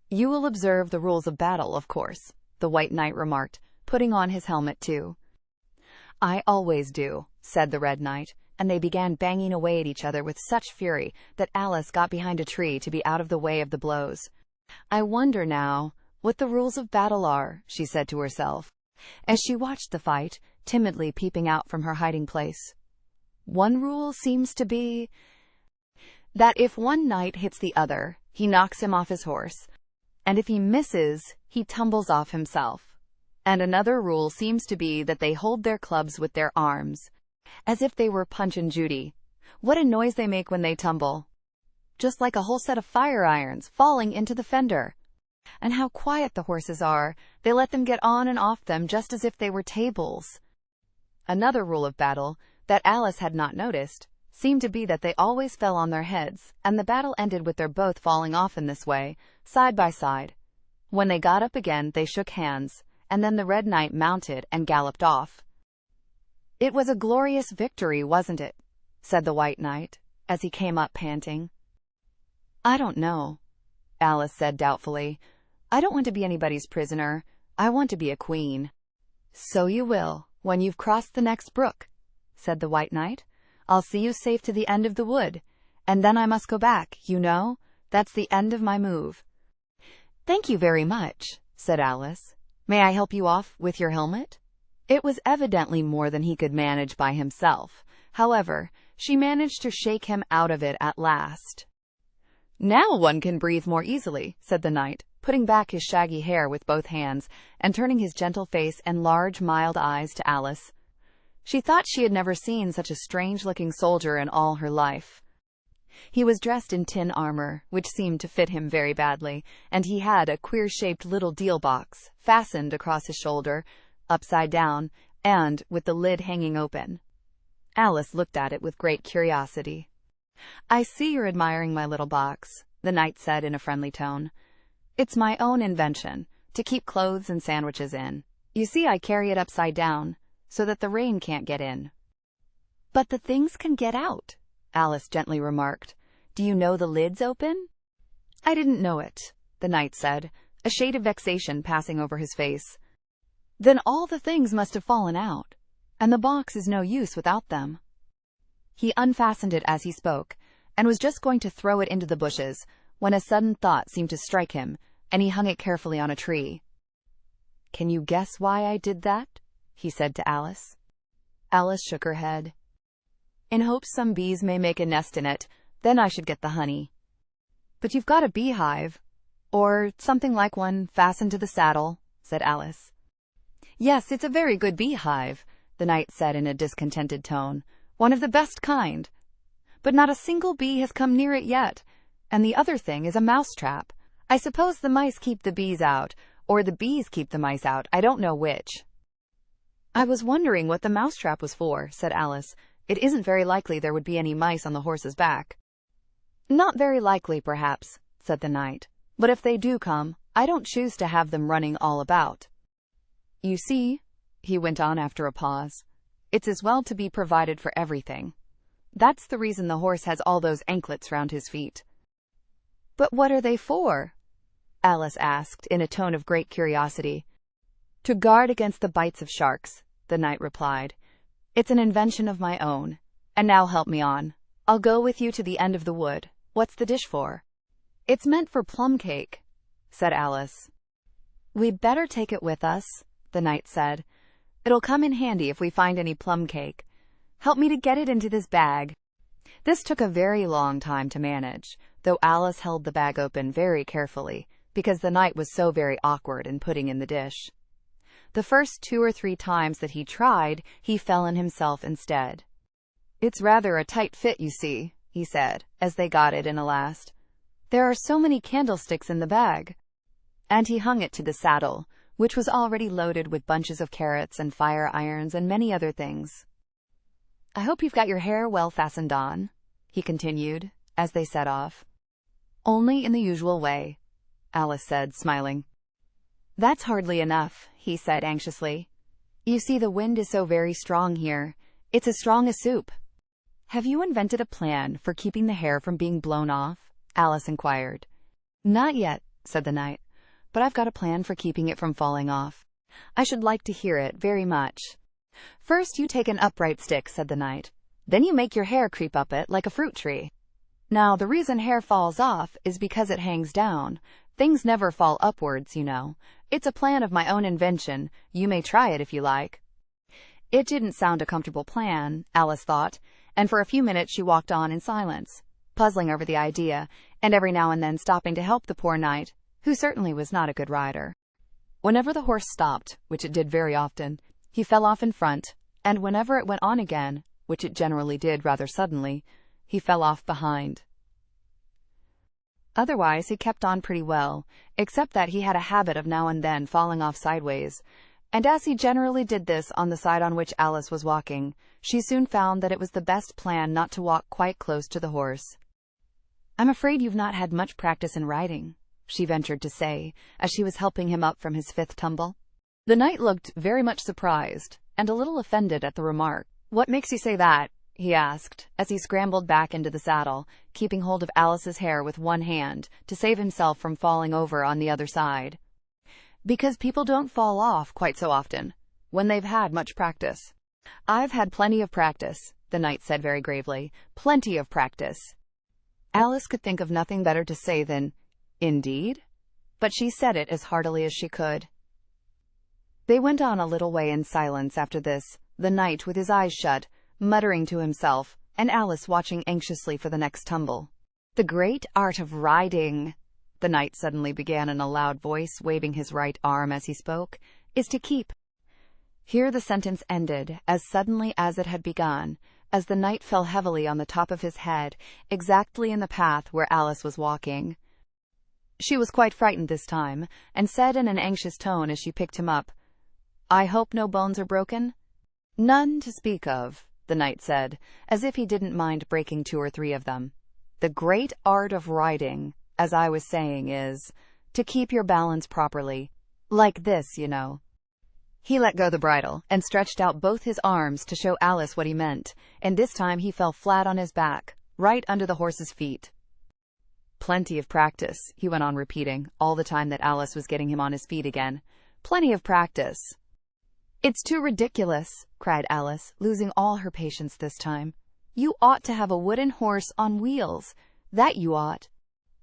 "You will observe the rules of battle, of course," the white knight remarked, putting on his helmet too. "I always do," said the red knight, and they began banging away at each other with such fury that Alice got behind a tree to be out of the way of the blows. "I wonder now what the rules of battle are," she said to herself, as she watched the fight, timidly peeping out from her hiding place. "One rule seems to be that if one knight hits the other, he knocks him off his horse, and if he misses, he tumbles off himself. And another rule seems to be that they hold their clubs with their arms, as if they were Punch and Judy. What a noise they make when they tumble! Just like a whole set of fire irons falling into the fender. And how quiet the horses are! They let them get on and off them just as if they were tables." Another rule of battle, that Alice had not noticed, seemed to be that they always fell on their heads, and the battle ended with their both falling off in this way, side by side. When they got up again, they shook hands, and then the red knight mounted and galloped off. "It was a glorious victory, wasn't it?" said the white knight, as he came up panting. "I don't know," Alice said doubtfully. "I don't want to be anybody's prisoner. I want to be a queen." "So you will," "When you've crossed the next brook," said the White Knight. "I'll see you safe to the end of the wood, and then I must go back, you know. That's the end of my move." "Thank you very much," said Alice. "May I help you off with your helmet?" It was evidently more than he could manage by himself. However, she managed to shake him out of it at last. "Now one can breathe more easily," said the knight, putting back his shaggy hair with both hands and turning his gentle face and large, mild eyes to Alice. She thought she had never seen such a strange-looking soldier in all her life. He was dressed in tin armor, which seemed to fit him very badly, and he had a queer-shaped little deal box, fastened across his shoulder, upside down, and with the lid hanging open. Alice looked at it with great curiosity. "I see you're admiring my little box," the knight said in a friendly tone. "It's my own invention, to keep clothes and sandwiches in. You see, I carry it upside down, so that the rain can't get in." "But the things can get out," Alice gently remarked. "Do you know the lid's open?" "I didn't know it," the knight said, a shade of vexation passing over his face. "Then all the things must have fallen out, and the box is no use without them." He unfastened it as he spoke, and was just going to throw it into the bushes, when a sudden thought seemed to strike him, and he hung it carefully on a tree. "Can you guess why I did that?" he said to Alice. Alice shook her head. "In hopes some bees may make a nest in it, then I should get the honey." "But you've got a beehive, or something like one, fastened to the saddle," said Alice. "Yes, it's a very good beehive," the knight said in a discontented tone. "One of the best kind. But not a single bee has come near it yet, and the other thing is a mouse-trap. I suppose the mice keep the bees out, or the bees keep the mice out. I don't know which." "I was wondering what the mouse-trap was for," said Alice. "It isn't very likely there would be any mice on the horse's back." "Not very likely, perhaps," said the knight. "But if they do come, I don't choose to have them running all about. You see," he went on after a pause, "it's as well to be provided for everything. That's the reason the horse has all those anklets round his feet." "But what are they for?" Alice asked in a tone of great curiosity. "To guard against the bites of sharks," the knight replied. "It's an invention of my own. And now help me on. I'll go with you to the end of the wood. What's the dish for?" "It's meant for plum cake," said Alice. "We'd better take it with us," the knight said. "It'll come in handy if we find any plum cake. Help me to get it into this bag." This took a very long time to manage, though Alice held the bag open very carefully, because the knight was so very awkward in putting in the dish. The first 2 or 3 times that he tried, he fell in himself instead. "It's rather a tight fit, you see," he said, as they got it in at last. "There are so many candlesticks in the bag." And he hung it to the saddle, which was already loaded with bunches of carrots and fire irons and many other things. "I hope you've got your hair well fastened on," he continued, as they set off. "Only in the usual way," Alice said, smiling. "That's hardly enough," he said anxiously. "You see, the wind is so very strong here. It's as strong as soup." "Have you invented a plan for keeping the hair from being blown off?" Alice inquired. "Not yet," said the knight, "but I've got a plan for keeping it from falling off. I should like to hear it very much." "First you take an upright stick," said the knight. "Then you make your hair creep up it like a fruit tree. Now, the reason hair falls off is because it hangs down. Things never fall upwards, you know. It's a plan of my own invention. You may try it if you like." It didn't sound a comfortable plan, Alice thought, and for a few minutes she walked on in silence, puzzling over the idea, and every now and then stopping to help the poor knight, who certainly was not a good rider. Whenever the horse stopped, which it did very often, he fell off in front, and whenever it went on again, which it generally did rather suddenly, he fell off behind. Otherwise he kept on pretty well, except that he had a habit of now and then falling off sideways, and as he generally did this on the side on which Alice was walking, she soon found that it was the best plan not to walk quite close to the horse. "I'm afraid you've not had much practice in riding," she ventured to say, as she was helping him up from his 5th tumble. The knight looked very much surprised, and a little offended at the remark. "What makes you say that?" he asked, as he scrambled back into the saddle, keeping hold of Alice's hair with one hand, to save himself from falling over on the other side. "Because people don't fall off quite so often. when they've had much practice. I've had plenty of practice, the knight said very gravely. Plenty of practice. Alice could think of nothing better to say than, "Indeed?" But she said it as heartily as she could. They went on a little way in silence after this, the knight with his eyes shut, muttering to himself, and Alice watching anxiously for the next tumble. "The great art of riding," the knight suddenly began in a loud voice, waving his right arm as he spoke, "is to keep—" Here the sentence ended, as suddenly as it had begun, as the knight fell heavily on the top of his head, exactly in the path where Alice was walking. She was quite frightened this time, and said in an anxious tone as she picked him up, "I hope no bones are broken?" "None to speak of," the knight said, as if he didn't mind breaking 2 or 3 of them. "The great art of riding, as I was saying, is to keep your balance properly. Like this, you know." He let go the bridle, and stretched out both his arms to show Alice what he meant, and this time he fell flat on his back, right under the horse's feet. "Plenty of practice," he went on repeating, all the time that Alice was getting him on his feet again. "Plenty of practice." "It's too ridiculous," cried Alice, losing all her patience this time. "You ought to have a wooden horse on wheels. That you ought."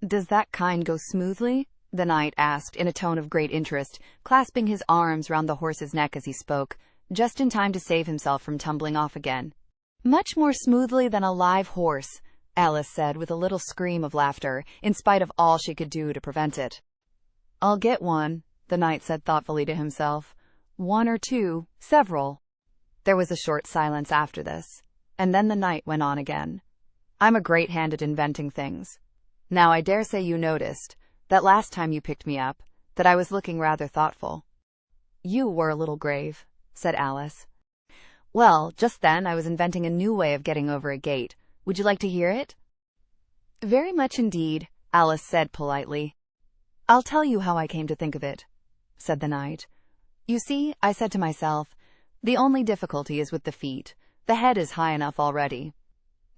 "Does that kind go smoothly?" the knight asked in a tone of great interest, clasping his arms round the horse's neck as he spoke, just in time to save himself from tumbling off again. "Much more smoothly than a live horse," Alice said with a little scream of laughter, in spite of all she could do to prevent it. "I'll get one," the knight said thoughtfully to himself. "1 or 2, several." There was a short silence after this, and then the knight went on again. "I'm a great hand at inventing things. Now, I dare say you noticed that last time you picked me up, that I was looking rather thoughtful." "You were a little grave," said Alice. "Well, just then I was inventing a new way of getting over a gate. Would you like to hear it?" "Very much indeed," Alice said politely. "I'll tell you how I came to think of it," said the knight. "You see, I said to myself, the only difficulty is with the feet. The head is high enough already.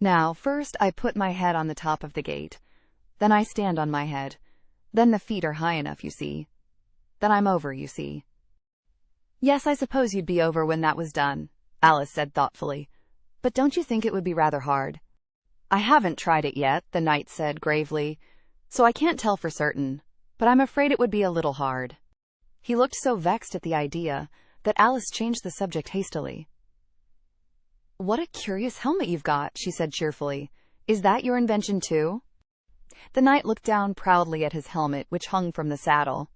Now, first I put my head on the top of the gate. Then I stand on my head. Then the feet are high enough, you see. Then I'm over, you see." "Yes, I suppose you'd be over when that was done," Alice said thoughtfully. "But don't you think it would be rather hard?" "I haven't tried it yet," the knight said gravely, "so I can't tell for certain, but I'm afraid it would be a little hard." He looked so vexed at the idea that Alice changed the subject hastily. "What a curious helmet you've got," she said cheerfully. "Is that your invention too?" The knight looked down proudly at his helmet, which hung from the saddle.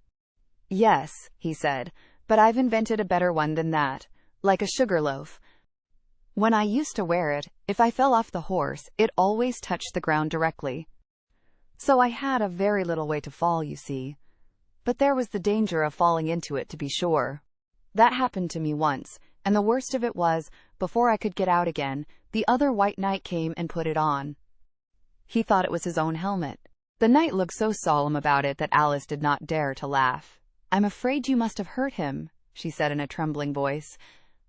"Yes," he said, "but I've invented a better one than that, like a sugar loaf. When I used to wear it, if I fell off the horse, it always touched the ground directly. So I had a very little way to fall, you see. But there was the danger of falling into it, to be sure. That happened to me once, and the worst of it was, before I could get out again, the other white knight came and put it on. He thought it was his own helmet." The knight looked so solemn about it that Alice did not dare to laugh. "I'm afraid you must have hurt him," she said in a trembling voice,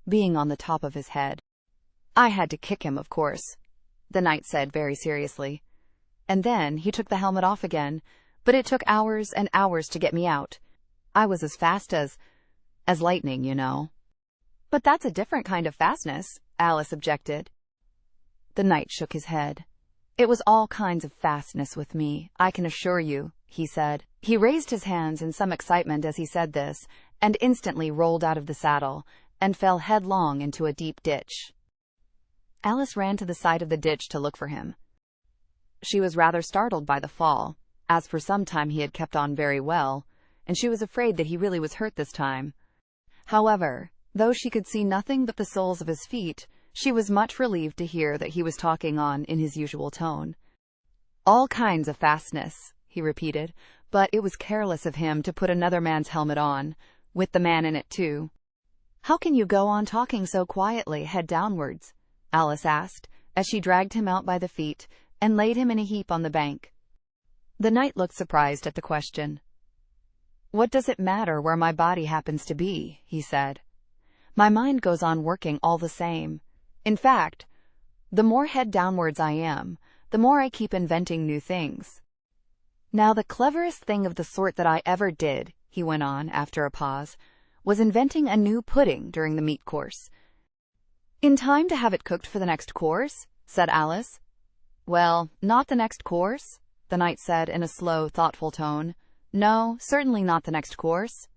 "being on the top of his head." "I had to kick him, of course," the knight said very seriously. "And then he took the helmet off again, but it took hours and hours to get me out. I was as fast as lightning, you know." "But that's a different kind of fastness," Alice objected. The knight shook his head. "It was all kinds of fastness with me, I can assure you," he said. He raised his hands in some excitement as he said this, and instantly rolled out of the saddle, and fell headlong into a deep ditch. Alice ran to the side of the ditch to look for him. She was rather startled by the fall, as for some time he had kept on very well, and she was afraid that he really was hurt this time. However, though she could see nothing but the soles of his feet, she was much relieved to hear that he was talking on in his usual tone. "All kinds of fastness," he repeated, but it was careless of him to put another man's helmet on, with the man in it too. "How can you go on talking so quietly, head downwards?" Alice asked, as she dragged him out by the feet and laid him in a heap on the bank. The knight looked surprised at the question. "What does it matter where my body happens to be?" he said. "My mind goes on working all the same. In fact, the more head downwards I am, the more I keep inventing new things. Now, the cleverest thing of the sort that I ever did," he went on after a pause, was inventing a new pudding during the meat course. "In time to have it cooked for the next course?" said Alice. "Well, not the next course," the knight said in a slow, thoughtful tone. "No, certainly not the next course."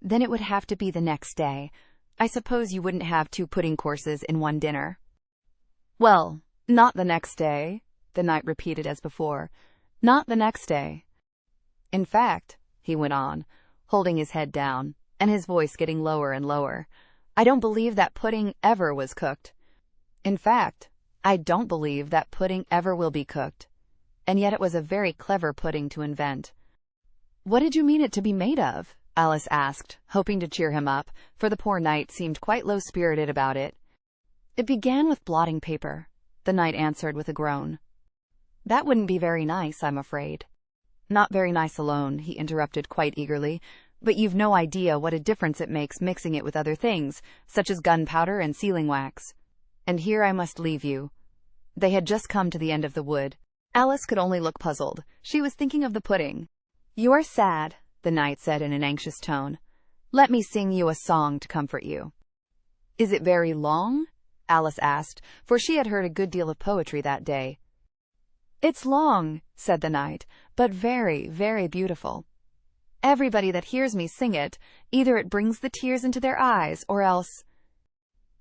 "Then it would have to be the next day. I suppose you wouldn't have 2 pudding courses in one dinner." "Well, not the next day," the knight repeated as before. "Not the next day. In fact," he went on, holding his head down, and his voice getting lower and lower, "I don't believe that pudding ever was cooked. In fact, I don't believe that pudding ever will be cooked. And yet it was a very clever pudding to invent." "What did you mean it to be made of?" Alice asked, hoping to cheer him up, for the poor knight seemed quite low-spirited about it. "It began with blotting paper," the knight answered with a groan. "That wouldn't be very nice, I'm afraid." "Not very nice alone," he interrupted quite eagerly, "but you've no idea what a difference it makes mixing it with other things, such as gunpowder and sealing wax. And here I must leave you." They had just come to the end of the wood. Alice could only look puzzled. She was thinking of the pudding. "You are sad," the knight said in an anxious tone. "Let me sing you a song to comfort you." "Is it very long?" Alice asked, for she had heard a good deal of poetry that day. "It's long," said the knight, "but very, very beautiful. Everybody that hears me sing it, either it brings the tears into their eyes, or else—"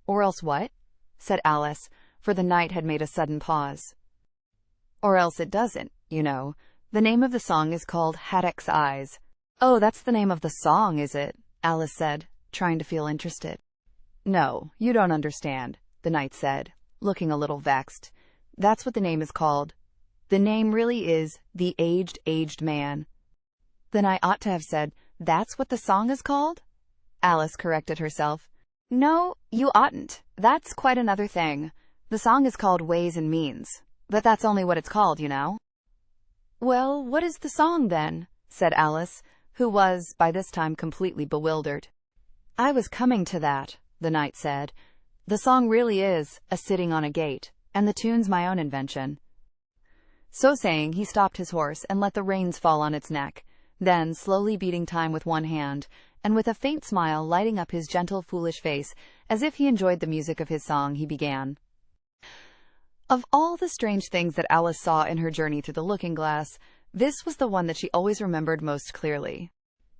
"Or else what?" said Alice, for the knight had made a sudden pause. "Or else it doesn't, you know. The name of the song is called Haddock's Eyes." "Oh, that's the name of the song, is it?" Alice said, trying to feel interested. "No, you don't understand," the knight said, looking a little vexed. "That's what the name is called. The name really is The Aged Man." "Then I ought to have said, that's what the song is called?" Alice corrected herself. "No, you oughtn't. That's quite another thing. The song is called Ways and Means, but that's only what it's called, you know." "Well, what is the song, then?" said Alice, who was, by this time, completely bewildered. "I was coming to that," the knight said. "The song really is A Sitting on a Gate, and the tune's my own invention." So saying, he stopped his horse and let the reins fall on its neck. Then, slowly beating time with one hand, and with a faint smile lighting up his gentle, foolish face, as if he enjoyed the music of his song, he began. Of all the strange things that Alice saw in her journey through the looking-glass, this was the one that she always remembered most clearly.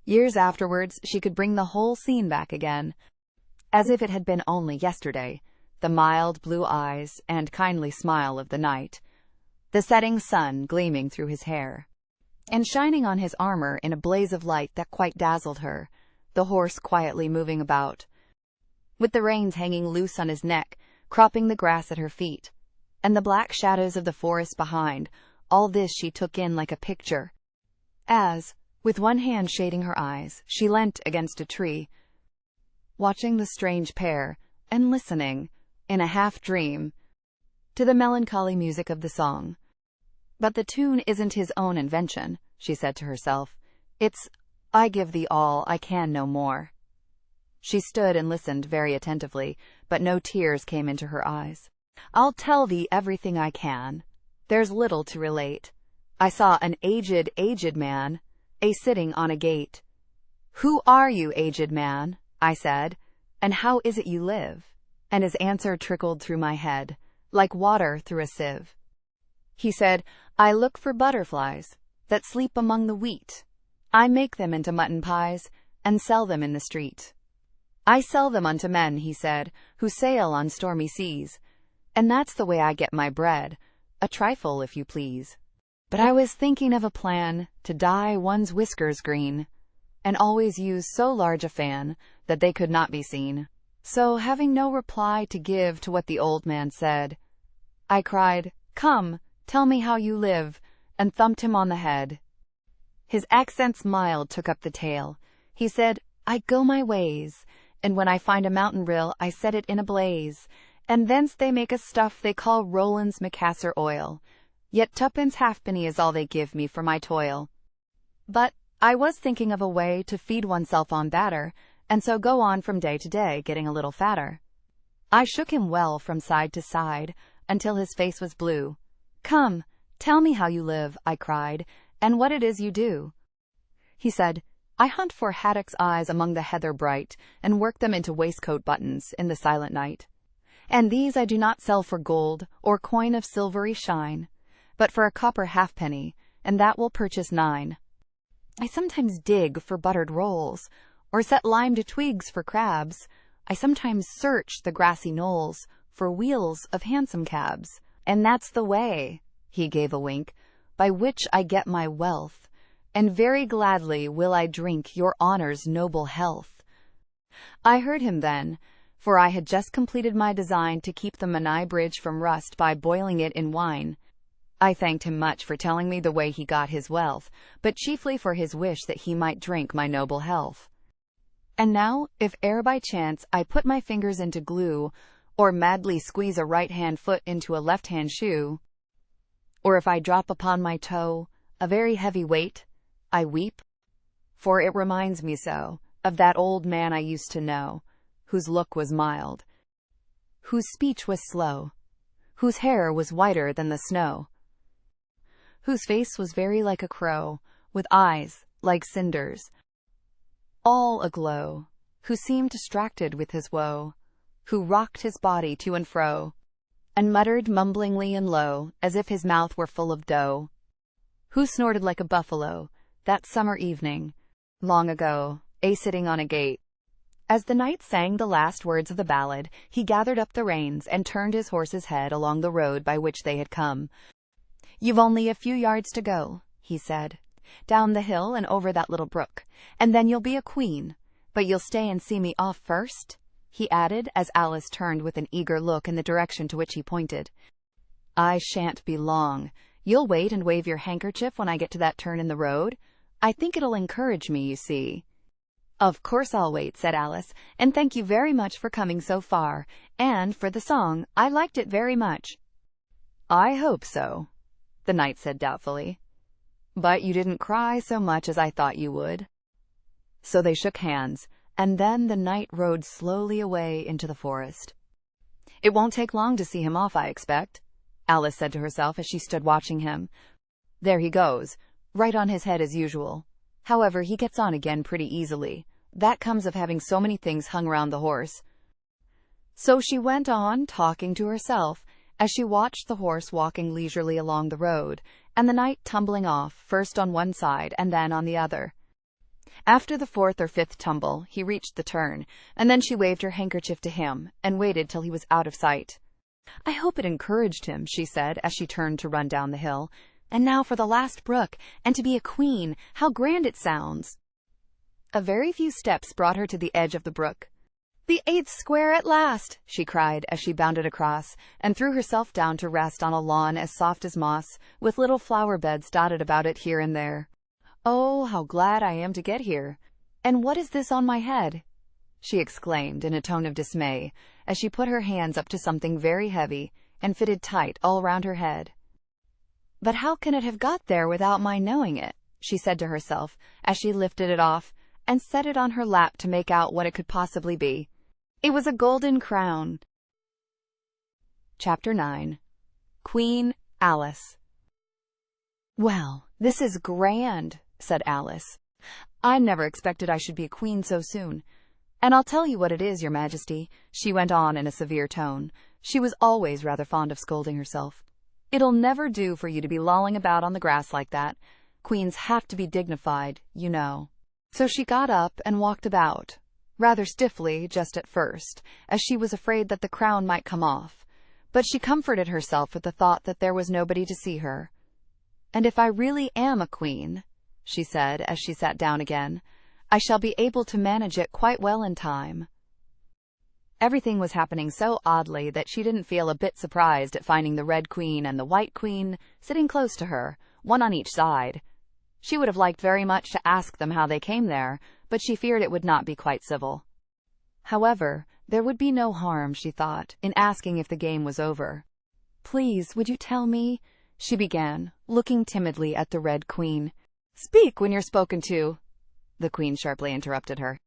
Years afterwards, she could bring the whole scene back again, as if it had been only yesterday. The mild blue eyes and kindly smile of the knight, the setting sun gleaming through his hair, and shining on his armor in a blaze of light that quite dazzled her, the horse quietly moving about, with the reins hanging loose on his neck, cropping the grass at her feet, and the black shadows of the forest behind. All this she took in like a picture, as, with one hand shading her eyes, she leant against a tree, watching the strange pair, and listening, in a half-dream, to the melancholy music of the song. "But the tune isn't his own invention," she said to herself. "It's, I give thee all, I can no more." She stood and listened very attentively, but no tears came into her eyes. "I'll tell thee everything I can. There's little to relate. I saw an aged man, a-sitting on a gate. 'Who are you, aged man?' I said, 'and how is it you live?' And his answer trickled through my head, like water through a sieve. He said, 'I look for butterflies that sleep among the wheat. I make them into mutton pies, and sell them in the street. I sell them unto men,' he said, 'who sail on stormy seas. And that's the way I get my bread, a trifle, if you please. But I was thinking of a plan to dye one's whiskers green, and always use so large a fan that they could not be seen.' So, having no reply to give to what the old man said, I cried, 'Come, tell me how you live,' and thumped him on the head. His accents mild took up the tale. He said, 'I go my ways, and when I find a mountain rill, I set it in a blaze, and thence they make a stuff they call Rowland's Macassar oil. Yet 2 halfpenny is all they give me for my toil. But I was thinking of a way to feed oneself on batter, and so go on from day to day, getting a little fatter.' I shook him well from side to side, until his face was blue. 'Come, tell me how you live,' I cried, 'and what it is you do.' He said, I hunt for haddock's eyes among the heather bright, and work them into waistcoat buttons in the silent night. And these I do not sell for gold, or coin of silvery shine, but for a copper halfpenny, and that will purchase 9. I sometimes dig for buttered rolls, or set limed twigs for crabs. I sometimes search the grassy knolls for wheels of hansom cabs. And that's the way, he gave a wink, by which I get my wealth, and very gladly will I drink your honor's noble health. I heard him then, for I had just completed my design to keep the Menai Bridge from rust by boiling it in wine. I thanked him much for telling me the way he got his wealth, but chiefly for his wish that he might drink my noble health. And now, if e'er by chance I put my fingers into glue, or madly squeeze a right-hand foot into a left-hand shoe, or if I drop upon my toe a very heavy weight, I weep, for it reminds me so of that old man I used to know, whose look was mild, whose speech was slow, whose hair was whiter than the snow, whose face was very like a crow, with eyes like cinders, all aglow, who seemed distracted with his woe, who rocked his body to and fro, and muttered mumblingly and low, as if his mouth were full of dough, who snorted like a buffalo, that summer evening, long ago, sitting on a gate. As the knight sang the last words of the ballad, he gathered up the reins and turned his horse's head along the road by which they had come. "You've only a few yards to go," he said, "down the hill and over that little brook, and then you'll be a queen. But you'll stay and see me off first?" he added, as Alice turned with an eager look in the direction to which he pointed. "I shan't be long. You'll wait and wave your handkerchief when I get to that turn in the road? I think it'll encourage me, you see." "Of course I'll wait," said Alice, "and thank you very much for coming so far, and for the song, I liked it very much." "I hope so," the knight said doubtfully. "But you didn't cry so much as I thought you would." So they shook hands, and then the knight rode slowly away into the forest. "It won't take long to see him off, I expect," Alice said to herself as she stood watching him. "There he goes, right on his head as usual. However, he gets on again pretty easily. That comes of having so many things hung round the horse." So she went on talking to herself as she watched the horse walking leisurely along the road, and the knight tumbling off, first on one side and then on the other. After the 4th or 5th tumble, he reached the turn, and then she waved her handkerchief to him and waited till he was out of sight. "I hope it encouraged him," she said, as she turned to run down the hill. "And now for the last brook, and to be a queen, how grand it sounds!" A very few steps brought her to the edge of the brook. "The 8th square at last!" she cried as she bounded across, and threw herself down to rest on a lawn as soft as moss, with little flower beds dotted about it here and there. "Oh, how glad I am to get here! And what is this on my head?" she exclaimed in a tone of dismay, as she put her hands up to something very heavy and fitted tight all round her head. "But how can it have got there without my knowing it?" she said to herself, as she lifted it off and set it on her lap to make out what it could possibly be. It was a golden crown. Chapter 9. Queen Alice. "Well, this is grand," said Alice. "I never expected I should be a queen so soon. And I'll tell you what it is, your majesty," she went on in a severe tone. She was always rather fond of scolding herself. "It'll never do for you to be lolling about on the grass like that. Queens have to be dignified, you know." So she got up and walked about, rather stiffly just at first, as she was afraid that the crown might come off. But she comforted herself with the thought that there was nobody to see her. "And if I really am a queen," she said as she sat down again, "I shall be able to manage it quite well in time." Everything was happening so oddly that she didn't feel a bit surprised at finding the Red Queen and the White Queen sitting close to her, one on each side. She would have liked very much to ask them how they came there, but she feared it would not be quite civil. However, there would be no harm, she thought, in asking if the game was over. "Please, would you tell me?" she began, looking timidly at the Red Queen. "Speak when you're spoken to," the Queen sharply interrupted her.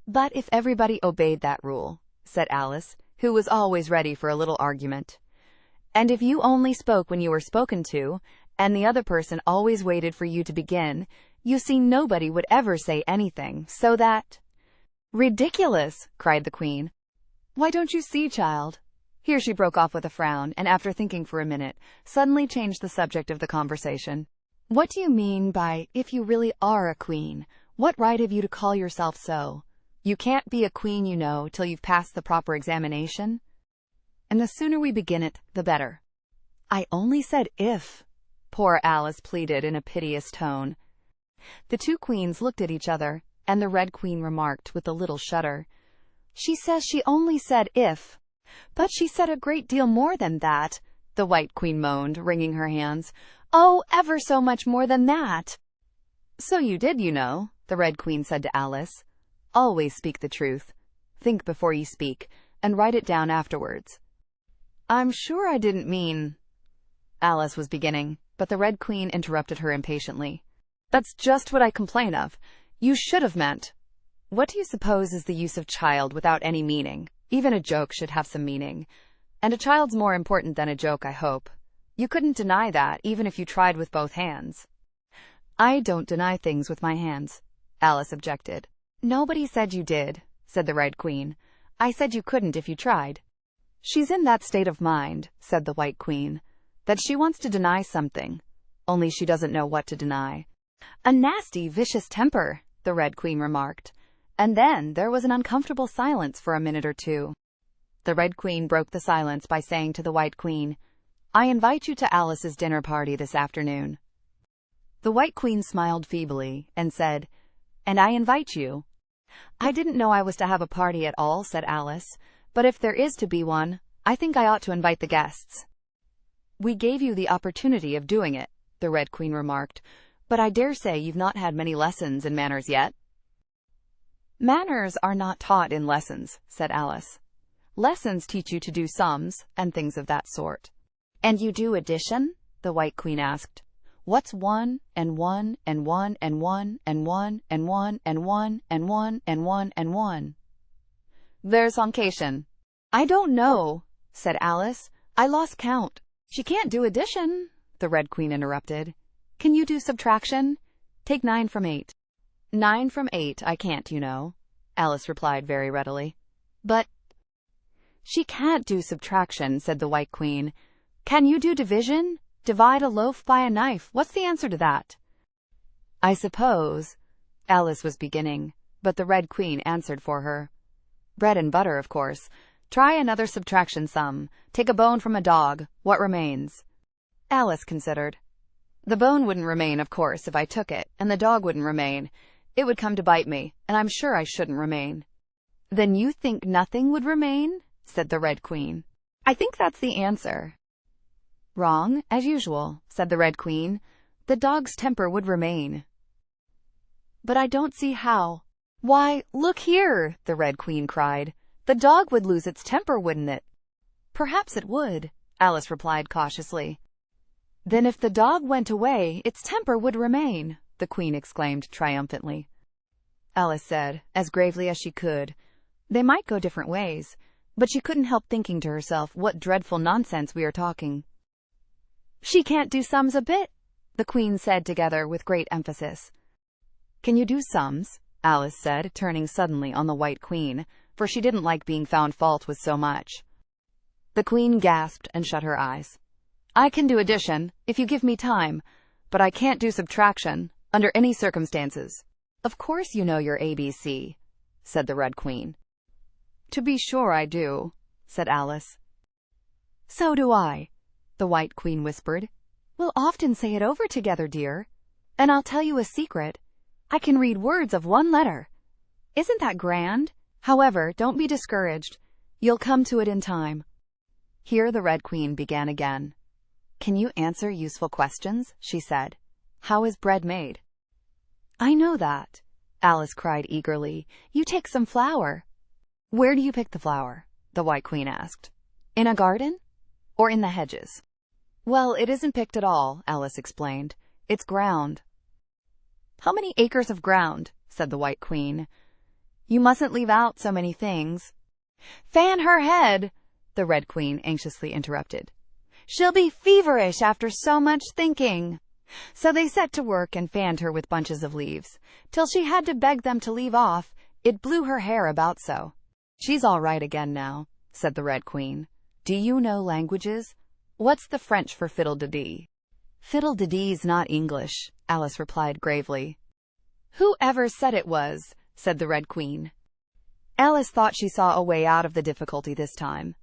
"But if everybody obeyed that rule," said Alice, who was always ready for a little argument, "and if you only spoke when you were spoken to, and the other person always waited for you to begin, You see, nobody would ever say anything, so that—" "Ridiculous!" cried the Queen. "Why, don't you see, child?" Here she broke off with a frown, and after thinking for a minute, suddenly changed the subject of the conversation. "What do you mean by, if you really are a queen? What right have you to call yourself so? You can't be a queen, you know, till you've passed the proper examination. And the sooner we begin it, the better." "I only said if," poor Alice pleaded in a piteous tone. The two queens looked at each other, and the Red Queen remarked with a little shudder, "She says she only said if." "But she said a great deal more than that," the White Queen moaned, wringing her hands. "Oh, ever so much more than that." "So you did, you know," the Red Queen said to Alice. "Always speak the truth. Think before you speak, and write it down afterwards." "I'm sure I didn't mean—" Alice was beginning, but the Red Queen interrupted her impatiently. "That's just what I complain of. You should have meant. What do you suppose is the use of child without any meaning? Even a joke should have some meaning. And a child's more important than a joke, I hope. You couldn't deny that, even if you tried with both hands." "I don't deny things with my hands," Alice objected. "Nobody said you did," said the Red Queen. "I said you couldn't if you tried." "She's in that state of mind," said the White Queen, "that she wants to deny something, only she doesn't know what to deny." "A nasty, vicious temper," the Red Queen remarked, and then there was an uncomfortable silence for a minute or two. The Red Queen broke the silence by saying to the White Queen, "I invite you to Alice's dinner party this afternoon." The White Queen smiled feebly and said, "And I invite you." "I didn't know I was to have a party at all," said Alice, "but if there is to be one, I think I ought to invite the guests." "We gave you the opportunity of doing it," the Red Queen remarked, "but I dare say you've not had many lessons in manners yet." "Manners are not taught in lessons," said Alice. "Lessons teach you to do sums and things of that sort." "And you do addition?" the White Queen asked. "What's one and one and one and one and one and one and one and one and one and one?" "There's sumcation." "I don't know," said Alice. "I lost count." "She can't do addition," the Red Queen interrupted. "Can you do subtraction? Take 9 from 8. 9 from 8 I can't, you know," Alice replied very readily. "But—" "She can't do subtraction," said the White Queen. "Can you do division? Divide a loaf by a knife. What's the answer to that?" "I suppose—" Alice was beginning, but the Red Queen answered for her. "Bread and butter, of course. Try another subtraction sum. Take a bone from a dog. What remains?" Alice considered. "The bone wouldn't remain, of course, if I took it, and the dog wouldn't remain. It would come to bite me, and I'm sure I shouldn't remain." "Then you think nothing would remain?" said the Red Queen. "I think that's the answer." "Wrong, as usual," said the Red Queen. "The dog's temper would remain." "But I don't see how." "Why, look here!" the Red Queen cried. "The dog would lose its temper, wouldn't it?" "Perhaps it would," Alice replied cautiously. "Then if the dog went away, its temper would remain," the Queen exclaimed triumphantly. Alice said, as gravely as she could, "They might go different ways," but she couldn't help thinking to herself, what dreadful nonsense we are talking. "She can't do sums a bit," the Queen said together with great emphasis. "Can you do sums?" Alice said, turning suddenly on the White Queen, for she didn't like being found fault with so much. The Queen gasped and shut her eyes. "I can do addition, if you give me time, but I can't do subtraction, under any circumstances." "Of course you know your ABC," said the Red Queen. "To be sure I do," said Alice. "So do I," the White Queen whispered. "We'll often say it over together, dear. And I'll tell you a secret. I can read words of one letter. Isn't that grand? However, don't be discouraged. You'll come to it in time." Here the Red Queen began again. "Can you answer useful questions?" she said. "How is bread made?" "I know that," Alice cried eagerly. "You take some flour." "Where do you pick the flour?" the White Queen asked. "In a garden? Or in the hedges?" "Well, it isn't picked at all," Alice explained. "It's ground." "How many acres of ground?" said the White Queen. "You mustn't leave out so many things." "Fan her head," the Red Queen anxiously interrupted. "She'll be feverish after so much thinking." So they set to work and fanned her with bunches of leaves, till she had to beg them to leave off. It blew her hair about so. "She's all right again now," said the Red Queen. "Do you know languages? What's the French for fiddle-de-dee?" "Fiddle-de-dee's not English," Alice replied gravely. "Who ever said it was?" said the Red Queen. Alice thought she saw a way out of the difficulty this time.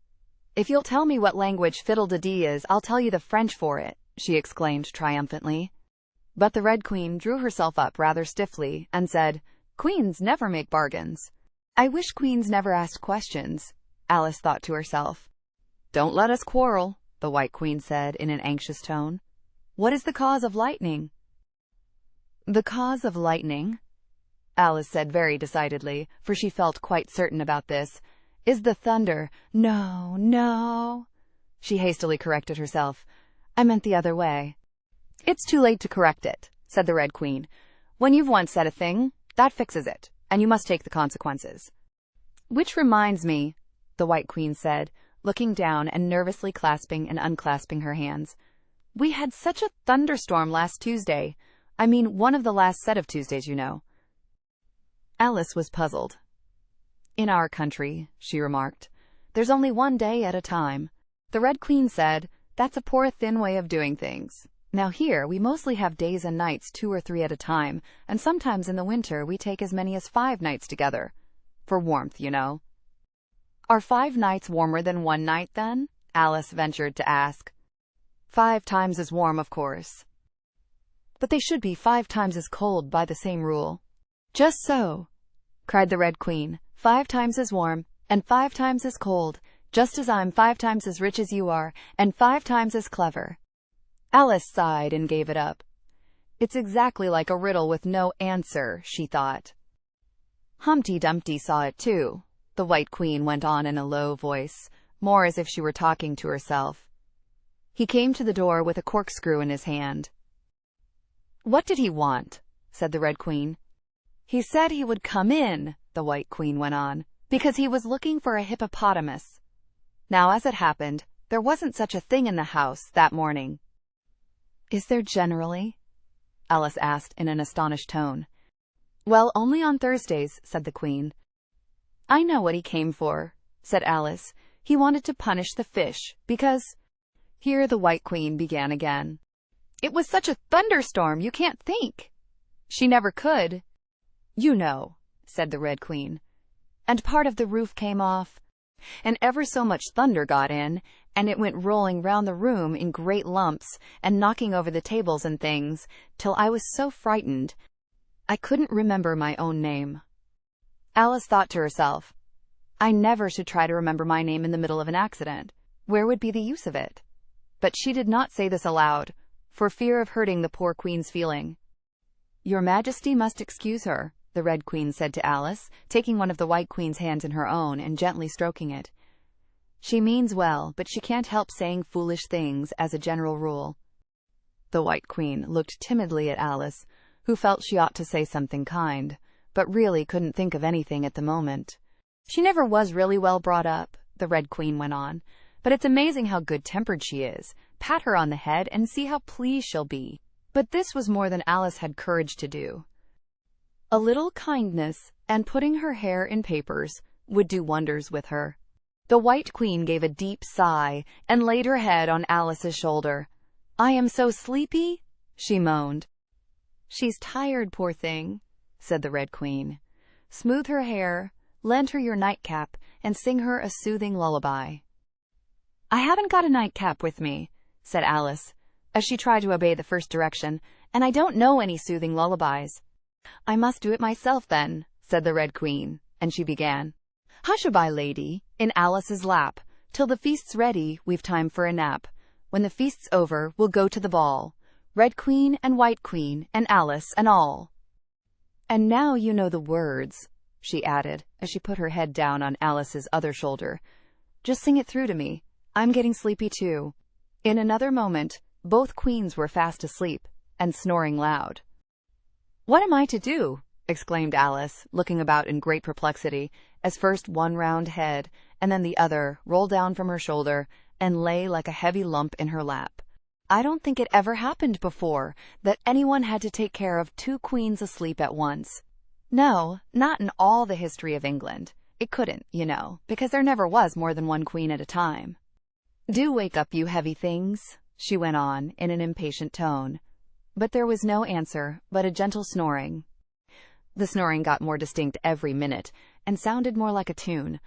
"If you'll tell me what language fiddle-de-dee is, I'll tell you the French for it," she exclaimed triumphantly. But the Red Queen drew herself up rather stiffly and said, "Queens never make bargains." "I wish queens never asked questions," Alice thought to herself. "Don't let us quarrel," the White Queen said in an anxious tone. "What is the cause of lightning?" "The cause of lightning," Alice said very decidedly, for she felt quite certain about this, "is the thunder." "No, no," she hastily corrected herself. "I meant the other way." "It's too late to correct it," said the Red Queen. "When you've once said a thing, that fixes it, and you must take the consequences." "Which reminds me," the White Queen said, looking down and nervously clasping and unclasping her hands. "We had such a thunderstorm last Tuesday. I mean, one of the last set of Tuesdays, you know." Alice was puzzled. "In our country," she remarked, "there's only one day at a time." The Red Queen said, "That's a poor thin way of doing things. Now here we mostly have days and nights 2 or 3 at a time, and sometimes in the winter we take as many as 5 nights together. For warmth, you know." "Are 5 nights warmer than 1 night, then?" Alice ventured to ask. 5 times as warm, of course. "But they should be 5 times as cold by the same rule." "Just so," cried the Red Queen. "5 times as warm, and 5 times as cold, just as I'm 5 times as rich as you are, and 5 times as clever." Alice sighed and gave it up. "It's exactly like a riddle with no answer," she thought. "Humpty Dumpty saw it too," the White Queen went on in a low voice, more as if she were talking to herself. "He came to the door with a corkscrew in his hand." "What did he want?" said the Red Queen. "He said he would come in," the White Queen went on, "because he was looking for a hippopotamus. Now, as it happened, there wasn't such a thing in the house that morning." "Is there generally?" Alice asked in an astonished tone. "Well, only on Thursdays," said the Queen. "I know what he came for," said Alice. "He wanted to punish the fish, because—" Here the White Queen began again. "It was such a thunderstorm, you can't think. She never could." "You know," said the Red Queen. "And part of the roof came off, and ever so much thunder got in, and it went rolling round the room in great lumps, and knocking over the tables and things, till I was so frightened, I couldn't remember my own name." Alice thought to herself, "I never should try to remember my name in the middle of an accident. Where would be the use of it?" But she did not say this aloud, for fear of hurting the poor Queen's feeling. "Your Majesty must excuse her," the Red Queen said to Alice, taking one of the White Queen's hands in her own and gently stroking it. "She means well, but she can't help saying foolish things as a general rule." The White Queen looked timidly at Alice, who felt she ought to say something kind, but really couldn't think of anything at the moment. "She never was really well brought up," the Red Queen went on, "but it's amazing how good-tempered she is. Pat her on the head and see how pleased she'll be." But this was more than Alice had courage to do. A little kindness, and putting her hair in papers, would do wonders with her. The White Queen gave a deep sigh and laid her head on Alice's shoulder. "I am so sleepy," she moaned. "She's tired, poor thing," said the Red Queen. "Smooth her hair, lend her your nightcap, and sing her a soothing lullaby." "I haven't got a nightcap with me," said Alice, as she tried to obey the first direction, "and I don't know any soothing lullabies." "I must do it myself, then," said the Red Queen, and she began. "Hush-a-bye, lady, in Alice's lap, till the feast's ready, we've time for a nap. When the feast's over, we'll go to the ball, Red Queen and White Queen and Alice and all." "And now you know the words," she added, as she put her head down on Alice's other shoulder. "Just sing it through to me. I'm getting sleepy too." In another moment, both queens were fast asleep and snoring loud. "What am I to do?" exclaimed Alice, looking about in great perplexity, as first one round head and then the other rolled down from her shoulder and lay like a heavy lump in her lap. I don't think it ever happened before, that anyone had to take care of 2 queens asleep at once. No, not in all the history of England. It couldn't, because there never was more than 1 queen at a time. Do wake up, you heavy things, she went on in an impatient tone. But there was no answer but a gentle snoring. The snoring got more distinct every minute and sounded more like a tune.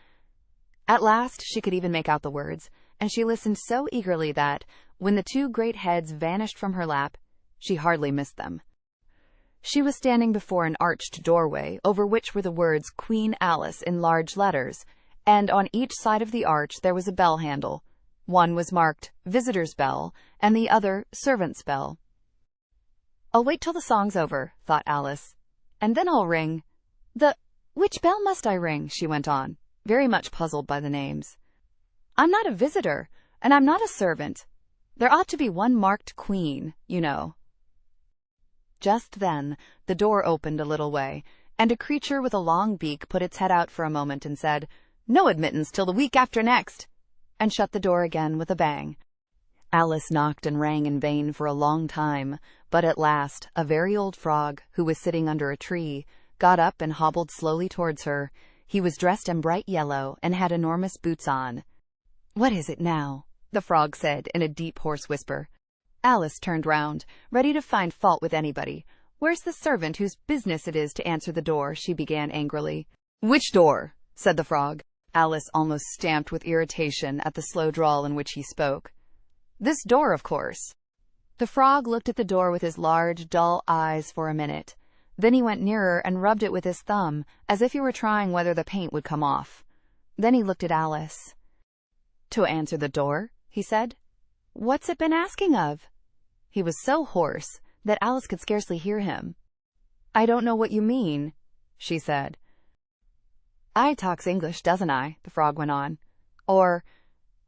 At last she could even make out the words, and she listened so eagerly that, when the 2 great heads vanished from her lap, she hardly missed them. She was standing before an arched doorway over which were the words Queen Alice in large letters, and on each side of the arch there was a bell handle. One was marked Visitor's Bell, and the other Servant's Bell. I'll wait till the song's over, thought Alice, and then I'll ring. Which bell must I ring? She went on, very much puzzled by the names. I'm not a visitor, and I'm not a servant. There ought to be one marked Queen, Just then, the door opened a little way, and a creature with a long beak put its head out for a moment and said, "No admittance till the week after next," and shut the door again with a bang. Alice knocked and rang in vain for a long time, but at last a very old frog, who was sitting under a tree, got up and hobbled slowly towards her. He was dressed in bright yellow and had enormous boots on. "What is it now?" the frog said in a deep, hoarse whisper. Alice turned round, ready to find fault with anybody. "Where's the servant whose business it is to answer the door?" she began angrily. "Which door?" said the frog. Alice almost stamped with irritation at the slow drawl in which he spoke. "This door, of course." The frog looked at the door with his large, dull eyes for a minute. Then he went nearer and rubbed it with his thumb, as if he were trying whether the paint would come off. Then he looked at Alice. "To answer the door?" he said. "What's it been asking of?" He was so hoarse that Alice could scarcely hear him. "I don't know what you mean," she said. "I talks English, doesn't I?" the frog went on. "Or,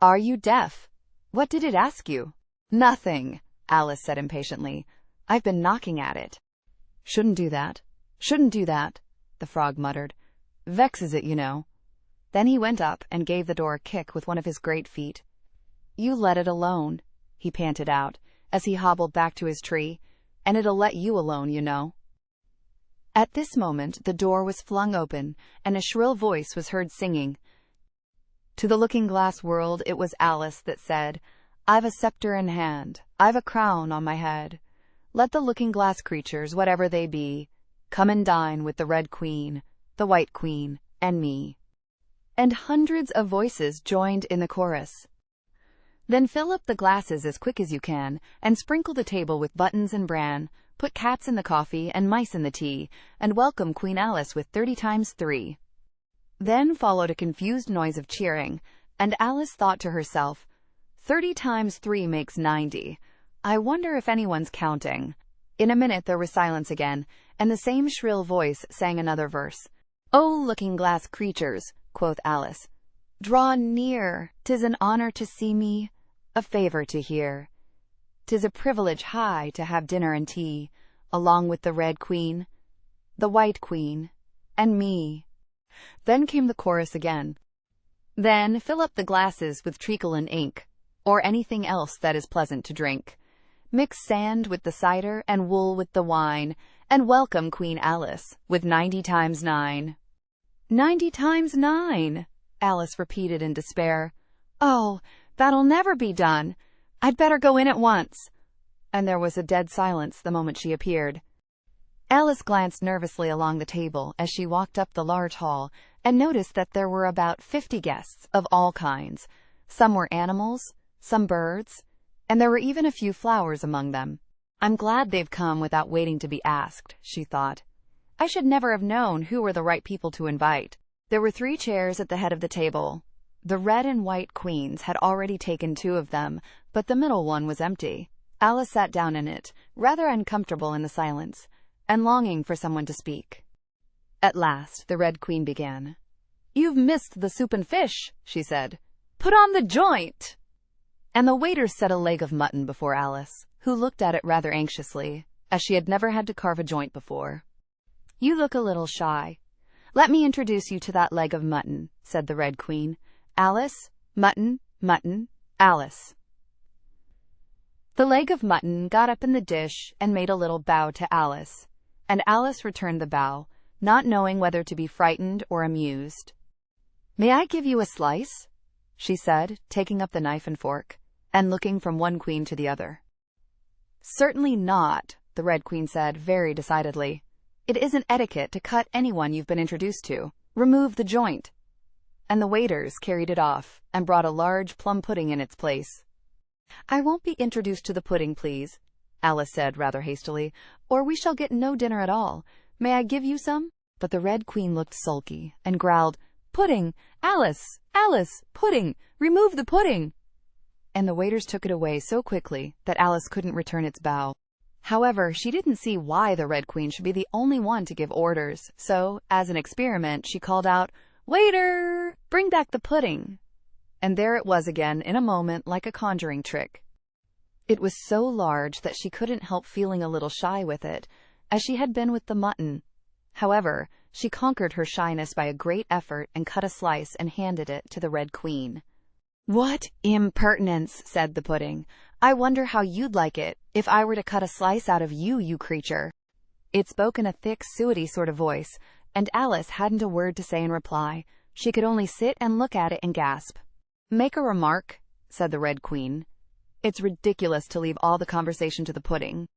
are you deaf? What did it ask you?" "Nothing," Alice said impatiently. "I've been knocking at it." Shouldn't do that, the frog muttered. "Vexes it, Then he went up and gave the door a kick with one of his great feet. "You let it alone," he panted out, as he hobbled back to his tree, "and it'll let you alone, At this moment the door was flung open, and a shrill voice was heard singing. To the looking-glass world it was Alice that said, "I've a scepter in hand, I've a crown on my head. Let the looking-glass creatures, whatever they be, come and dine with the Red Queen, the White Queen, and me." And hundreds of voices joined in the chorus. "Then fill up the glasses as quick as you can, and sprinkle the table with buttons and bran. Put cats in the coffee and mice in the tea, and welcome Queen Alice with 30 times 3. Then followed a confused noise of cheering, and Alice thought to herself, 30 times 3 makes 90. I wonder if anyone's counting. In a minute there was silence again, and the same shrill voice sang another verse. "Oh, looking-glass creatures," quoth Alice, "draw near. 'Tis an honor to see me, a favor to hear. 'Tis a privilege high to have dinner and tea, along with the Red Queen, the White Queen, and me." Then came the chorus again. "Then fill up the glasses with treacle and ink, or anything else that is pleasant to drink. Mix sand with the cider and wool with the wine, and welcome Queen Alice with 90 times 9. 90 times 9, Alice repeated in despair. "Oh, that'll never be done. I'd better go in at once." And there was a dead silence the moment she appeared. Alice glanced nervously along the table as she walked up the large hall, and noticed that there were about 50 guests of all kinds. Some were animals, some birds, and there were even a few flowers among them. "I'm glad they've come without waiting to be asked," she thought. "I should never have known who were the right people to invite." There were 3 chairs at the head of the table. The red and white queens had already taken 2 of them, but the middle one was empty. Alice sat down in it, rather uncomfortable in the silence, and longing for someone to speak. At last the Red Queen began. "You've missed the soup and fish," she said. "Put on the joint." And the waiter set a leg of mutton before Alice, who looked at it rather anxiously, as she had never had to carve a joint before. "You look a little shy. Let me introduce you to that leg of mutton," said the Red Queen. "Alice, mutton, mutton, Alice." The leg of mutton got up in the dish and made a little bow to Alice, and Alice returned the bow, not knowing whether to be frightened or amused. "May I give you a slice?" she said, taking up the knife and fork, and looking from one queen to the other. "Certainly not," the Red Queen said very decidedly. "It isn't etiquette to cut anyone you've been introduced to. Remove the joint." And the waiters carried it off and brought a large plum pudding in its place. "I won't be introduced to the pudding, please," Alice said rather hastily, "or we shall get no dinner at all. May I give you some?" But the Red Queen looked sulky and growled, "Pudding! Alice! Alice! Pudding! Remove the pudding!" And the waiters took it away so quickly that Alice couldn't return its bow. However, she didn't see why the Red Queen should be the only one to give orders, so, as an experiment, she called out, "Waiter! Bring back the pudding!" And there it was again in a moment, like a conjuring trick. It was so large that she couldn't help feeling a little shy with it, as she had been with the mutton. However, she conquered her shyness by a great effort and cut a slice and handed it to the Red Queen. "What impertinence!" said the pudding. "I wonder how you'd like it if I were to cut a slice out of you, you creature." It spoke in a thick, suety sort of voice, and Alice hadn't a word to say in reply. She could only sit and look at it and gasp. "Make a remark," said the Red Queen. "It's ridiculous to leave all the conversation to the pudding.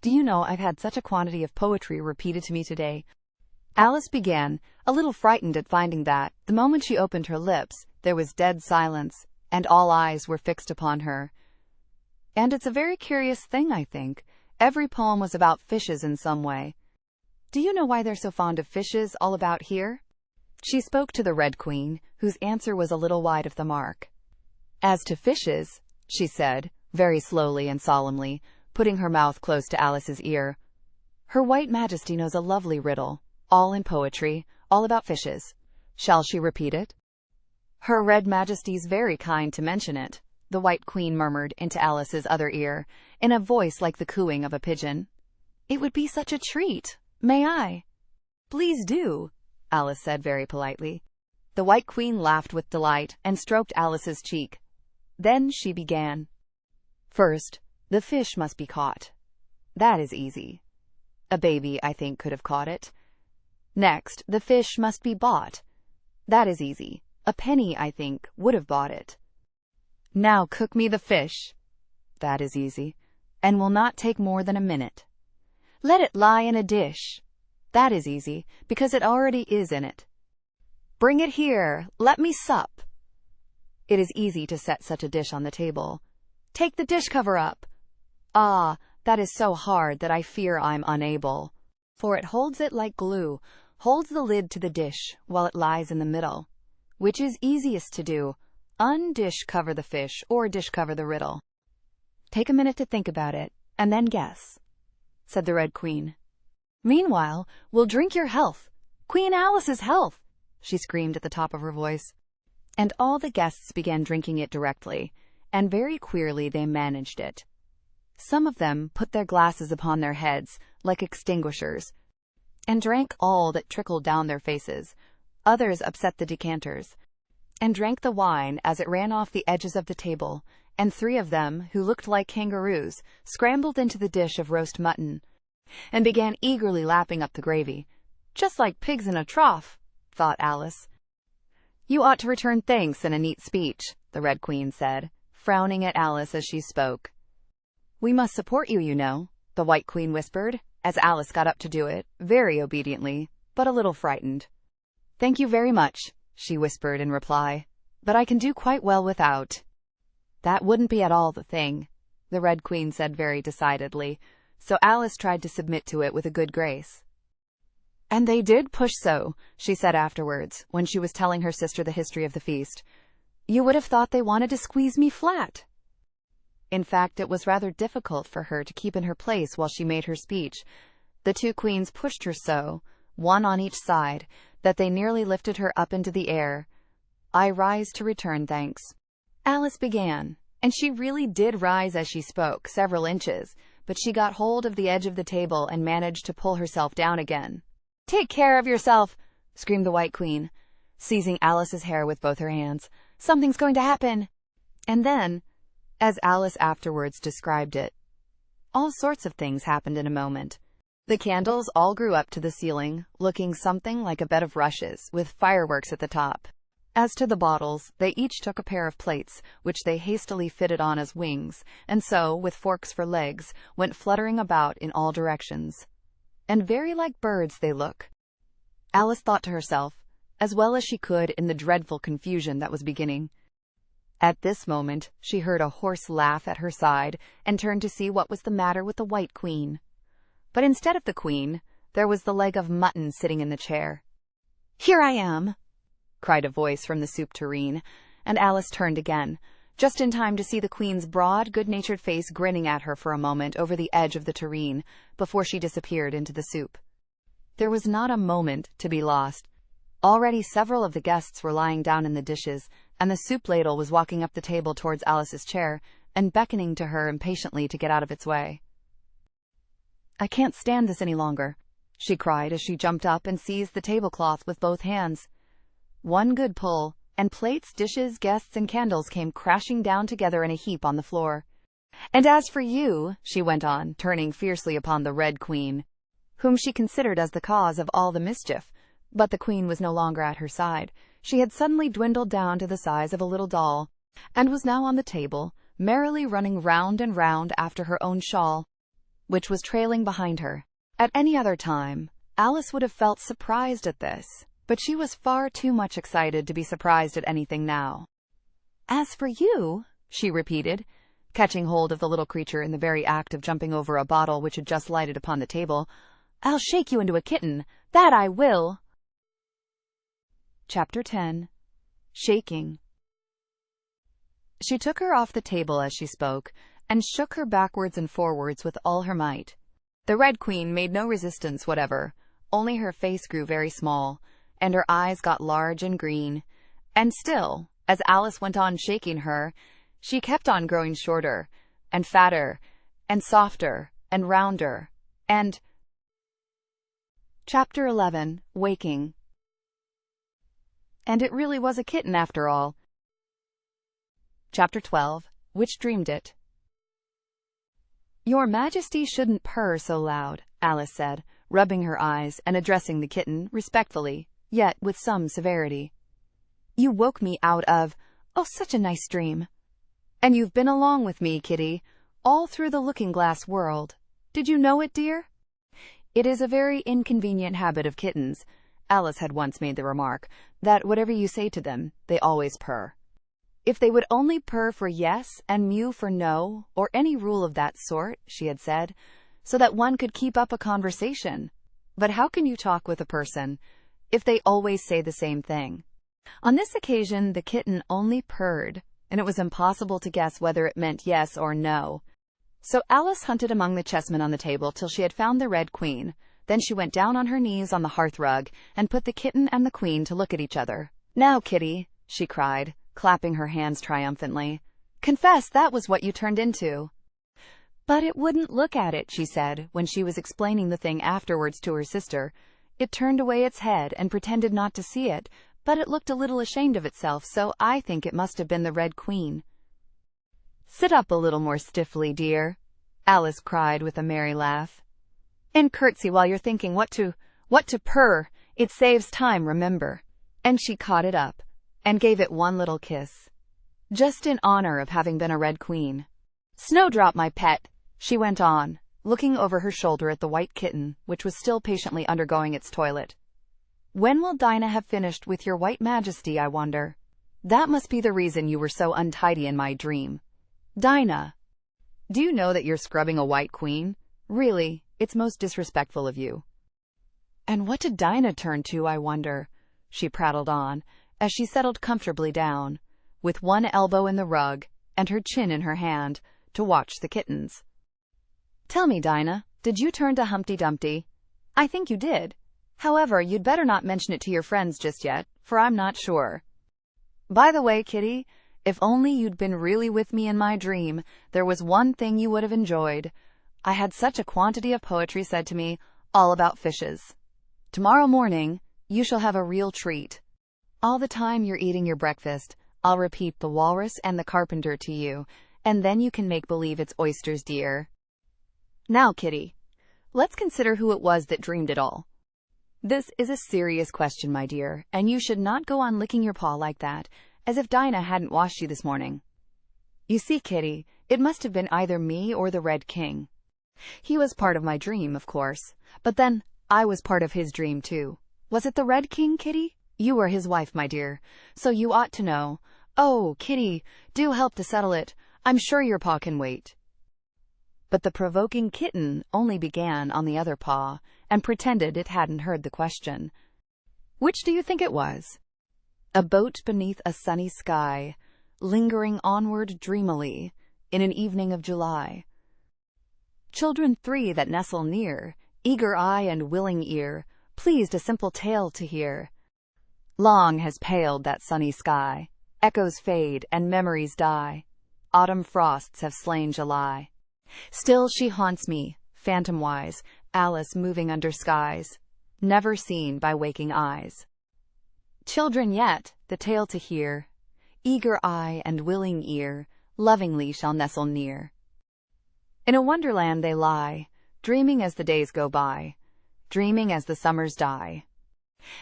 Do you know I've had such a quantity of poetry repeated to me today?" Alice began, a little frightened at finding that, the moment she opened her lips, there was dead silence, and all eyes were fixed upon her. And it's a very curious thing, I think. Every poem was about fishes in some way. Do you know why they're so fond of fishes all about here? She spoke to the Red Queen, whose answer was a little wide of the mark. "As to fishes," she said, very slowly and solemnly, putting her mouth close to Alice's ear, "Her White Majesty knows a lovely riddle, all in poetry, all about fishes. Shall she repeat it?" "Her Red Majesty's very kind to mention it," the White Queen murmured into Alice's other ear, in a voice like the cooing of a pigeon. "It would be such a treat. May I?" "Please do," Alice said very politely. The White Queen laughed with delight and stroked Alice's cheek. Then she began. "First, the fish must be caught. That is easy. A baby, I think, could have caught it. Next, the fish must be bought. That is easy. A penny, I think, would have bought it. Now cook me the fish. That is easy, and will not take more than a minute. Let it lie in a dish. That is easy, because it already is in it. Bring it here, let me sup. It is easy to set such a dish on the table. Take the dish cover up. Ah, that is so hard that I fear I'm unable. For it holds it like glue, holds the lid to the dish while it lies in the middle. Which is easiest to do, undish cover the fish or dish cover the riddle? Take a minute to think about it, and then guess," said the Red Queen. "Meanwhile, we'll drink your health, Queen Alice's health," she screamed at the top of her voice. And all the guests began drinking it directly, and very queerly they managed it. Some of them put their glasses upon their heads, like extinguishers, and drank all that trickled down their faces. Others upset the decanters, and drank the wine as it ran off the edges of the table, and 3 of them, who looked like kangaroos, scrambled into the dish of roast mutton, and began eagerly lapping up the gravy. "Just like pigs in a trough," thought Alice. "You ought to return thanks in a neat speech," the Red Queen said, frowning at Alice as she spoke. "We must support you, you know," the White Queen whispered, as Alice got up to do it, very obediently, but a little frightened. "Thank you very much," she whispered in reply, "but I can do quite well without." "That wouldn't be at all the thing," the Red Queen said very decidedly, so Alice tried to submit to it with a good grace. "And they did push so," she said afterwards, when she was telling her sister the history of the feast. "You would have thought they wanted to squeeze me flat." In fact, it was rather difficult for her to keep in her place while she made her speech. The 2 queens pushed her so, one on each side, that they nearly lifted her up into the air. "I rise to return thanks," Alice began, and she really did rise as she spoke, several inches, but she got hold of the edge of the table and managed to pull herself down again. "Take care of yourself," screamed the White Queen, seizing Alice's hair with both her hands. "Something's going to happen." And then, as Alice afterwards described it. All sorts of things happened in a moment. The candles all grew up to the ceiling, looking something like a bed of rushes, with fireworks at the top. As to the bottles, they each took a pair of plates, which they hastily fitted on as wings, and so, with forks for legs, went fluttering about in all directions. And very like birds they look. Alice thought to herself, as well as she could in the dreadful confusion that was beginning. At this moment, she heard a hoarse laugh at her side, and turned to see what was the matter with the White Queen. But instead of the Queen, there was the leg of mutton sitting in the chair. "Here I am!" cried a voice from the soup tureen, and Alice turned again, just in time to see the Queen's broad, good-natured face grinning at her for a moment over the edge of the tureen, before she disappeared into the soup. There was not a moment to be lost. Already several of the guests were lying down in the dishes, and the soup ladle was walking up the table towards Alice's chair, and beckoning to her impatiently to get out of its way. "I can't stand this any longer," she cried as she jumped up and seized the tablecloth with both hands. One good pull, and plates, dishes, guests, and candles came crashing down together in a heap on the floor. "And as for you," she went on, turning fiercely upon the Red Queen, whom she considered as the cause of all the mischief, but the Queen was no longer at her side. She had suddenly dwindled down to the size of a little doll, and was now on the table, merrily running round and round after her own shawl, which was trailing behind her. At any other time, Alice would have felt surprised at this, but she was far too much excited to be surprised at anything now. "As for you," she repeated, catching hold of the little creature in the very act of jumping over a bottle which had just lighted upon the table, "I'll shake you into a kitten, that I will!" Chapter 10. Shaking. She took her off the table as she spoke, and shook her backwards and forwards with all her might. The Red Queen made no resistance whatever, only her face grew very small, and her eyes got large and green, and still, as Alice went on shaking her, she kept on growing shorter, and fatter, and softer, and rounder, and... Chapter 11. Waking. And it really was a kitten after all. Chapter 12. Which dreamed it? "Your Majesty shouldn't purr so loud," Alice said, rubbing her eyes and addressing the kitten respectfully, yet with some severity. "You woke me out of, such a nice dream. And you've been along with me, kitty, all through the looking-glass world. Did you know it, dear?" It is a very inconvenient habit of kittens, Alice had once made the remark, that whatever you say to them, they always purr. If they would only purr for yes and mew for no, or any rule of that sort, she had said, so that one could keep up a conversation. But how can you talk with a person if they always say the same thing? On this occasion, the kitten only purred, and it was impossible to guess whether it meant yes or no. So Alice hunted among the chessmen on the table till she had found the Red Queen. Then she went down on her knees on the hearthrug and put the kitten and the Queen to look at each other. "Now, kitty," she cried, clapping her hands triumphantly, "confess that was what you turned into." But it wouldn't look at it, she said, when she was explaining the thing afterwards to her sister. It turned away its head and pretended not to see it, but it looked a little ashamed of itself, so I think it must have been the Red Queen. "Sit up a little more stiffly, dear," Alice cried with a merry laugh, "and curtsy while you're thinking what to purr. It saves time, remember." And she caught it up and gave it one little kiss, just in honor of having been a Red Queen. "Snowdrop, my pet," she went on, looking over her shoulder at the white kitten, which was still patiently undergoing its toilet. "When will Dinah have finished with your White Majesty, I wonder? That must be the reason you were so untidy in my dream. Dinah, do you know that you're scrubbing a White Queen? Really, it's most disrespectful of you." "And what did Dinah turn to, I wonder?" she prattled on, as she settled comfortably down, with one elbow in the rug and her chin in her hand, to watch the kittens. "Tell me, Dinah, did you turn to Humpty Dumpty? I think you did. However, you'd better not mention it to your friends just yet, for I'm not sure. By the way, kitty, if only you'd been really with me in my dream, there was one thing you would have enjoyed. I had such a quantity of poetry said to me, all about fishes. Tomorrow morning, you shall have a real treat. All the time you're eating your breakfast, I'll repeat the Walrus and the Carpenter to you, and then you can make believe it's oysters, dear. Now, kitty, let's consider who it was that dreamed it all. This is a serious question, my dear, and you should not go on licking your paw like that, as if Dinah hadn't washed you this morning. You see, kitty, it must have been either me or the Red King. He was part of my dream, of course, but then I was part of his dream, too. Was it the Red King, kitty? You were his wife, my dear, so you ought to know. Oh, kitty, do help to settle it. I'm sure your paw can wait. But the provoking kitten only began on the other paw and pretended it hadn't heard the question. Which do you think it was? A boat beneath a sunny sky, lingering onward dreamily in an evening of July. Children three that nestle near, eager eye and willing ear, pleased a simple tale to hear. Long has paled that sunny sky, echoes fade and memories die. Autumn frosts have slain July. Still she haunts me, phantom-wise, Alice moving under skies, never seen by waking eyes. Children yet, the tale to hear, eager eye and willing ear, lovingly shall nestle near. In a wonderland they lie, dreaming as the days go by, dreaming as the summers die.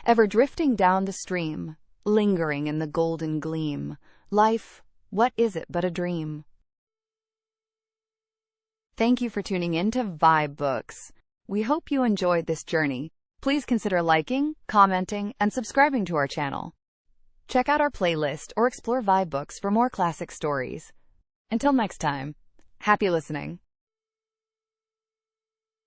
Ever drifting down the stream, lingering in the golden gleam. Life, what is it but a dream? Thank you for tuning in to vibeBooks. We hope you enjoyed this journey. Please consider liking, commenting, and subscribing to our channel. Check out our playlist or explore vibeBooks for more classic stories. Until next time, happy listening.